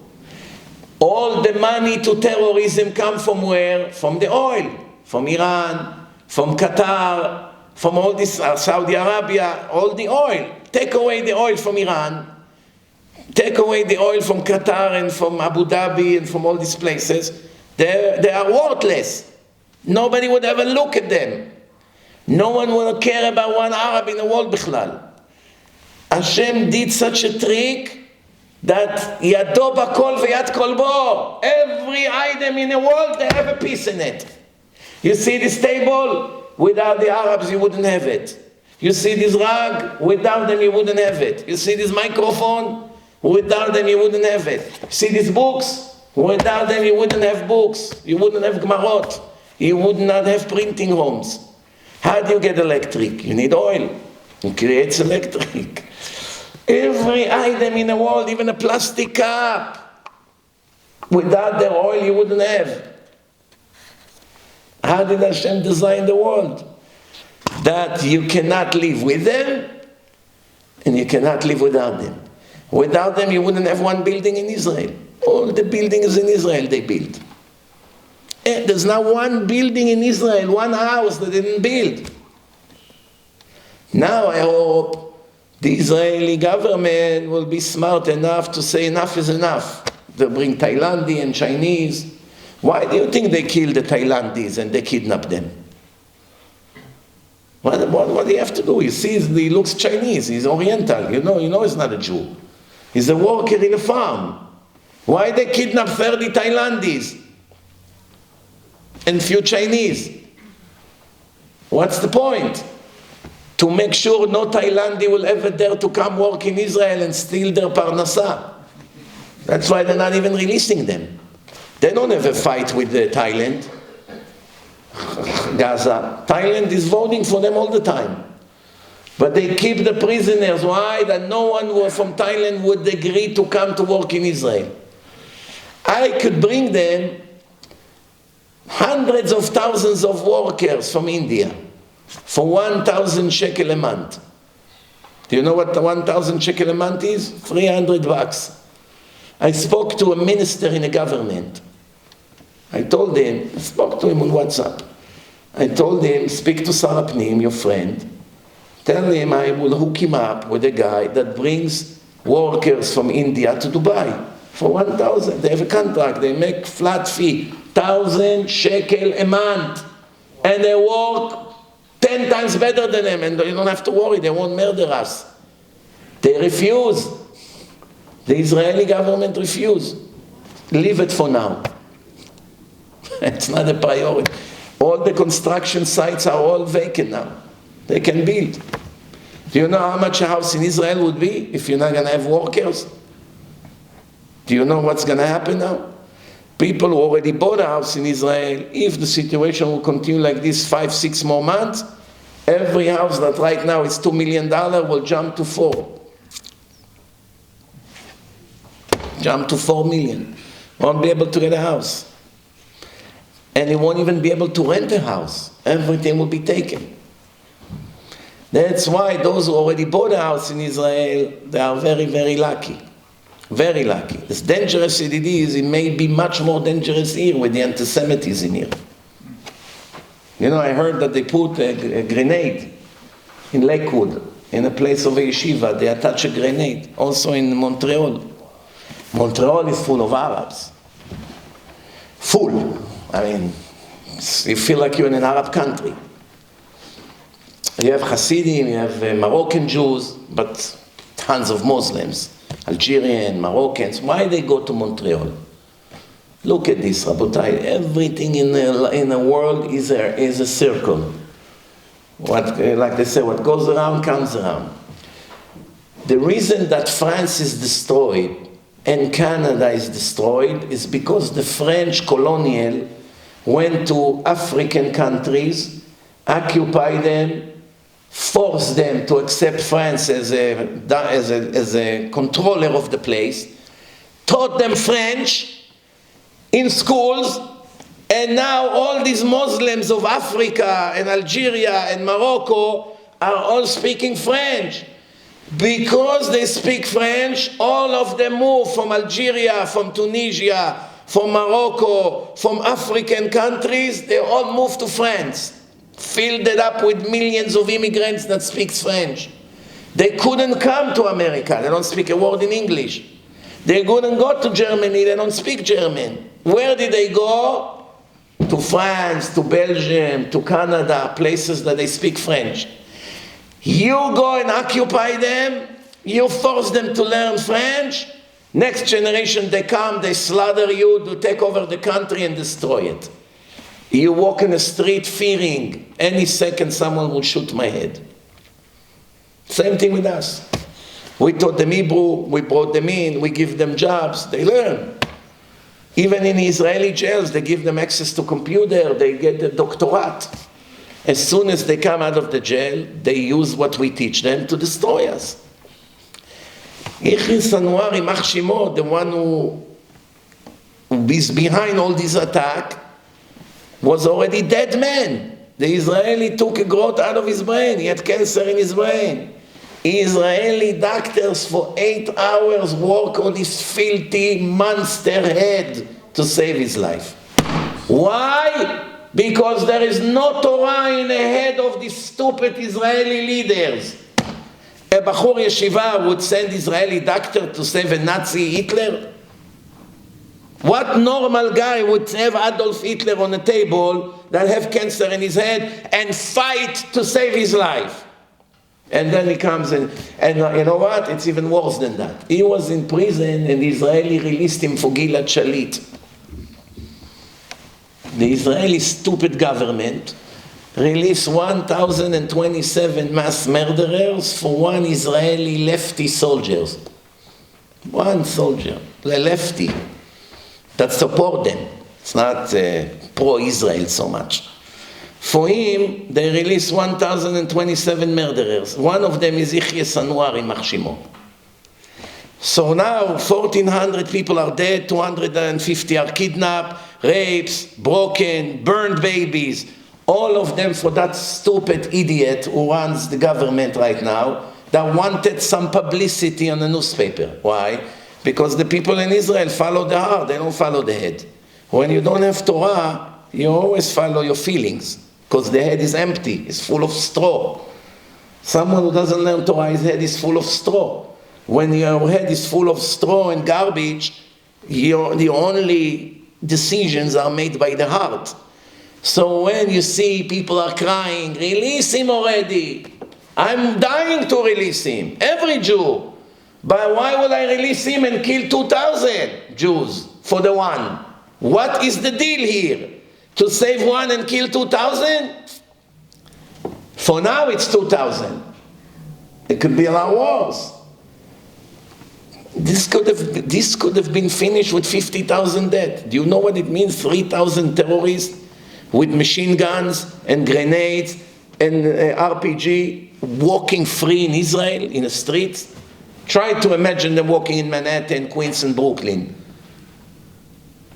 All the money to terrorism come from where? From the oil. From Iran, from Qatar, from all this, Saudi Arabia, all the oil. Take away the oil from Iran. Take away the oil from Qatar and from Abu Dhabi and from all these places. They are worthless. Nobody would ever look at them. No one will care about one Arab in the world, bichlal. Hashem did such a trick that yado bakol v'yad kol bo. Every item in the world, they have a piece in it. You see this table? Without the Arabs, you wouldn't have it. You see this rug? Without them, you wouldn't have it. You see this microphone? Without them, you wouldn't have it. You see these books? Without them, you wouldn't have books. You wouldn't have Gemarot. You would not have printing rooms. How do you get electric? You need oil. It creates electric. Every item in the world, even a plastic cup, without the oil, you wouldn't have. How did Hashem design the world? That you cannot live with them and you cannot live without them. Without them, you wouldn't have one building in Israel. All the buildings in Israel they built. There's not one building in Israel, one house that they didn't build. Now I hope the Israeli government will be smart enough to say enough is enough. They'll bring Thailandies and Chinese. Why do you think they killed the Thailandies and they kidnapped them? What do you have to do? You see, he looks Chinese, he's Oriental, you know he's not a Jew. He's a worker in a farm. Why they kidnap 30 Thailandies and few Chinese? What's the point? To make sure no Thailandi will ever dare to come work in Israel and steal their parnasa. That's why they're not even releasing them. They don't have a fight with Thailand, Gaza. Thailand is voting for them all the time. But they keep the prisoners. Why? That no one from Thailand would agree to come to work in Israel. I could bring them hundreds of thousands of workers from India for 1,000 shekel a month. Do you know what the 1,000 shekel a month is? $300. I spoke to a minister in a government. I spoke to him on WhatsApp. I told him, speak to Sarah Pnim, your friend. Tell him I will hook him up with a guy that brings workers from India to Dubai. For 1,000, they have a contract, they make flat fee, 1,000 shekel a month. And they work 10 times better than them, and you don't have to worry, they won't murder us. They refuse. The Israeli government refused. Leave it for now. It's not a priority. All the construction sites are all vacant now. They can build. Do you know how much a house in Israel would be if you're not going to have workers? Do you know what's going to happen now? People who already bought a house in Israel, if the situation will continue like this 5-6 more months, every house that right now is $2 million will jump to 4. Jump to 4 million. Won't be able to get a house. And you won't even be able to rent a house. Everything will be taken. That's why those who already bought a house in Israel, they are very, very lucky. Very lucky. As dangerous as it is, it may be much more dangerous here with the anti-Semitism here. You know, I heard that they put a grenade in Lakewood, in a place of a yeshiva. They attach a grenade. Also in Montreal. Montreal is full of Arabs. Full. I mean, you feel like you're in an Arab country. You have Hasidim, you have Moroccan Jews, but tons of Muslims. Algerian, Moroccans. Why they go to Montreal? Look at this, Rabotai. Everything in the world is a circle. What, like they say, what goes around comes around. The reason that France is destroyed and Canada is destroyed is because the French colonial went to African countries, occupied them, forced them to accept France as a controller of the place, taught them French in schools, and now all these Muslims of Africa and Algeria and Morocco are all speaking French. Because they speak French, all of them move from Algeria, from Tunisia, from Morocco, from African countries, they all move to France. Filled it up with millions of immigrants that speak French. They couldn't come to America, they don't speak a word in English. They couldn't go to Germany, they don't speak German. Where did they go? To France, to Belgium, to Canada, places that they speak French. You go and occupy them, you force them to learn French, next generation they come, they slaughter you, to take over the country and destroy it. You walk in the street fearing, any second someone will shoot my head. Same thing with us. We taught them Hebrew, we brought them in, we give them jobs, they learn. Even in Israeli jails, they give them access to computer, they get a doctorate. As soon as they come out of the jail, they use what we teach them to destroy us. Yechir Sanwar, Imach Shimo, the one who is behind all this attack, was already dead man. The Israeli took a growth out of his brain. He had cancer in his brain. Israeli doctors for 8 hours work on his filthy monster head to save his life. Why? Because there is no Torah in the head of these stupid Israeli leaders. A Bachur Yeshiva would send Israeli doctor to save a Nazi Hitler? What normal guy would have Adolf Hitler on a table that have cancer in his head and fight to save his life? And then he comes and you know what? It's even worse than that. He was in prison and the Israeli released him for Gilad Shalit. The Israeli stupid government released 1,027 mass murderers for one Israeli lefty soldier. One soldier, the lefty, that support them. It's not pro-Israel so much. For him, they released 1,027 murderers. One of them is Chaye Sara, Imach Shimo. So now 1,400 people are dead, 250 are kidnapped, rapes, broken, burned babies. All of them for that stupid idiot who runs the government right now that wanted some publicity on the newspaper. Why? Because the people in Israel follow the heart, they don't follow the head. When you don't have Torah, you always follow your feelings. Because the head is empty, it's full of straw. Someone who doesn't learn Torah, his head is full of straw. When your head is full of straw and garbage, The only decisions are made by the heart. So when you see people are crying, release him already. I'm dying to release him. Every Jew. But why would I release him and kill 2,000 Jews for the one? What is the deal here? To save one and kill 2,000? For now it's 2,000. It could be a lot worse. This could have been finished with 50,000 dead. Do you know what it means? 3,000 terrorists with machine guns and grenades and RPG walking free in Israel, in the streets. Try to imagine them walking in Manhattan, Queens and Brooklyn.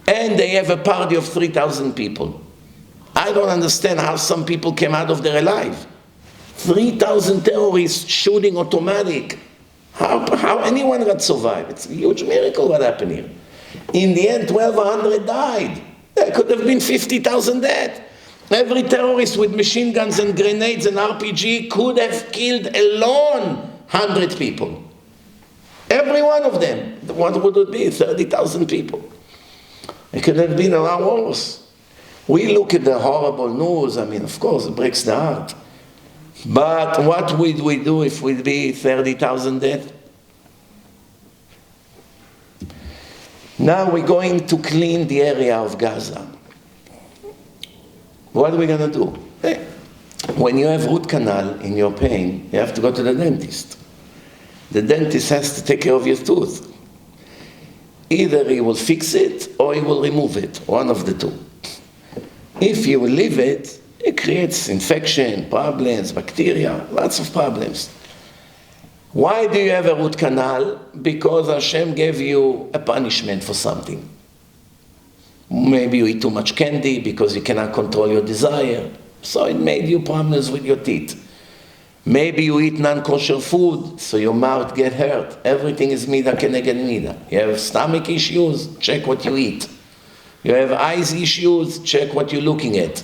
And they have a party of 3,000 people. I don't understand how some people came out of there alive. 3,000 terrorists shooting automatic. How anyone could survive? It's a huge miracle what happened here. In the end, 1,200 died. There could have been 50,000 dead. Every terrorist with machine guns and grenades and RPG could have killed alone 100 people. Every one of them. What would it be? 30,000 people. It could have been a lot worse. We look at the horrible news. I mean, of course, it breaks the heart. But what would we do if we'd be 30,000 dead? Now we're going to clean the area of Gaza. What are we going to do? Hey, when you have root canal in your pain, you have to go to the dentist. The dentist has to take care of your tooth. Either he will fix it or he will remove it, one of the two. If you leave it, it creates infection, problems, bacteria, lots of problems. Why do you have a root canal? Because Hashem gave you a punishment for something. Maybe you eat too much candy because you cannot control your desire. So it made you problems with your teeth. Maybe you eat non-kosher food, so your mouth get hurt. Everything is mida keneged mida. You have stomach issues, check what you eat. You have eyes issues, check what you're looking at.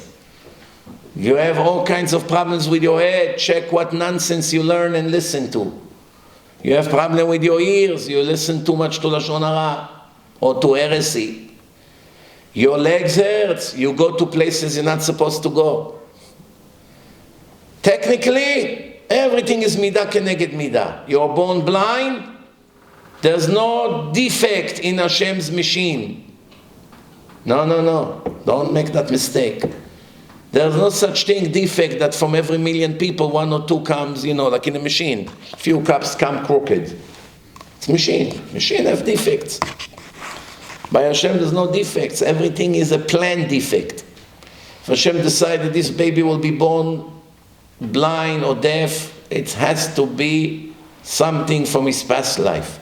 You have all kinds of problems with your head, check what nonsense you learn and listen to. You have problem with your ears, you listen too much to Lashon Hara or to heresy. Your legs hurt, you go to places you're not supposed to go. Technically, everything is midah keneged midah. You're born blind, there's no defect in Hashem's machine. No, don't make that mistake. There's no such thing, defect, that from every million people, 1 or 2 comes, like in a machine. Few cups come crooked. It's machine. Machine have defects. By Hashem, there's no defects. Everything is a planned defect. If Hashem decided this baby will be born blind or deaf, it has to be something from his past life.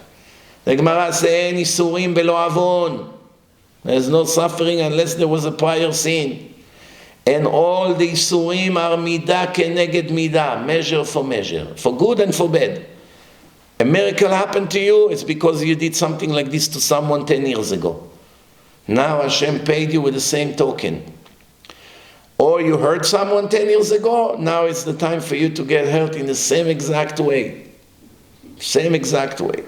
The Gemara says, "En isurim belo avon." There's no suffering unless there was a prior sin. And all the isurim are midah keneged midah, measure for measure, for good and for bad. A miracle happened to you, it's because you did something like this to someone 10 years ago. Now Hashem paid you with the same token. Or you hurt someone 10 years ago, now it's the time for you to get hurt in the same exact way. Same exact way.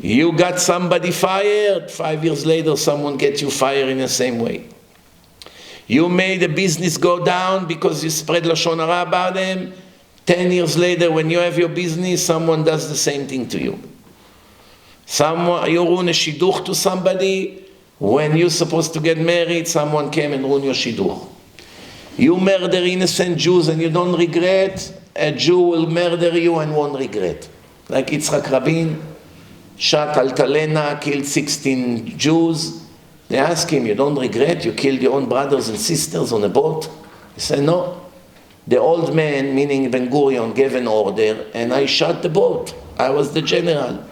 You got somebody fired, 5 years later someone gets you fired in the same way. You made a business go down because you spread Lashon Hara about them. 10 years later, when you have your business, someone does the same thing to you. You ruin a shidduch to somebody. When you're supposed to get married, someone came and ruined your shidduch. You murder innocent Jews and you don't regret. A Jew will murder you and won't regret. Like Yitzchak Rabin, shot Altalena, killed 16 Jews. They ask him, you don't regret? You killed your own brothers and sisters on a boat? He said, no. The old man, meaning Ben Gurion, gave an order and I shot the boat. I was the general.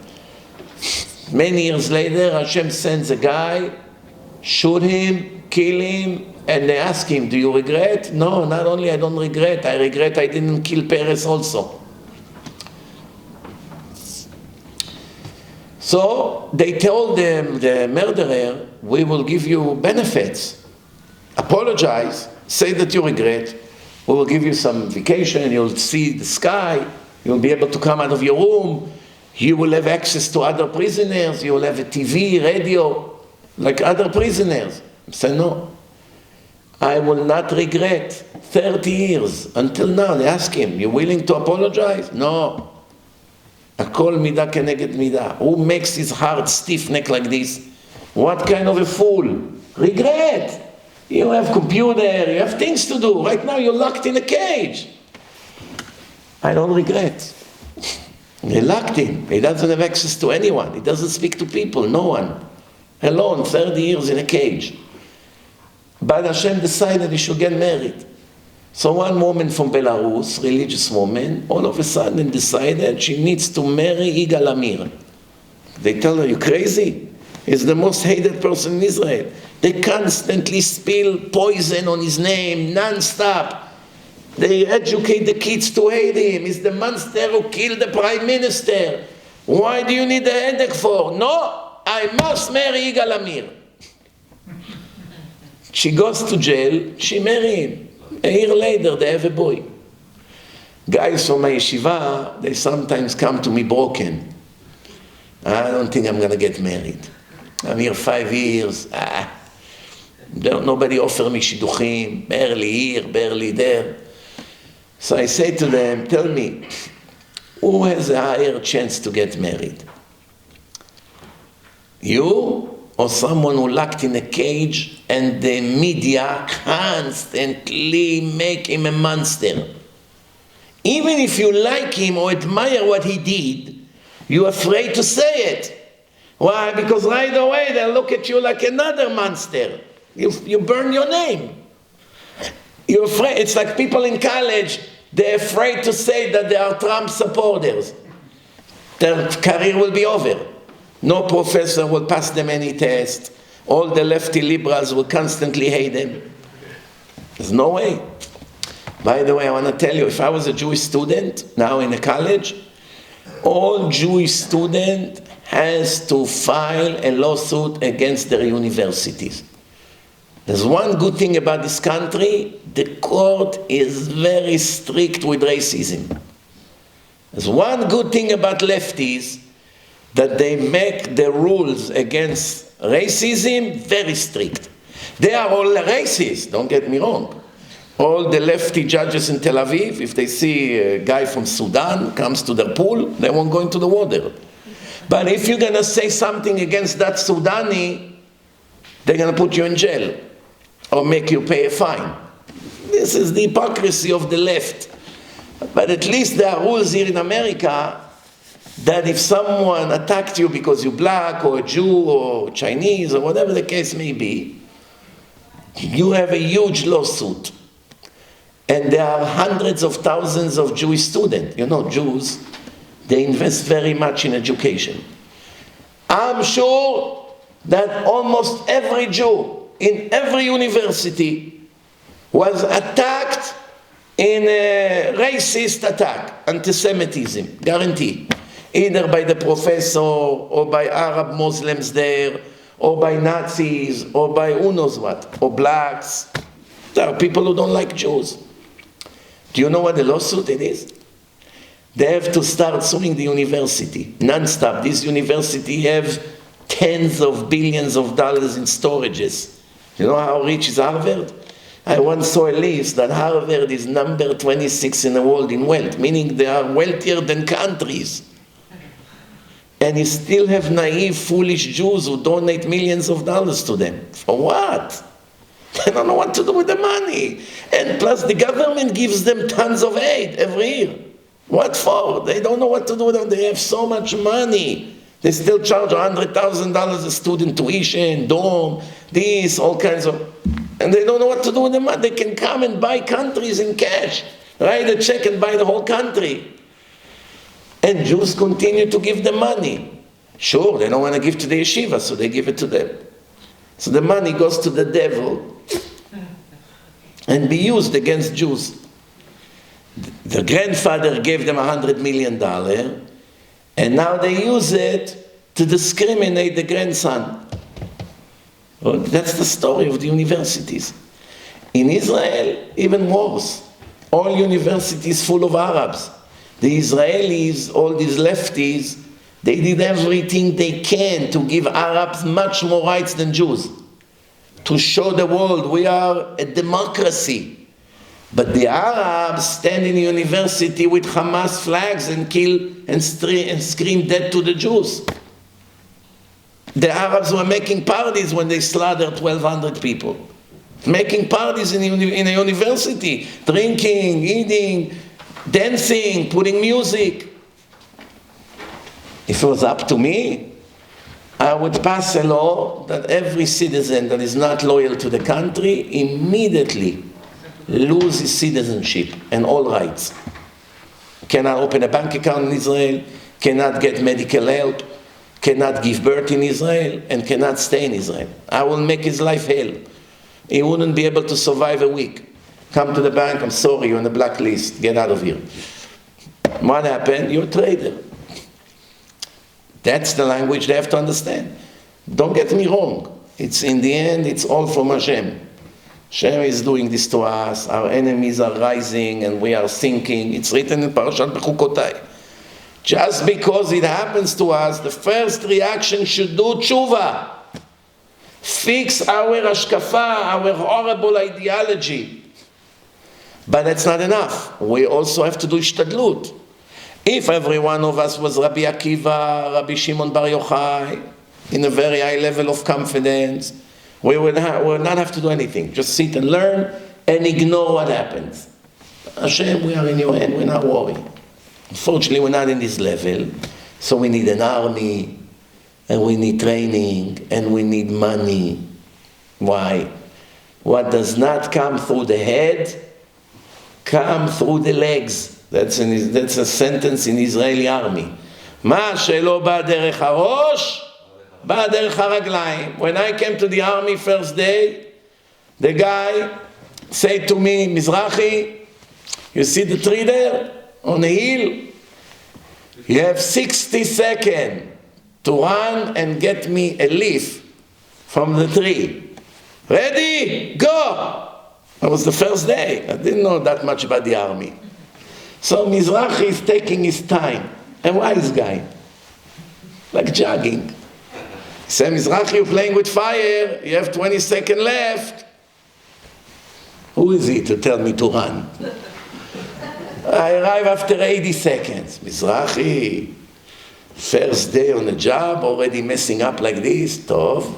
Many years later, Hashem sends a guy, shoot him, kill him, and they ask him, do you regret? No, not only I don't regret, I regret I didn't kill Peres also. So they told them, the murderer, we will give you benefits. Apologize, say that you regret. We will give you some vacation, you'll see the sky, you'll be able to come out of your room, You will have access to other prisoners, you will have a TV, radio, like other prisoners. I said, no. I will not regret 30 years. Until now, they ask him, you willing to apologize? No. Akol midah keneged midah. Who makes his heart stiff neck like this? What kind of a fool? Regret. You have computer, you have things to do. Right now you're locked in a cage. I don't regret. They locked him. He doesn't have access to anyone. He doesn't speak to people, no one. Alone, 30 years in a cage. But Hashem decided he should get married. So one woman from Belarus, religious woman, all of a sudden decided she needs to marry Yigal Amir. They tell her, you crazy? He's the most hated person in Israel. They constantly spill poison on his name, non-stop. They educate the kids to hate him. He's the monster who killed the prime minister. Why do you need a headache for? No, I must marry Yigal Amir. She goes to jail, she marries him. A year later, they have a boy. Guys from my yeshiva, they sometimes come to me broken. I don't think I'm going to get married. I'm here 5 years. Nobody offer me shidduchim, barely here, barely there. So I say to them, tell me, who has a higher chance to get married? You or someone who locked in a cage and the media constantly make him a monster? Even if you like him or admire what he did, you're afraid to say it. Why? Because right away they'll look at you like another monster. You burn your name. You're afraid. It's like people in college, they're afraid to say that they are Trump supporters. Their career will be over. No professor will pass them any test. All the lefty liberals will constantly hate them. There's no way. By the way, I want to tell you, if I was a Jewish student, now in a college, all Jewish student has to file a lawsuit against their universities. There's one good thing about this country, the court is very strict with racism. There's one good thing about lefties, that they make the rules against racism very strict. They are all racist, don't get me wrong. All the lefty judges in Tel Aviv, if they see a guy from Sudan comes to their pool, they won't go into the water. But if you're going to say something against that Sudani, they're going to put you in jail or make you pay a fine. This is the hypocrisy of the left. But at least there are rules here in America that if someone attacked you because you're black or a Jew or Chinese or whatever the case may be, you have a huge lawsuit. And there are hundreds of thousands of Jewish students. You know, Jews, they invest very much in education. I'm sure that almost every Jew in every university was attacked in a racist attack, anti-Semitism, guarantee. Either by the professor, or by Arab Muslims there, or by Nazis, or by who knows what, or blacks. There are people who don't like Jews. Do you know what the lawsuit it is? They have to start suing the university, non-stop. This university have tens of billions of dollars in storages. You know how rich is Harvard? I once saw a list that Harvard is number 26 in the world in wealth, meaning they are wealthier than countries. And you still have naive, foolish Jews who donate millions of dollars to them. For what? They don't know what to do with the money. And plus the government gives them tons of aid every year. What for? They don't know what to do with them. They have so much money. They still charge $100,000 a student tuition, dorm, this, all kinds of... And they don't know what to do with the money. They can come and buy countries in cash. Write a check and buy the whole country. And Jews continue to give them money. Sure, they don't want to give to the yeshiva, so they give it to them. So the money goes to the devil and be used against Jews. The grandfather gave them $100 million, and now they use it to discriminate the grandson. Well, that's the story of the universities. In Israel, even worse. All universities full of Arabs. The Israelis, all these lefties, They did everything they can to give Arabs much more rights than Jews, to show the world we are a democracy. But the Arabs stand in the university with Hamas flags and kill and scream death to the Jews. The Arabs were making parties when they slaughtered 1,200 people. Making parties in a university, drinking, eating, dancing, putting music. If it was up to me, I would pass a law that every citizen that is not loyal to the country immediately loses citizenship and all rights. Cannot open a bank account in Israel, cannot get medical help, cannot give birth in Israel, and cannot stay in Israel. I will make his life hell. He wouldn't be able to survive a week. Come to the bank, I'm sorry, you're on the blacklist, get out of here. What happened? You're a traitor. That's the language they have to understand. Don't get me wrong. It's in the end, it's all from Hashem. Hashem is doing this to us. Our enemies are rising and we are sinking. It's written in Parashat Bechukotai. Just because it happens to us, the first reaction should do tshuva. Fix our hashkafa, our horrible ideology. But that's not enough. We also have to do ishtadlut. If every one of us was Rabbi Akiva, Rabbi Shimon Bar Yochai, in a very high level of confidence, we would not have to do anything. Just sit and learn and ignore what happens. Hashem, we are in your hand, we're not worried. Unfortunately, we're not in this level, so we need an army, and we need training, and we need money. Why? What does not come through the head, come through the legs. That's a sentence in Israeli army. מה שלא בא דרך הראש, בא דרך הרגליים. When I came to the army first day, the guy said to me, Mizrahi, you see the tree there on the hill? You have 60 seconds to run and get me a leaf from the tree. Ready? Go! That was the first day. I didn't know that much about the army. So Mizrahi is taking his time. A wise guy. Like jogging. He said, Mizrahi, you're playing with fire. You have 20 seconds left. Who is he to tell me to run? I arrive after 80 seconds. Mizrahi, first day on the job, already messing up like this. Tov.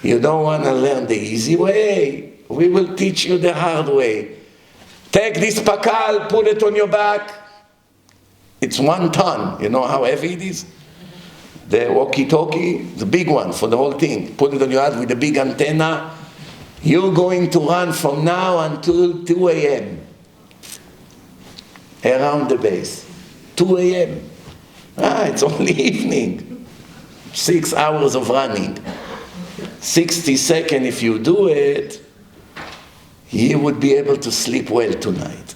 You don't want to learn the easy way. We will teach you the hard way. Take this pakal, put it on your back. It's 1 ton. You know how heavy it is? The walkie-talkie, the big one for the whole thing. Put it on your head with a big antenna. You're going to run from now until 2 a.m. around the base. 2 a.m. It's only evening. 6 hours of running. 60 seconds if you do it, you would be able to sleep well tonight.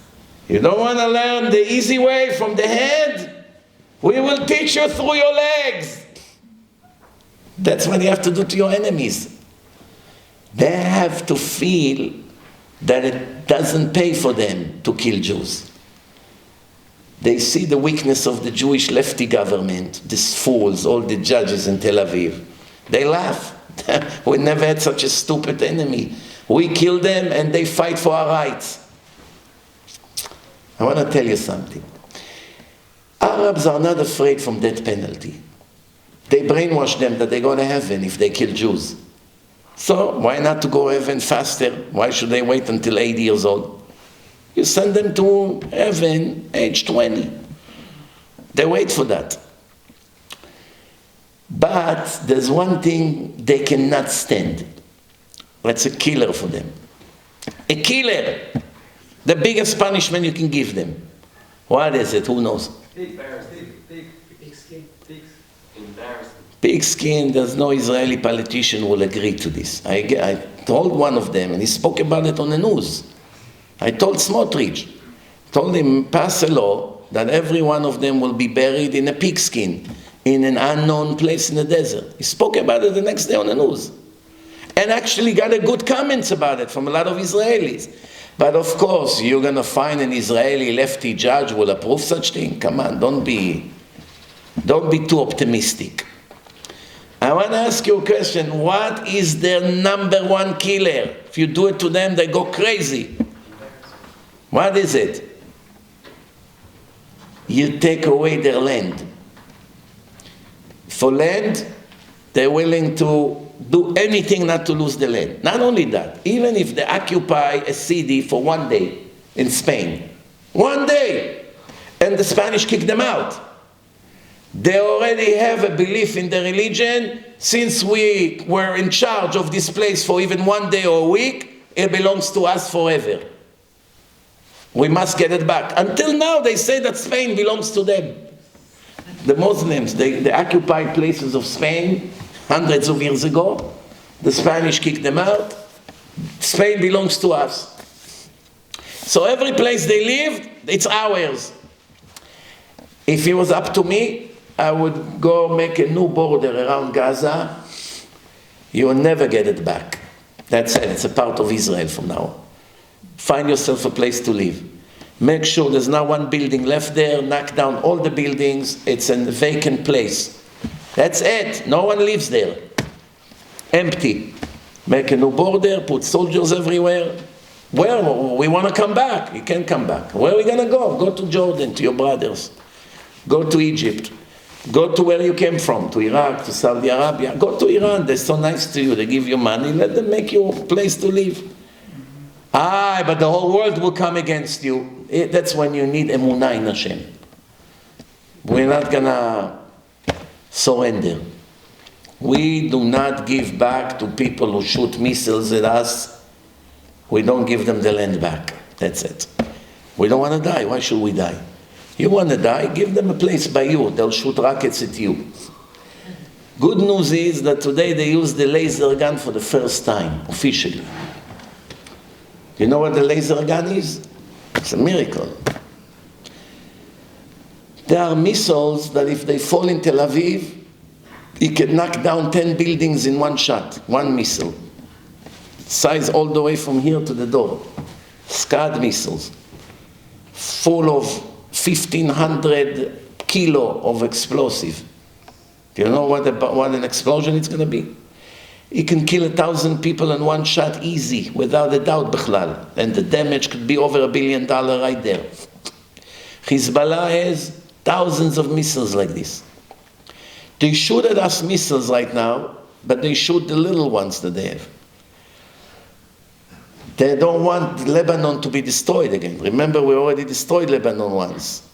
You don't want to learn the easy way from the head? We will teach you through your legs. That's what you have to do to your enemies. They have to feel that it doesn't pay for them to kill Jews. They see the weakness of the Jewish lefty government, these fools, all the judges in Tel Aviv. They laugh. We never had such a stupid enemy. We kill them and they fight for our rights. I want to tell you something. Arabs are not afraid from death penalty. They brainwash them that they go to heaven if they kill Jews. So why not to go to heaven faster? Why should they wait until 80 years old? You send them to heaven age 20. They wait for that. But there's one thing they cannot stand. That's a killer for them. A killer. The biggest punishment you can give them. What is it? Who knows? Pig skin. Embarrassing. Pig skin, there's no Israeli politician who will agree to this. I told one of them, and he spoke about it on the news. I told Smotrich, told him, pass a law that every one of them will be buried in a pig skin in an unknown place in the desert. He spoke about it the next day on the news. And actually got a good comments about it from a lot of Israelis. But of course, you're going to find an Israeli lefty judge who will approve such thing? Come on, don't be Don't be too optimistic. I want to ask you a question. What is their number one killer? If you do it to them, they go crazy. What is it? You take away their land. For land, they're willing to do anything not to lose the land. Not only that, even if they occupy a city for 1 day in Spain, 1 day, and the Spanish kick them out, they already have a belief in the religion. Since we were in charge of this place for even 1 day or a week, it belongs to us forever. We must get it back. Until now, they say that Spain belongs to them. The Muslims, they occupied places of Spain hundreds of years ago. The Spanish kicked them out. Spain belongs to us. So every place they lived, it's ours. If it was up to me, I would go make a new border around Gaza. You will never get it back. That's it. It's a part of Israel from now on. Find yourself a place to live. Make sure there's not one building left there. Knock down all the buildings. It's a vacant place. That's it. No one lives there. Empty. Make a new border. Put soldiers everywhere. Where? We want to come back. You can't come back. Where are we going to go? Go to Jordan, to your brothers. Go to Egypt. Go to where you came from, to Iraq, to Saudi Arabia. Go to Iran. They're so nice to you. They give you money. Let them make you a place to live. But the whole world will come against you. That's when you need emunah in Hashem. We're not going to surrender. We do not give back to people who shoot missiles at us. We don't give them the land back. That's it. We don't want to die. Why should we die? You want to die? Give them a place by you. They'll shoot rockets at you. Good news is that today they use the laser gun for the first time, officially. You know what the laser gun is? It's a miracle. There are missiles that if they fall in Tel Aviv, it can knock down 10 buildings in one shot, one missile. Size all the way from here to the door. Scud missiles, full of 1,500 kilo of explosive. Do you know what an explosion it's going to be? It can kill 1,000 people in one shot easy, without a doubt, bichlal. And the damage could be over $1 billion right there. Hezbollah has thousands of missiles like this. They shoot at us missiles right now, but they shoot the little ones that they have. They don't want Lebanon to be destroyed again. Remember, we already destroyed Lebanon once.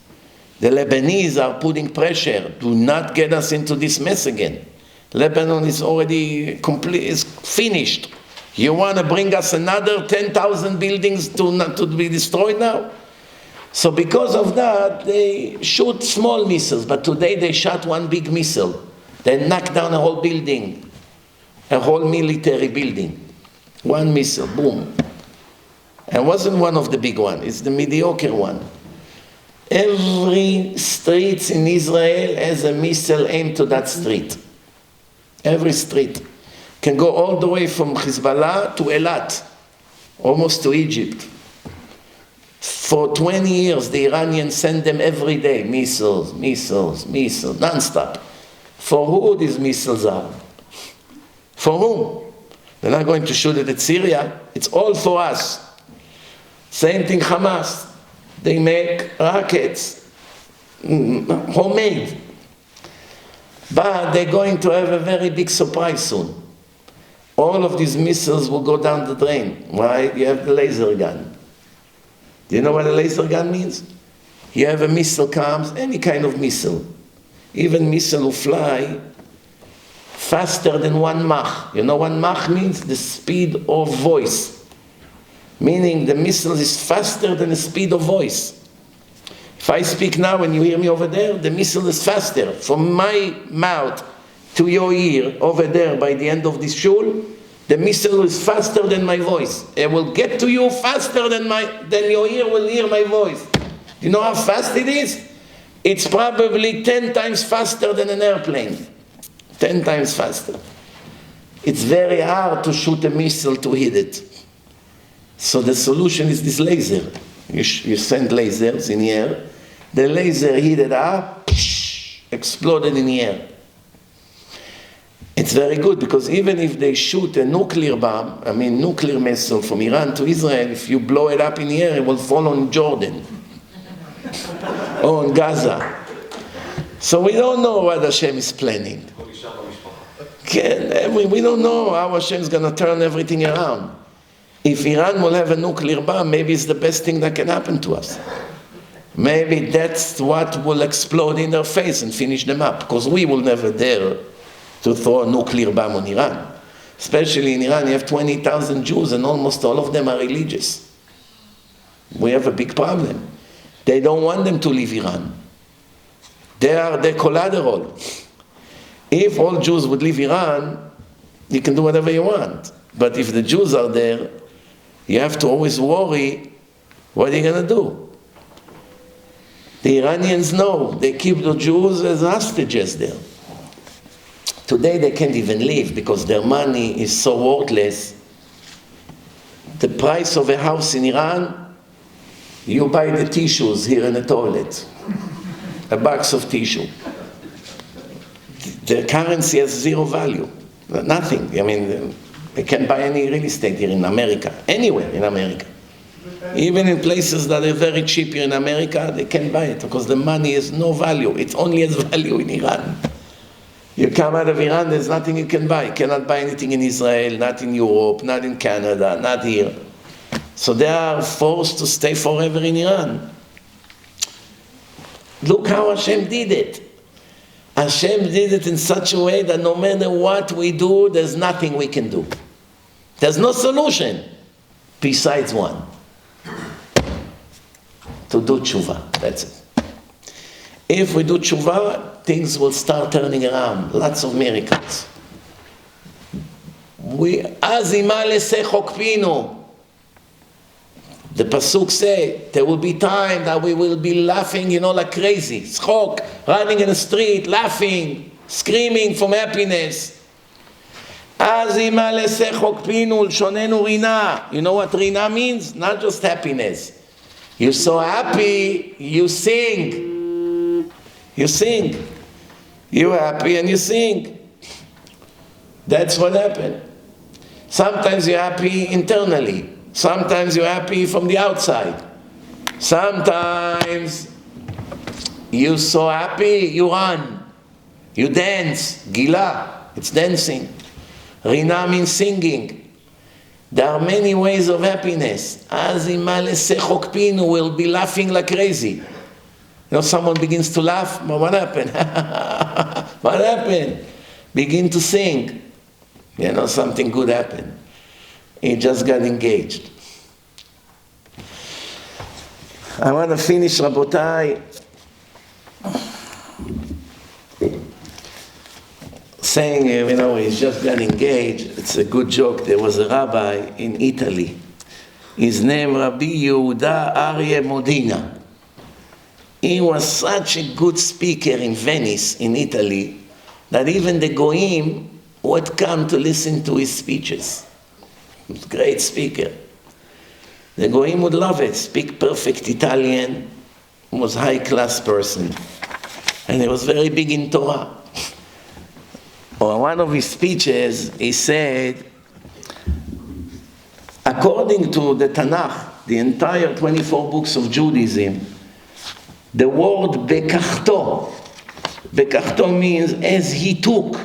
The Lebanese are putting pressure. Do not get us into this mess again. Lebanon is already complete, is finished. You want to bring us another 10,000 buildings to be destroyed now? So because of that, they shoot small missiles. But today they shot one big missile. They knocked down a whole building, a whole military building. One missile, boom. And it wasn't one of the big ones. It's the mediocre one. Every street in Israel has a missile aimed to that street. Every street can go all the way from Hezbollah to Eilat, almost to Egypt. For 20 years, the Iranians send them every day, missiles, non-stop. For who these missiles are? For whom? They're not going to shoot it at Syria. It's all for us. Same thing Hamas. They make rockets, homemade. But they're going to have a very big surprise soon. All of these missiles will go down the drain. Why? You have the laser gun. Do you know what a laser gun means? You have a missile comes, any kind of missile. Even missile will fly faster than 1 Mach. You know what Mach means? The speed of voice. Meaning the missile is faster than the speed of voice. If I speak now and you hear me over there, the missile is faster. From my mouth to your ear over there by the end of this shul, the missile is faster than my voice. It will get to you faster than your ear will hear my voice. Do you know how fast it is? It's probably 10 times faster than an airplane. 10 times faster. It's very hard to shoot a missile to hit it. So the solution is this laser. You send lasers in the air. The laser hit it up, exploded in the air. It's very good because even if they shoot a nuclear bomb, nuclear missile from Iran to Israel, if you blow it up in the air, it will fall on Jordan or on Gaza. So we don't know what Hashem is planning. We don't know how Hashem is going to turn everything around. If Iran will have a nuclear bomb, maybe it's the best thing that can happen to us. Maybe that's what will explode in their face and finish them up, because we will never dare to throw a nuclear bomb on Iran. Especially in Iran, you have 20,000 Jews and almost all of them are religious. We have a big problem. They don't want them to leave Iran. They are the collateral. If all Jews would leave Iran, you can do whatever you want. But if the Jews are there, you have to always worry, what are you going to do? The Iranians know, they keep the Jews as hostages there. Today they can't even leave because their money is so worthless. The price of a house in Iran, you buy the tissues here in the toilet. A box of tissue. The currency has zero value. Nothing. They can't buy any real estate here in America. Anywhere in America. Even in places that are very cheap here in America, they can't buy it because the money has no value. It only has value in Iran. You come out of Iran, there's nothing you can buy. You cannot buy anything in Israel, not in Europe, not in Canada, not here. So they are forced to stay forever in Iran. Look how Hashem did it. Hashem did it in such a way that no matter what we do, there's nothing we can do. There's no solution besides one. To do tshuva, that's it. If we do tshuva, things will start turning around. Lots of miracles. The pasuk say there will be time that we will be laughing, like crazy. Schok, running in the street, laughing, screaming from happiness. You know what rina means? Not just happiness. You're so happy, you sing. You sing. You're happy and you sing. That's what happened. Sometimes you're happy internally. Sometimes you're happy from the outside. Sometimes you're so happy, you run. You dance. Gila, it's dancing. Rina means singing. There are many ways of happiness. We'll be laughing like crazy. Someone begins to laugh. What happened? What happened? Begin to sing. Something good happened. He just got engaged. I want to finish, Rabotai, saying, he just got engaged. It's a good joke. There was a rabbi in Italy. His name, Rabbi Yehuda Aryeh Modena. He was such a good speaker in Venice, in Italy, that even the Goyim would come to listen to his speeches. He was a great speaker. The Goyim would love it. Speak perfect Italian. He was a high-class person. And he was very big in Torah. On one of his speeches, he said, according to the Tanakh, the entire 24 books of Judaism, the word bekachto means as he took.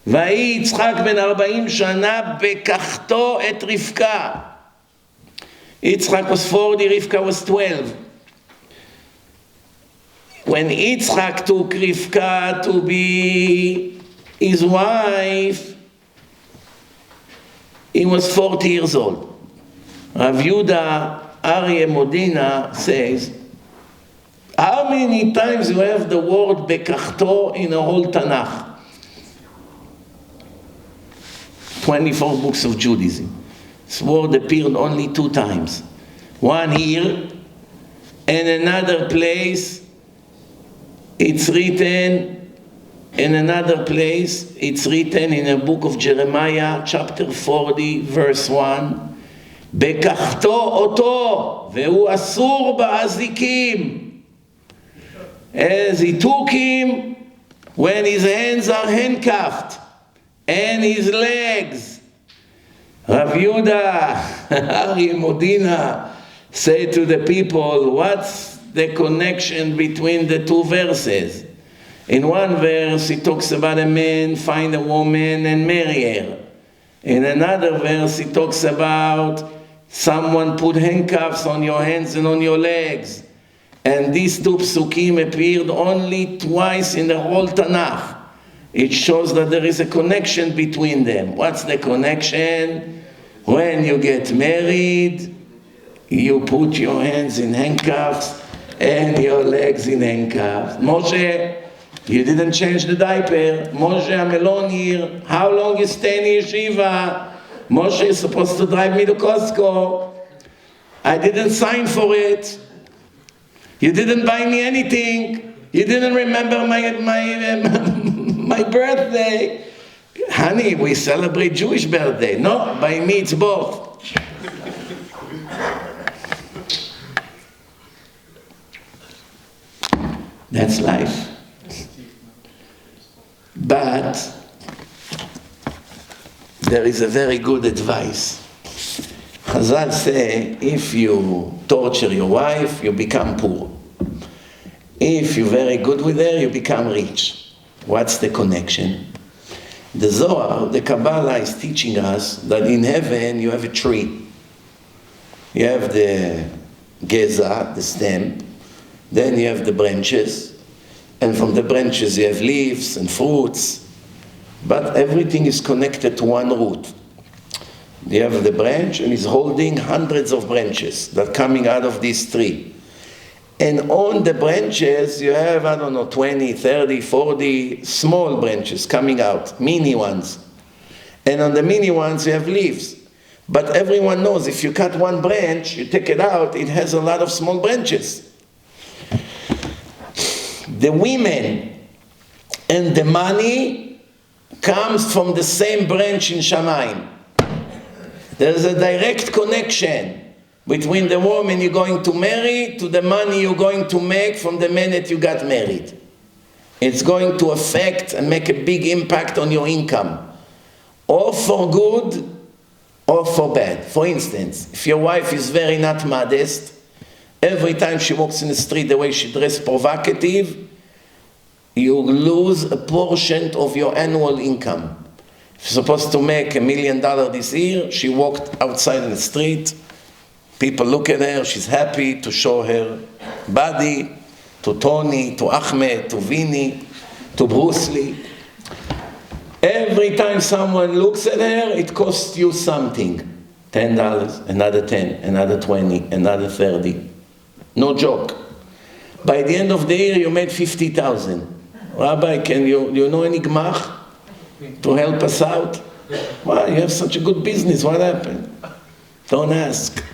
ויהי יצחק בן 40 שנה bekachto et Rivka. Yitzchak was 40, Rivka was 12. When Yitzchak took Rivka to be his wife, he was 40 years old. Rav Yehuda Aryeh Modena says, how many times you have the word bekachto in a whole Tanakh? 24 books of Judaism. This word appeared only 2 times. One here, and another place it's written, in another place it's written in a book of Jeremiah, chapter 40, verse 1, bekachto oto, vehu asur ba'azikim. as he took him when his hands are handcuffed and his legs. Rav Yehuda, Ari Modina, say to the people, what's the connection between the two verses? In one verse, he talks about a man find a woman and marry her. In another verse, he talks about someone put handcuffs on your hands and on your legs. And these two psukim appeared only twice in the whole Tanakh. It shows that there is a connection between them. What's the connection? When you get married, you put your hands in handcuffs and your legs in handcuffs. Moshe, you didn't change the diaper. Moshe, I'm alone here. How long you stay in yeshiva? Moshe is supposed to drive me to Costco. I didn't sign for it. You didn't buy me anything. You didn't remember my birthday. Honey, we celebrate Jewish birthday. No, by me it's both. That's life. But there is a very good advice. Chazal say, if you torture your wife, you become poor. If you're very good with her, you become rich. What's the connection? The Zohar, the Kabbalah is teaching us that in heaven you have a tree. You have the Gaza, the stem, then you have the branches, and from the branches you have leaves and fruits, but everything is connected to one root. You have the branch, and it's holding hundreds of branches that are coming out of this tree. And on the branches, you have, 20, 30, 40 small branches coming out, mini ones. And on the mini ones, you have leaves. But everyone knows if you cut one branch, you take it out, it has a lot of small branches. The women and the money comes from the same branch in Shamayim. There's a direct connection between the woman you're going to marry to the money you're going to make from the minute you got married. It's going to affect and make a big impact on your income, or for good or for bad. For instance, if your wife is very not modest, every time she walks in the street the way she dresses provocative, you lose a portion of your annual income. She's supposed to make $1 million this year. She walked outside in the street. People look at her. She's happy to show her body to Tony, to Ahmed, to Vinny, to Bruce Lee. Every time someone looks at her, it costs you something. $10, another 10, another 20, another 30. No joke. By the end of the year, you made 50,000. Rabbi, can you know any gmach to help us out? Why, you have such a good business, what happened? Don't ask.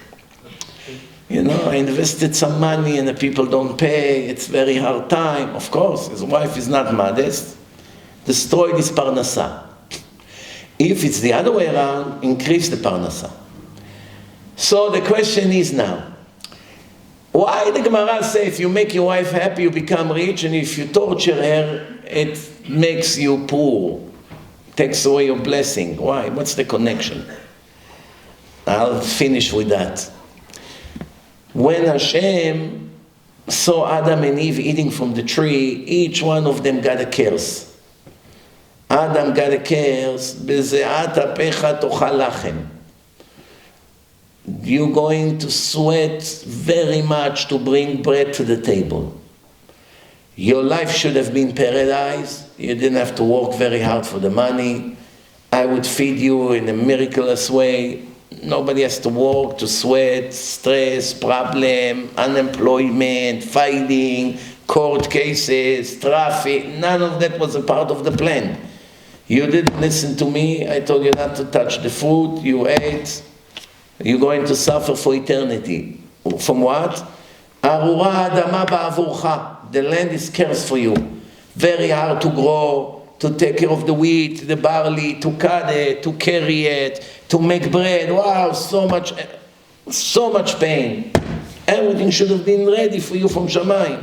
I invested some money and the people don't pay, it's very hard time. Of course, his wife is not modest. Destroyed his parnasa. If it's the other way around, increase the parnasa. So the question is now, why the Gemara say if you make your wife happy, you become rich, and if you torture her, it makes you poor? Takes away your blessing. Why? What's the connection? I'll finish with that. When Hashem saw Adam and Eve eating from the tree, each one of them got a curse. Adam got a curse, בזיעת אפיך תאכל לחם. You're going to sweat very much to bring bread to the table. Your life should have been paradise. You didn't have to work very hard for the money. I would feed you in a miraculous way. Nobody has to work, to sweat, stress, problem, unemployment, fighting, court cases, traffic. None of that was a part of the plan. You didn't listen to me. I told you not to touch the food. You ate. You're going to suffer for eternity. From what? Arura adama ba'avurcha. The land is cursed for you. Very hard to grow, to take care of the wheat, the barley, to cut it, to carry it, to make bread. Wow, so much pain. Everything should have been ready for you from Shamayim.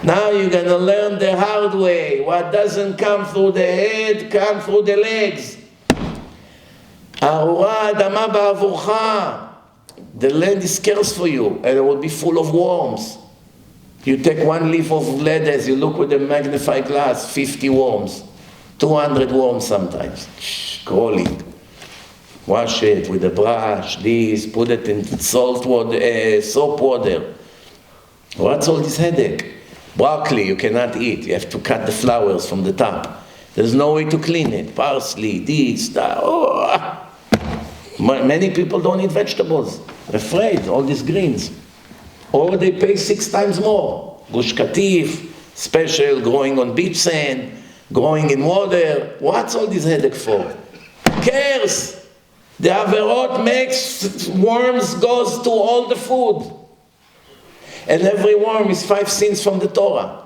Now you're going to learn the hard way. What doesn't come through the head, comes through the legs. Arura adama ba'avurcha. The land is scarce for you, and it will be full of worms. You take one leaf of lettuce, you look with a magnified glass, 50 worms. 200 worms sometimes. Crawling. Wash it with a brush, this, put it in salt water, soap water. What's all this headache? Broccoli you cannot eat. You have to cut the flowers from the top. There's no way to clean it. Parsley, this, that. Oh. Many people don't eat vegetables. They're afraid, all these greens. Or they pay 6 times more. Gush katif, special, growing on beach sand, growing in water. What's all this headache for? Cares. The averot makes worms goes to all the food. And every worm is 5 sins from the Torah.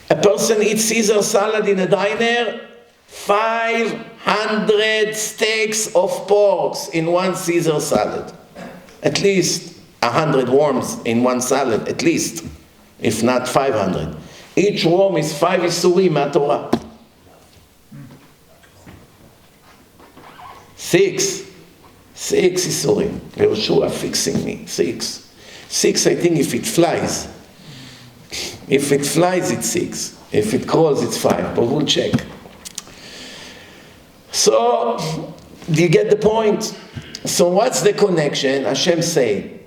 A person eats Caesar salad in a diner, 500 steaks of pork in one Caesar salad. At least 100 worms in one salad, at least, if not 500. Each worm is 5 isurim at Torah. 6 isurim. Yehoshua fixing me. 6, I think, if it flies. If it flies, it's 6. If it crawls, it's 5. But we'll check. So, do you get the point? So what's the connection? Hashem say,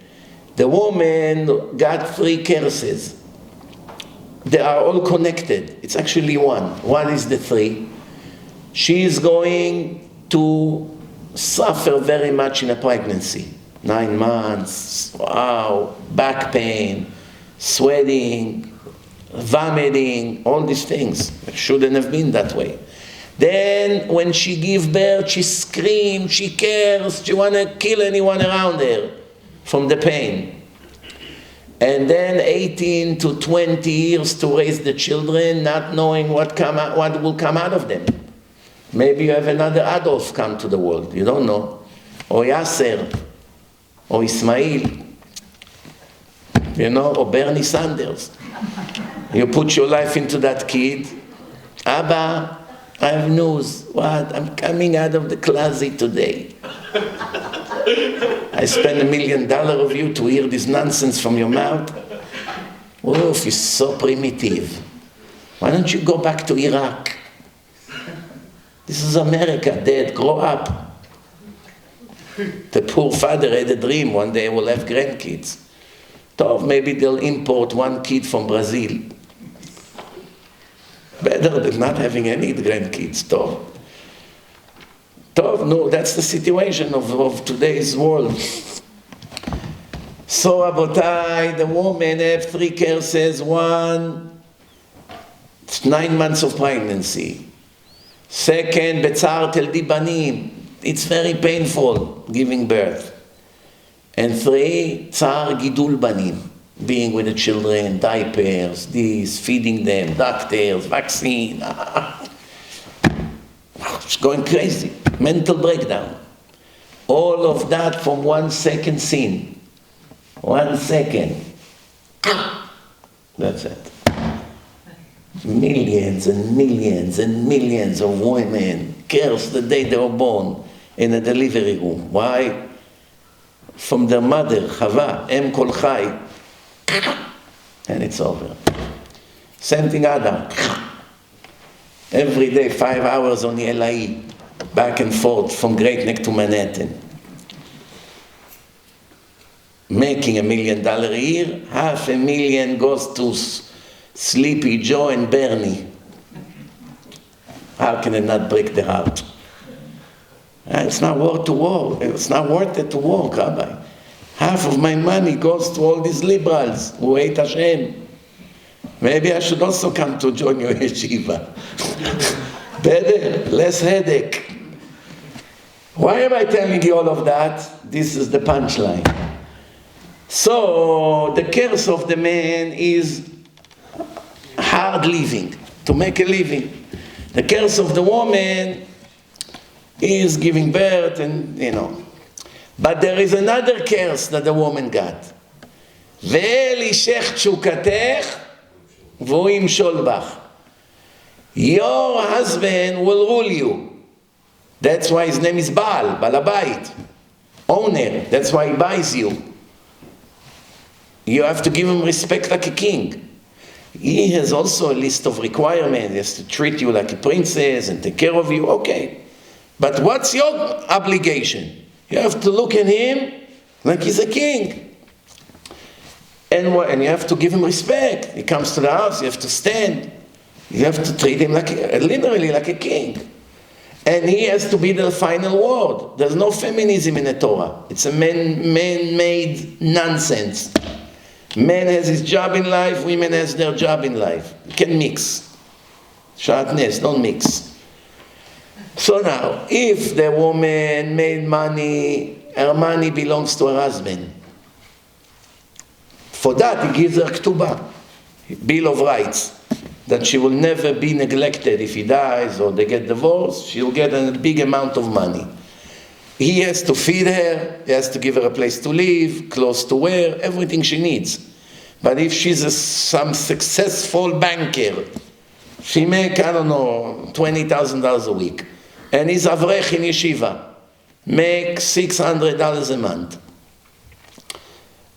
the woman got 3 curses. They are all connected. It's actually one. One is the 3. She is going to suffer very much in a pregnancy. 9 months, wow, back pain, sweating, vomiting, all these things. It shouldn't have been that way. Then when she gives birth, she screams, she cares, she want to kill anyone around her from the pain. And then 18 to 20 years to raise the children, not knowing what will come out of them. Maybe you have another Adolf come to the world, you don't know. Or Yasser, or Ishmael, or Bernie Sanders. You put your life into that kid. Abba, I have news. What? I'm coming out of the closet today. I spent $1 million of you to hear this nonsense from your mouth. Oof, you're so primitive. Why don't you go back to Iraq? This is America, Dad, grow up. The poor father had a dream, one day we'll have grandkids. Tov, maybe they'll import 1 kid from Brazil. Better than not having any grandkids, Tov. Tov, no, that's the situation of today's world. So, Abotai, the woman have 3 curses. 1, it's 9 months of pregnancy. 2nd, Betzar Teldi Banim. It's very painful, giving birth. And 3, Tsar Gidul Banim. Being with the children, diapers, this, feeding them, doctors, vaccine. It's going crazy. Mental breakdown. All of that from 1 second sin. 1 second. That's it. Millions and millions and millions of women curse the day they were born in a delivery room. Why? From their mother, Chava, Em Kol Chai, and it's over. Same thing, Adam. Every day, 5 hours on the LIE, back and forth from Great Neck to Manhattan. Making $1 million a year, $500,000 goes to Sleepy Joe and Bernie. How can it not break the heart? It's not worth to work. It's not worth it to work, Rabbi. Half of my money goes to all these liberals who hate Hashem. Maybe I should also come to join your yeshiva. Better, less headache. Why am I telling you all of that? This is the punchline. So, the curse of the man is hard living, to make a living. The curse of the woman is giving birth and, But there is another curse that the woman got. Ve'el ishech tshukatech והוא ימשול בך. Your husband will rule you. That's why his name is Baal, Balabait, owner. That's why he buys you. You have to give him respect like a king. He has also a list of requirements. He has to treat you like a princess and take care of you. Okay. But what's your obligation? You have to look at him like he's a king. And you have to give him respect. He comes to the house, you have to stand. You have to treat him literally like a king. And he has to be the final word. There's no feminism in the Torah. It's a man-made nonsense. Man has his job in life, women has their job in life. You can mix. Sharpness, don't mix. So now, if the woman made money, her money belongs to her husband. For that, he gives her k'tuba, bill of rights, that she will never be neglected if he dies or they get divorced. She'll get a big amount of money. He has to feed her, he has to give her a place to live, clothes to wear, everything she needs. But if she's some successful banker, she make, I don't know, $20,000 a week, and he's avrech in yeshiva, make $600 a month.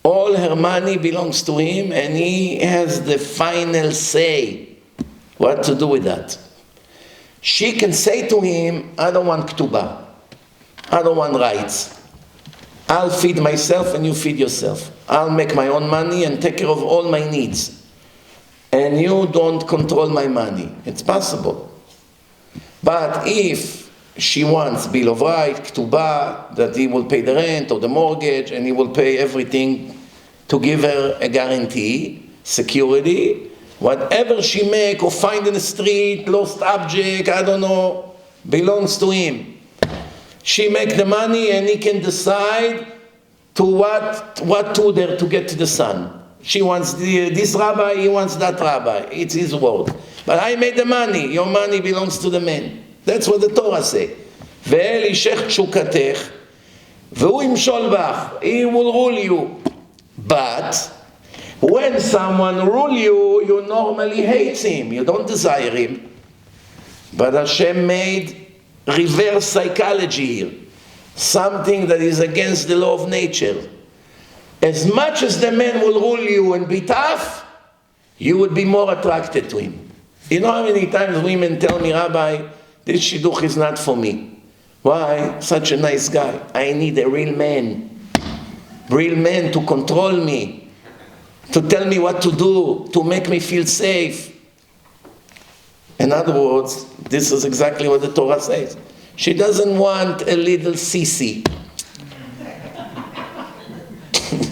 All her money belongs to him, and he has the final say what to do with that. She can say to him, I don't want k'tuba. I don't want rights. I'll feed myself and you feed yourself. I'll make my own money and take care of all my needs. And you don't control my money. It's possible. But if she wants bill of right, k'tuba, that he will pay the rent or the mortgage and he will pay everything to give her a guarantee, security, whatever she make or find in the street, lost object, I don't know, belongs to him. She make the money and he can decide to what to there to get to the son. She wants this rabbi, he wants that rabbi. It's his word. But I made the money. Your money belongs to the man. That's what the Torah says. ואל אישך תשוקתך, והוא ימשול בך. He will rule you. But when someone rule you, you normally hate him. You don't desire him. But Hashem made reverse psychology here. Something that is against the law of nature. As much as the man will rule you and be tough, you would be more attracted to him. You know how many times women tell me, Rabbi, this shidduch is not for me. Why? Such a nice guy. I need a real man. Real man to control me, to tell me what to do, to make me feel safe. In other words, this is exactly what the Torah says. She doesn't want a little sissy.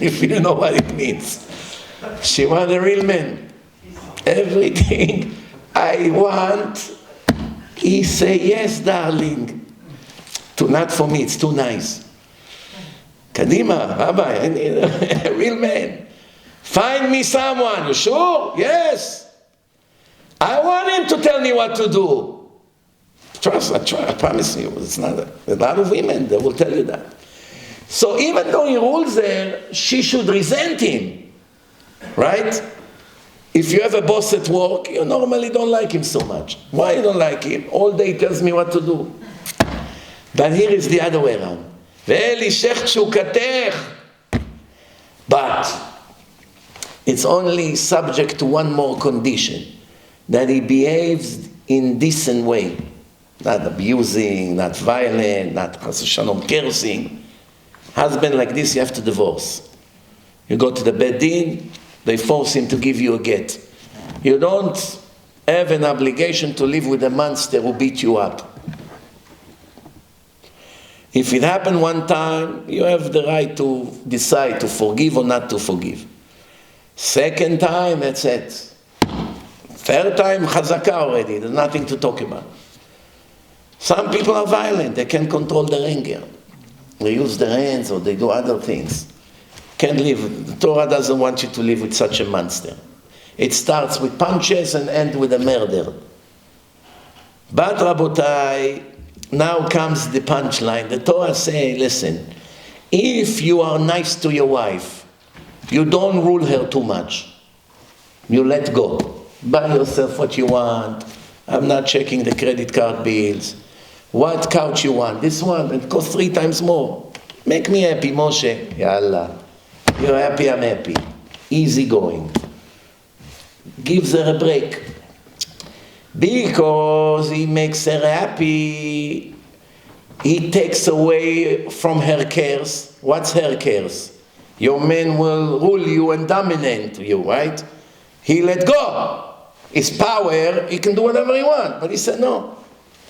If you know what it means. She wants a real man. Everything I want, he say, yes, darling. Not for me, it's too nice. Kadima, Rabbi, I need a real man. Find me someone. You sure? Yes. I want him to tell me what to do. Trust, I promise you. It's not a lot of women that will tell you that. So even though he rules her, she should resent him. Right? If you have a boss at work, you normally don't like him so much. Why you don't like him? All day he tells me what to do. But here is the other way around. But it's only subject to one more condition, that he behaves in decent way, not abusing, not violent, not cursing. Husband like this, you have to divorce. You go to the Beit Din, they force him to give you a get. You don't have an obligation to live with a monster who beat you up. If it happened one time, you have the right to decide to forgive or not to forgive. Second time, that's it. Third time, chazaka already. There's nothing to talk about. Some people are violent. They can't control their anger. They use their hands or they do other things. Can't live. The Torah doesn't want you to live with such a monster. It starts with punches and ends with a murder. But Rabotai, now comes the punchline. The Torah says, listen, if you are nice to your wife, you don't rule her too much. You let go. Buy yourself what you want. I'm not checking the credit card bills. What couch you want? This one, it costs 3 times more. Make me happy, Moshe. Yalla. You're happy, I'm happy. Easy going. Gives her a break. Because he makes her happy, he takes away from her cares. What's her cares? Your man will rule you and dominate you, right? He let go. His power, he can do whatever he wants. But he said, no,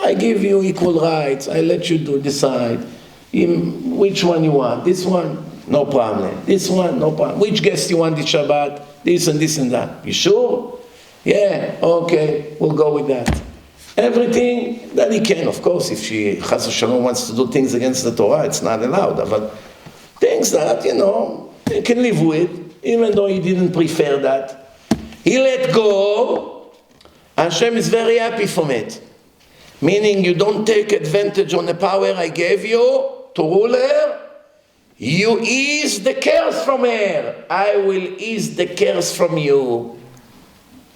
I give you equal rights. I let you decide. Which one you want? This one? No problem. This one? No problem. Which guest you want this Shabbat? This and that. You sure? Yeah, okay, we'll go with that. Everything that he can. Of course, if she, Chas v'Shalom, wants to do things against the Torah, it's not allowed. But things that, you can live with, even though he didn't prefer that. He let go. Hashem is very happy from it. Meaning you don't take advantage on the power I gave you to rule her. You ease the cares from her. I will ease the cares from you.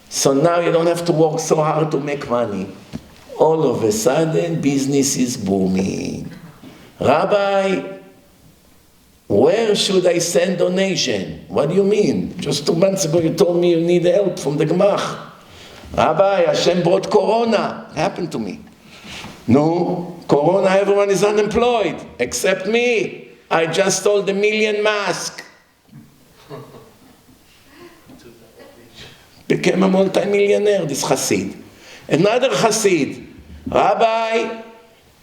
So now you don't have to work so hard to make money. All of a sudden, business is booming. Rabbi, where should I send donation? What do you mean? Just 2 months ago you told me you need help from the Gemach. Rabbi, Hashem brought Corona. It happened to me. No, Corona, everyone is unemployed, except me. I just sold 1 million masks. Became a multi-millionaire, this Hasid. Another Hasid, Rabbi,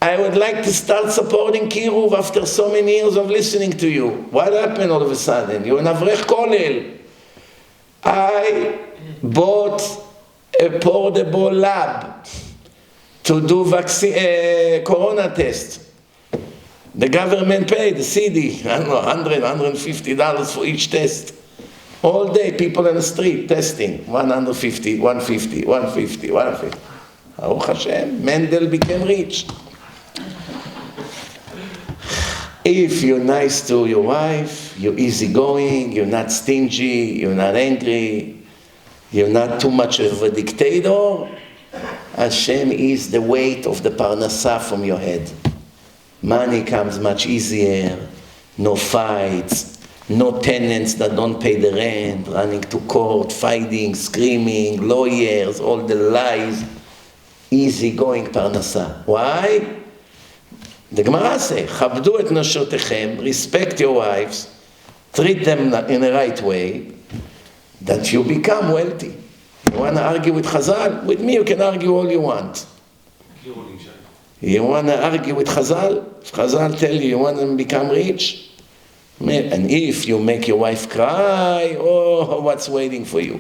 I would like to start supporting Kiruv after so many years of listening to you. What happened all of a sudden? You're an Avrech Kolel. I bought a portable lab to do corona test. The government paid, the CD, I don't know, $100, $150 for each test. All day, people in the street testing. 150, 150, 150, 150. Baruch Hashem, Mendel became rich. If you're nice to your wife, you're easygoing, you're not stingy, you're not angry, you're not too much of a dictator, Hashem is the weight of the parnasah from your head. Money comes much easier, no fights, no tenants that don't pay the rent, running to court, fighting, screaming, lawyers, all the lies. Easy going parnasah. Why? The Gemara says, "Chabdu et nashotechem," respect your wives, treat them in a right way, that you become wealthy. You want to argue with Chazal? With me you can argue all you want. You want to argue with Chazal? If Chazal tell you want to become rich, and if you make your wife cry, oh, what's waiting for you?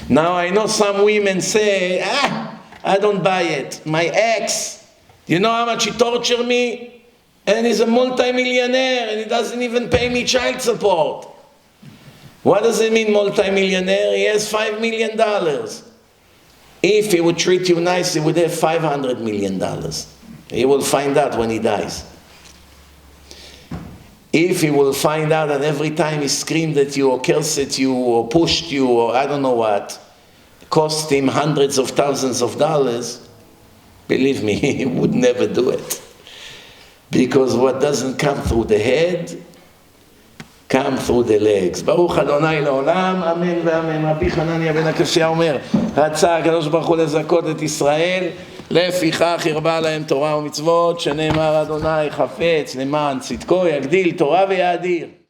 Now I know some women say, I don't buy it. My ex, you know how much he tortured me? And he's a multi-millionaire and he doesn't even pay me child support. What does it mean multi-millionaire? He has $5 million. If he would treat you nice, he would have $500 million. He will find out when he dies. If he will find out that every time he screamed at you or cursed at you or pushed you or I don't know what, cost him hundreds of thousands of dollars, believe me, he would never do it. Because what doesn't come through the head, come through the legs. ברוך אדוני לעולם, אמן ואמן. רבי חנניה בן הקשיא אומר, רצה הקדוש ברוך הוא לזכות את ישראל, לפיכך הרבה להם תורה ומצוות, שנאמר אדוני חפץ למען צדקו יגדיל תורה ויאדיר.